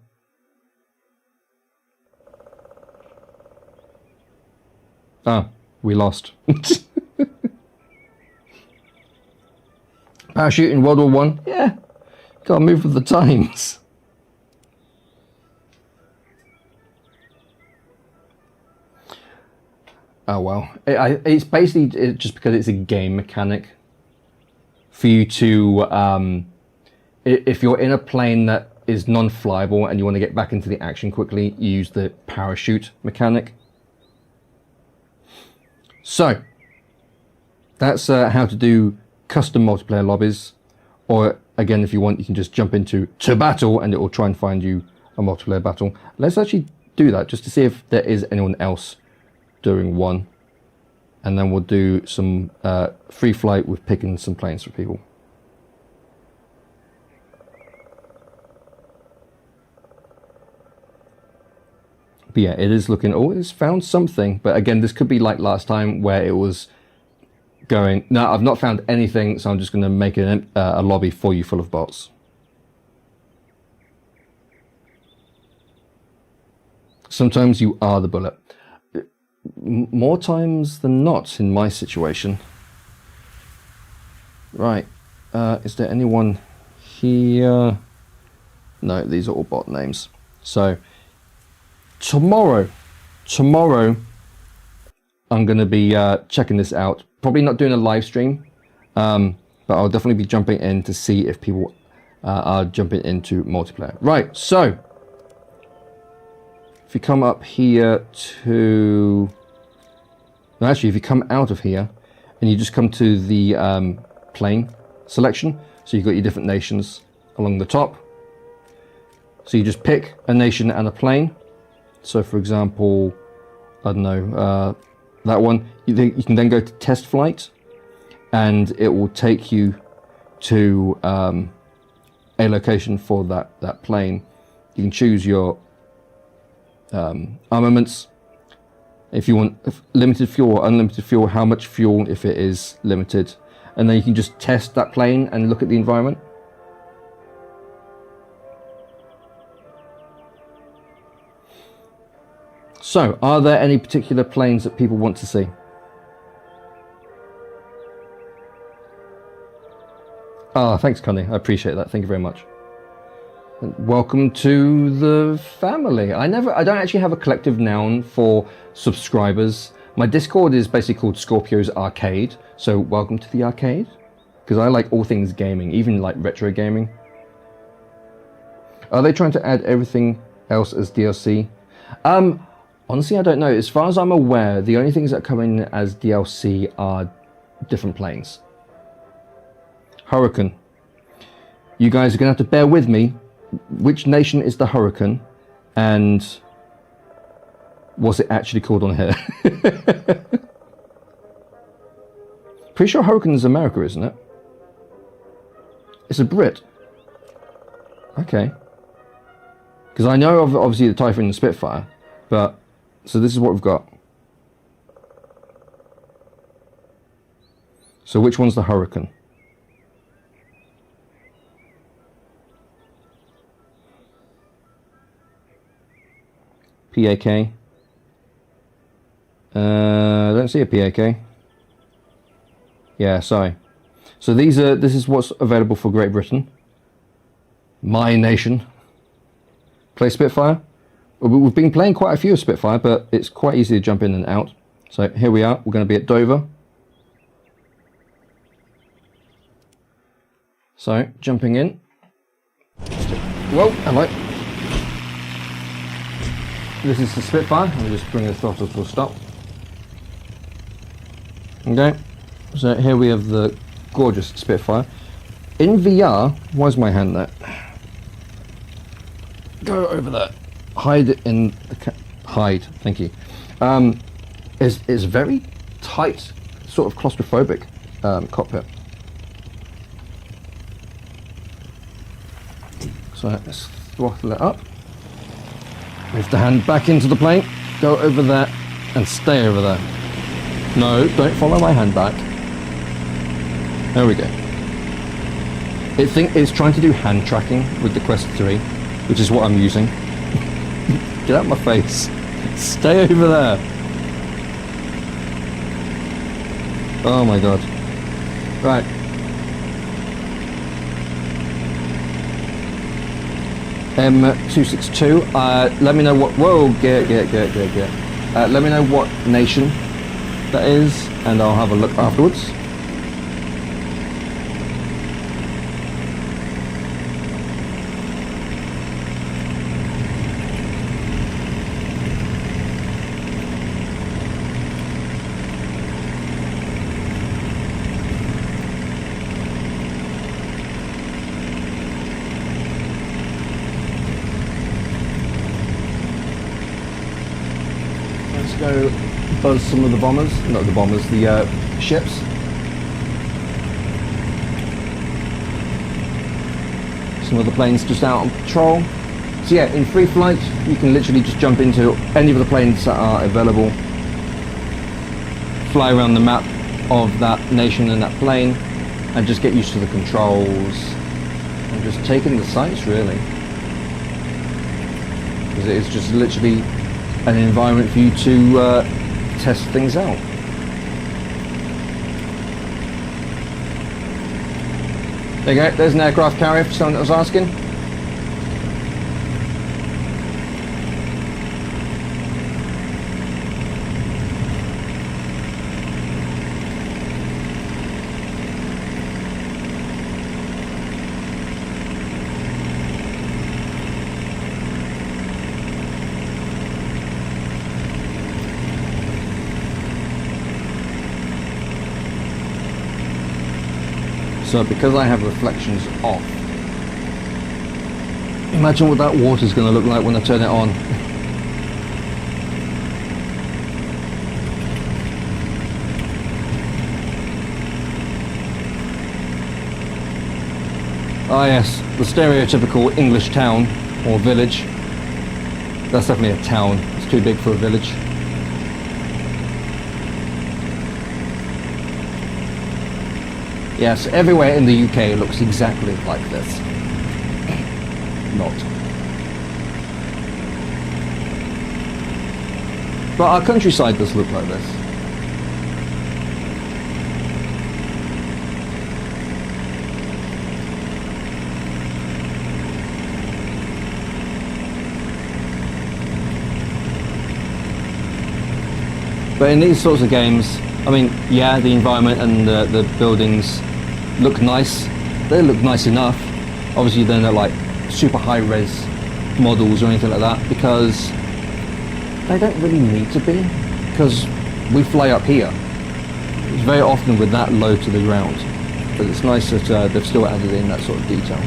Ah, we lost. Parachute in World War One? Yeah, gotta move with the times. Oh well, it's basically just because it's a game mechanic for you to, if you're in a plane that is non-flyable and you want to get back into the action quickly, you use the parachute mechanic. So, that's how to do custom multiplayer lobbies, or again, if you want, you can just jump into battle and it will try and find you a multiplayer battle. Let's actually do that just to see if there is anyone else doing one, and then we'll do some free flight with picking some planes for people. But yeah, it is looking, oh, it's found something, but again, this could be like last time where it was going, no, I've not found anything, so I'm just going to make a lobby for you full of bots. Sometimes you are the bullet. More times than not in my situation. Right, is there anyone here? No, these are all bot names. So tomorrow I'm going to be checking this out. Probably not doing a live stream, but I'll definitely be jumping in to see if people are jumping into multiplayer. Right, so if you come up here to, no, actually, if you come out of here and you just come to the plane selection, so you've got your different nations along the top. So you just pick a nation and a plane. So for example, I don't know, that one, you can then go to test flight and it will take you to a location for that plane. You can choose your armaments. If you want limited fuel or unlimited fuel, how much fuel if it is limited. And then you can just test that plane and look at the environment. So, are there any particular planes that people want to see? Ah, thanks, Connie. I appreciate that. Thank you very much. And welcome to the family. I don't actually have a collective noun for subscribers. My Discord is basically called Scorpio's Arcade. So, welcome to the arcade. Because I like all things gaming, even like retro gaming. Are they trying to add everything else as DLC? Honestly, I don't know. As far as I'm aware, the only things that come in as DLC are different planes. Hurricane. You guys are going to have to bear with me. Which nation is the Hurricane? And what's it actually called on here? Pretty sure Hurricane is America, isn't it? It's a Brit. Okay. Because I know of obviously the Typhoon and the Spitfire, but so this is what we've got. So which one's the Hurricane? PAK. I don't see a PAK. Yeah, sorry. So this is what's available for Great Britain. My nation. Play Spitfire. We've been playing quite a few of Spitfire, but it's quite easy to jump in and out. So here we are. We're going to be at Dover. So jumping in. Whoa, hello. This is the Spitfire. Let me just bring the throttle to a stop. Okay. So here we have the gorgeous Spitfire. In VR, where's my hand there? Go over there. Hide in the hide. Thank you. Is very tight, sort of claustrophobic cockpit. So let's throttle it up. Lift the hand back into the plane. Go over there and stay over there. No, don't follow my hand back. There we go. It's trying to do hand tracking with the Quest 3, which is what I'm using. Get out of my face. Stay over there. Oh my god. Right. M262. Let me know what. Whoa, get. Let me know what nation that is, and I'll have a look afterwards. Let's go buzz some of the bombers, not the bombers, the ships. Some of the planes just out on patrol. So yeah, in free flight, you can literally just jump into any of the planes that are available, fly around the map of that nation and that plane, and just get used to the controls, and just take in the sights really. Because it is just literally an environment for you to test things out. There you go, there's an aircraft carrier for someone that was asking. So because I have reflections off, imagine what that water's going to look like when I turn it on. Ah yes, the stereotypical English town or village. That's definitely a town, it's too big for a village. Yes, everywhere in the UK looks exactly like this. Not. But our countryside does look like this. But in these sorts of games, I mean, yeah, the environment and the buildings look nice. They look nice enough. Obviously, they're not like super high-res models or anything like that, because they don't really need to be, because we fly up here. It's very often with that low to the ground. But it's nice that they've still added in that sort of detail.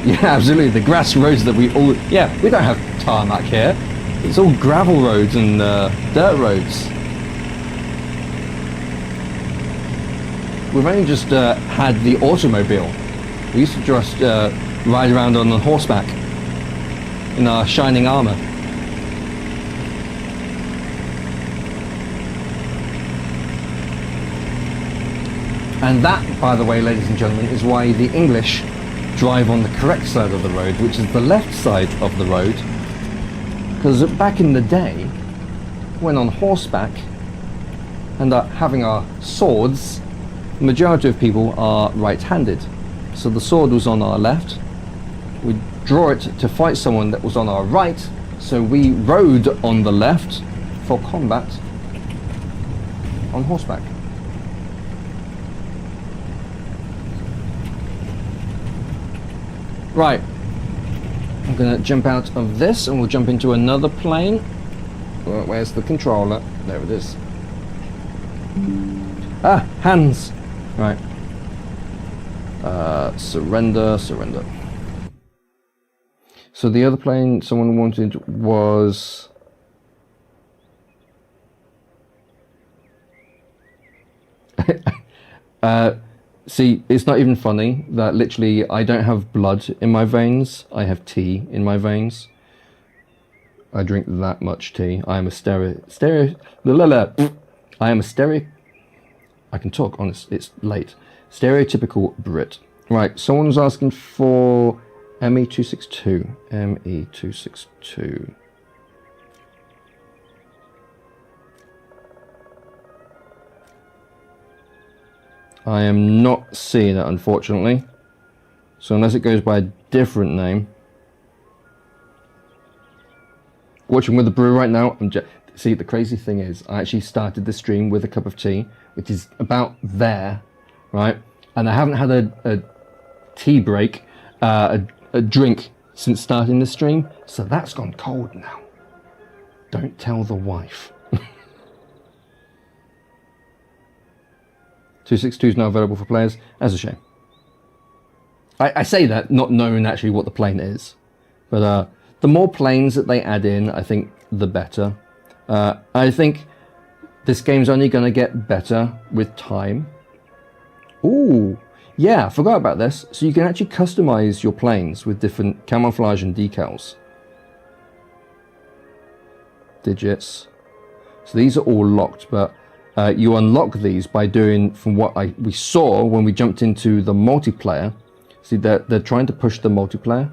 Yeah, absolutely. The grass roads that we all... Yeah, we don't have tarmac here. It's all gravel roads and dirt roads. We've only just had the automobile. We used to just ride around on a horseback in our shining armour. And that, by the way, ladies and gentlemen, is why the English drive on the correct side of the road, which is the left side of the road, because back in the day when on horseback and having our swords, the majority of people are right-handed. So the sword was on our left. We draw it to fight someone that was on our right. So we rode on the left for combat on horseback. Right. I'm going to jump out of this and we'll jump into another plane. Well, where's the controller? There it is. Ah, hands. Right. Surrender. So the other plane someone wanted was... see, it's not even funny that literally I don't have blood in my veins. I have tea in my veins. I drink that much tea. I am a I can talk, honest. It's late. Stereotypical Brit. Right, someone's asking for ME262. ME262. I am not seeing it, unfortunately. So unless it goes by a different name. Watching with the brew right now. See, the crazy thing is, I actually started the stream with a cup of tea, which is about there, right? And I haven't had a tea break, a drink since starting the stream. So that's gone cold now. Don't tell the wife. 262 is now available for players. That's a shame. I say that not knowing actually what the plane is. But the more planes that they add in, I think the better. I think this game's only going to get better with time. Ooh, yeah, I forgot about this. So you can actually customize your planes with different camouflage and decals. Digits. So these are all locked, but you unlock these by doing, from what we saw when we jumped into the multiplayer. See, they're trying to push the multiplayer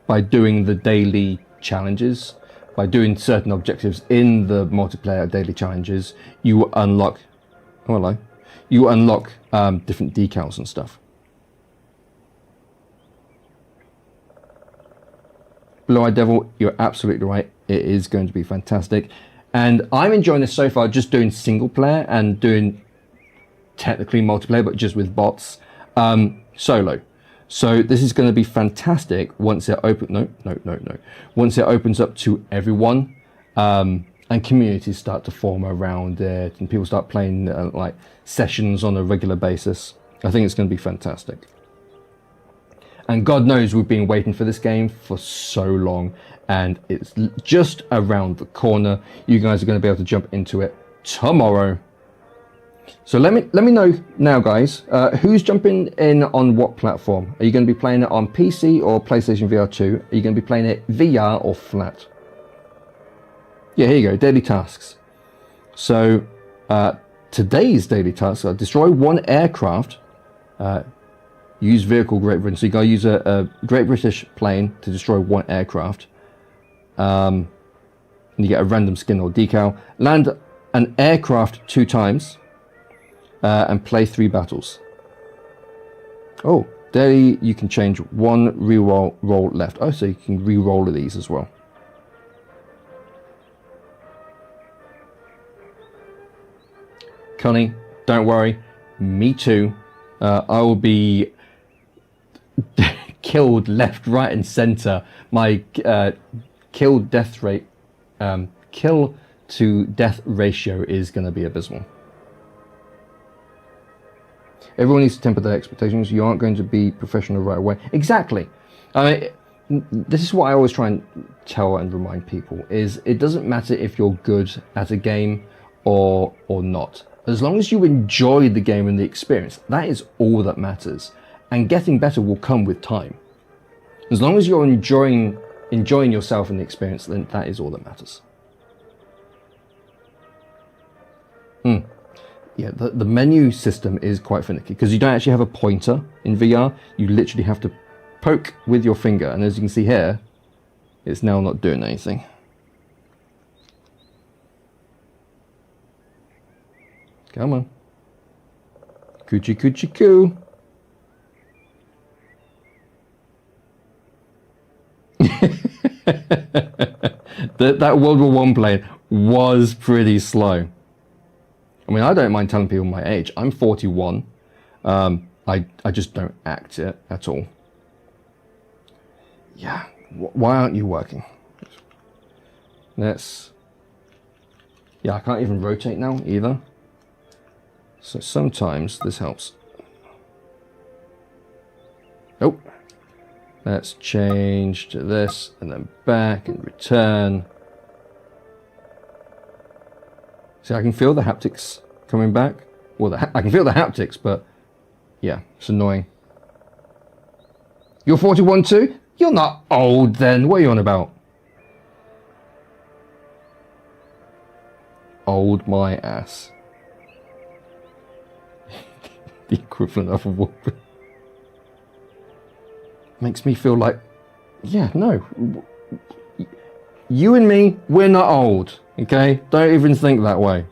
by doing the daily challenges. By doing certain objectives in the multiplayer daily challenges, you unlock, oh hello, you unlock different decals and stuff. Blue Eye Devil, you're absolutely right. It is going to be fantastic. And I'm enjoying this so far, just doing single player and doing technically multiplayer, but just with bots, solo. So this is going to be fantastic once it once it opens up to everyone, and communities start to form around it, and people start playing like sessions on a regular basis. I think it's going to be fantastic. And God knows we've been waiting for this game for so long, and it's just around the corner. You guys are going to be able to jump into it tomorrow. So let me know now, guys, who's jumping in on what platform? Are you going to be playing it on PC or PlayStation VR 2? Are you going to be playing it VR or flat? Yeah, here you go, daily tasks. So today's daily tasks are destroy one aircraft, use vehicle Great Britain. So you got to use a Great British plane to destroy one aircraft. And you get a random skin or decal. Land an aircraft 2 times. And play 3 battles. Oh, daily you can change 1 reroll roll left. Oh, so you can re-roll these as well. Connie, don't worry, me too. I will be killed left, right, and center. My kill to death ratio is going to be abysmal. Everyone needs to temper their expectations. You aren't going to be professional right away. Exactly. I mean, this is what I always try and tell and remind people, is it doesn't matter if you're good at a game or not. As long as you enjoy the game and the experience, that is all that matters. And getting better will come with time. As long as you're enjoying yourself and the experience, then that is all that matters. Yeah, the menu system is quite finicky because you don't actually have a pointer in VR. You literally have to poke with your finger, and as you can see here, it's now not doing anything. Come on. Coochie coochie coo. that World War One plane was pretty slow. I mean, I don't mind telling people my age. I'm 41. I just don't act it at all. Yeah. Why aren't you working? Let's... Yeah, I can't even rotate now either. So sometimes this helps. Oh. Let's change to this and then back and return. See, I can feel the haptics coming back. Well, I can feel the haptics, but yeah, it's annoying. You're 41 too? You're not old then. What are you on about? Old my ass. The equivalent of a woman. Makes me feel like, yeah, no. You and me, we're not old, okay? Don't even think that way.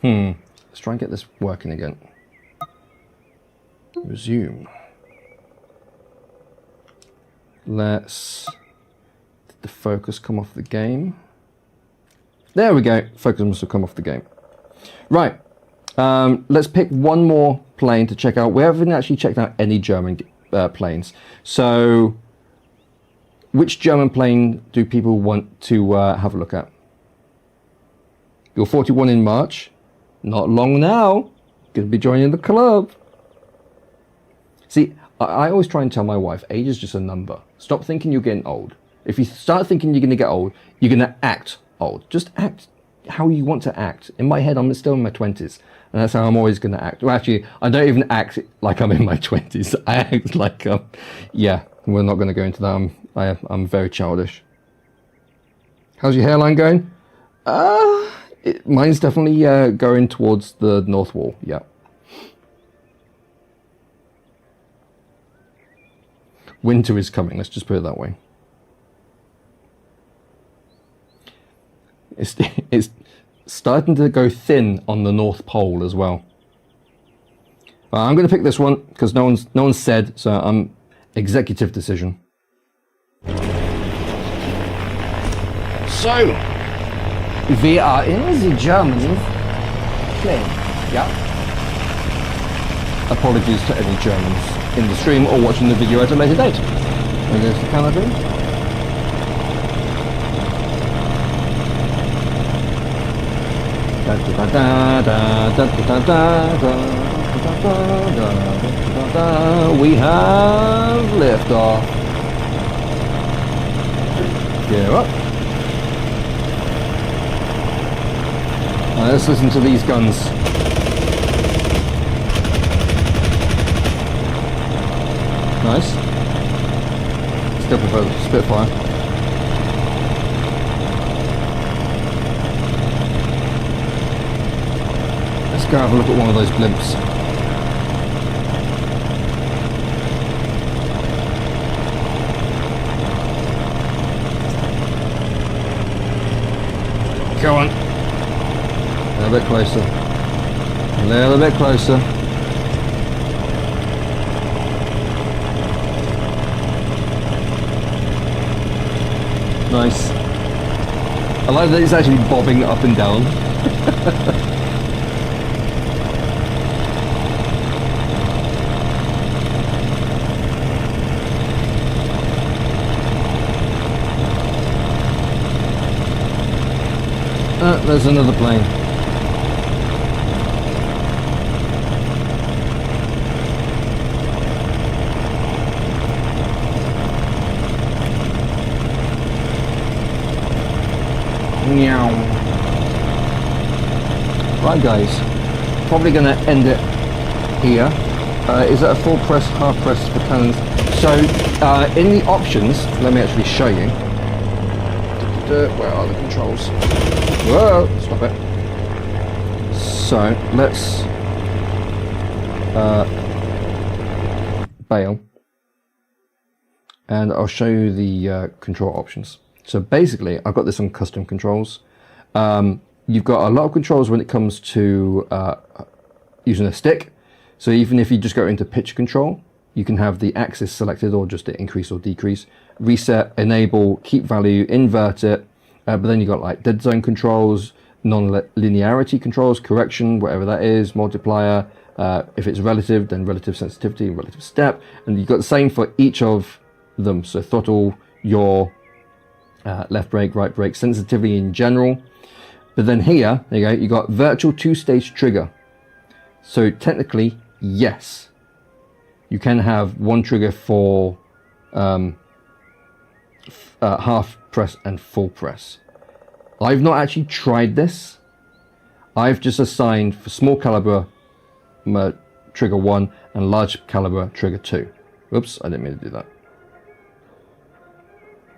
Let's try and get this working again. Resume. Let's... Did the focus come off the game? There we go. Focus must have come off the game. Right. Let's pick one more plane to check out. We haven't actually checked out any German planes. So, which German plane do people want to have a look at? You're 41 in March. Not long now. Going to be joining the club. See, I always try and tell my wife, age is just a number. Stop thinking you're getting old. If you start thinking you're going to get old, you're going to act old. Just act how you want to act. In my head, I'm still in my 20s. And that's how I'm always going to act. Well, actually, I don't even act like I'm in my 20s. I act like, yeah, we're not going to go into that. I'm very childish. How's your hairline going? Mine's definitely going towards the north wall, yeah. Winter is coming, let's just put it that way. It's starting to go thin on the North Pole as well. I'm going to pick this one because no one's said, so I'm executive decision. So we are in the German plane. Yeah. Apologies to any Germans in the stream or watching the video at a later date. And there's the Canada. We have liftoff. Gear up. Now let's listen to these guns. Nice. Still prefer the Spitfire. Let's go have a look at one of those blimps. Go on. A little bit closer. A little bit closer. Nice. I like that it's actually bobbing up and down. There's another plane. Meow. Right guys, probably going to end it here. Is it a full press, half press for cannons? So in the options, let me actually show you. Where are the controls? Whoa, stop it. So let's bail, and I'll show you the control options. So basically I've got this on custom controls. You've got a lot of controls when it comes to using a stick. So even if you just go into pitch control, you can have the axis selected or just the increase or decrease, reset, enable, keep value, invert it. But then you've got like dead zone controls, non-linearity controls, correction, whatever that is, multiplier. If it's relative, then relative sensitivity, relative step. And you've got the same for each of them. So throttle, yaw, left brake, right brake, sensitivity in general. But then here, there you go, you got virtual two-stage trigger. So technically, yes, you can have one trigger for half press and full press. I've not actually tried this. I've just assigned for small caliber trigger 1 and large caliber trigger 2. Oops, I didn't mean to do that.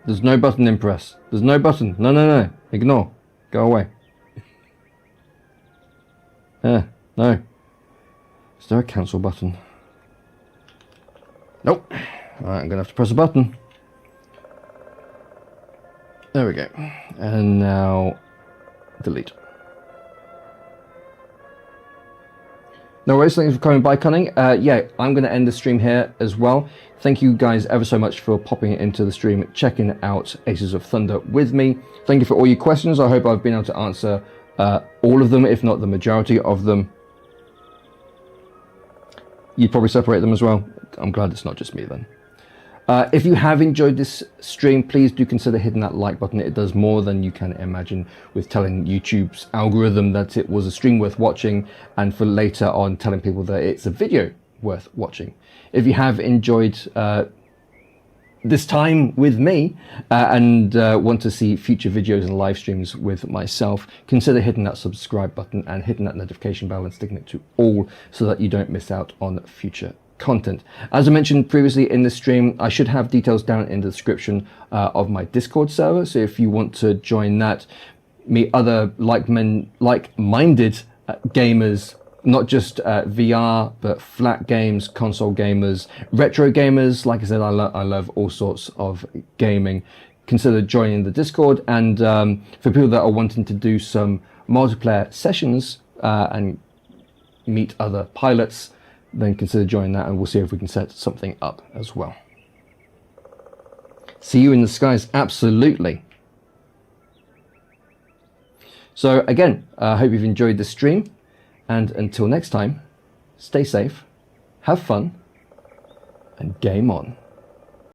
There's no button in press. There's no button. No. Ignore. Go away. No. Is there a cancel button? Nope. Alright, I'm going to have to press a button. There we go. And now delete. No worries, thanks for coming by, Cunning. Yeah, I'm going to end the stream here as well. Thank you guys ever so much for popping into the stream, checking out Aces of Thunder with me. Thank you for all your questions. I hope I've been able to answer all of them, if not the majority of them. You'd probably separate them as well. I'm glad it's not just me then. If you have enjoyed this stream, please do consider hitting that like button. It does more than you can imagine with telling YouTube's algorithm that it was a stream worth watching, and for later on telling people that it's a video worth watching. If you have enjoyed this time with me and want to see future videos and live streams with myself, consider hitting that subscribe button and hitting that notification bell and sticking it to all so that you don't miss out on future content. As I mentioned previously in the stream, I should have details down in the description of my Discord server. So if you want to join that, meet other like-minded gamers, not just VR, but flat games, console gamers, retro gamers. Like I said, I love all sorts of gaming. Consider joining the Discord. And for people that are wanting to do some multiplayer sessions and meet other pilots, then consider joining that, and we'll see if we can set something up as well. See you in the skies, absolutely. So again, I hope you've enjoyed the stream, and until next time, stay safe, have fun, and game on.